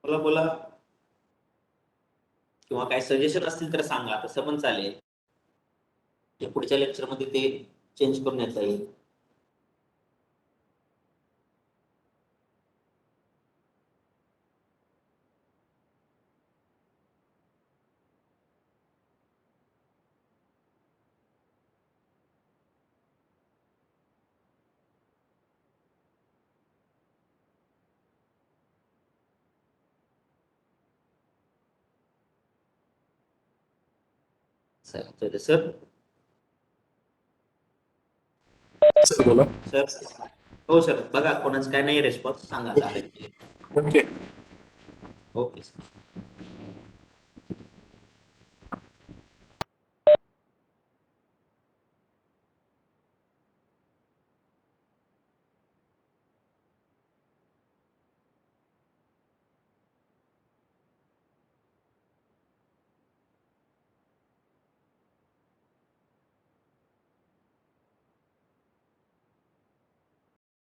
[SPEAKER 1] बोला बोला, किंवा काय सजेशन असतील तर सांगा, तसं पण चालेल. ते पुढच्या लेक्चरमध्ये ते चेंज करून येता येईल. सर
[SPEAKER 2] सर बोला.
[SPEAKER 1] सर हो सर, बघा कोणाचं काय नाही रिस्पॉन्स सांगा.
[SPEAKER 2] ओके.
[SPEAKER 1] Okay sir.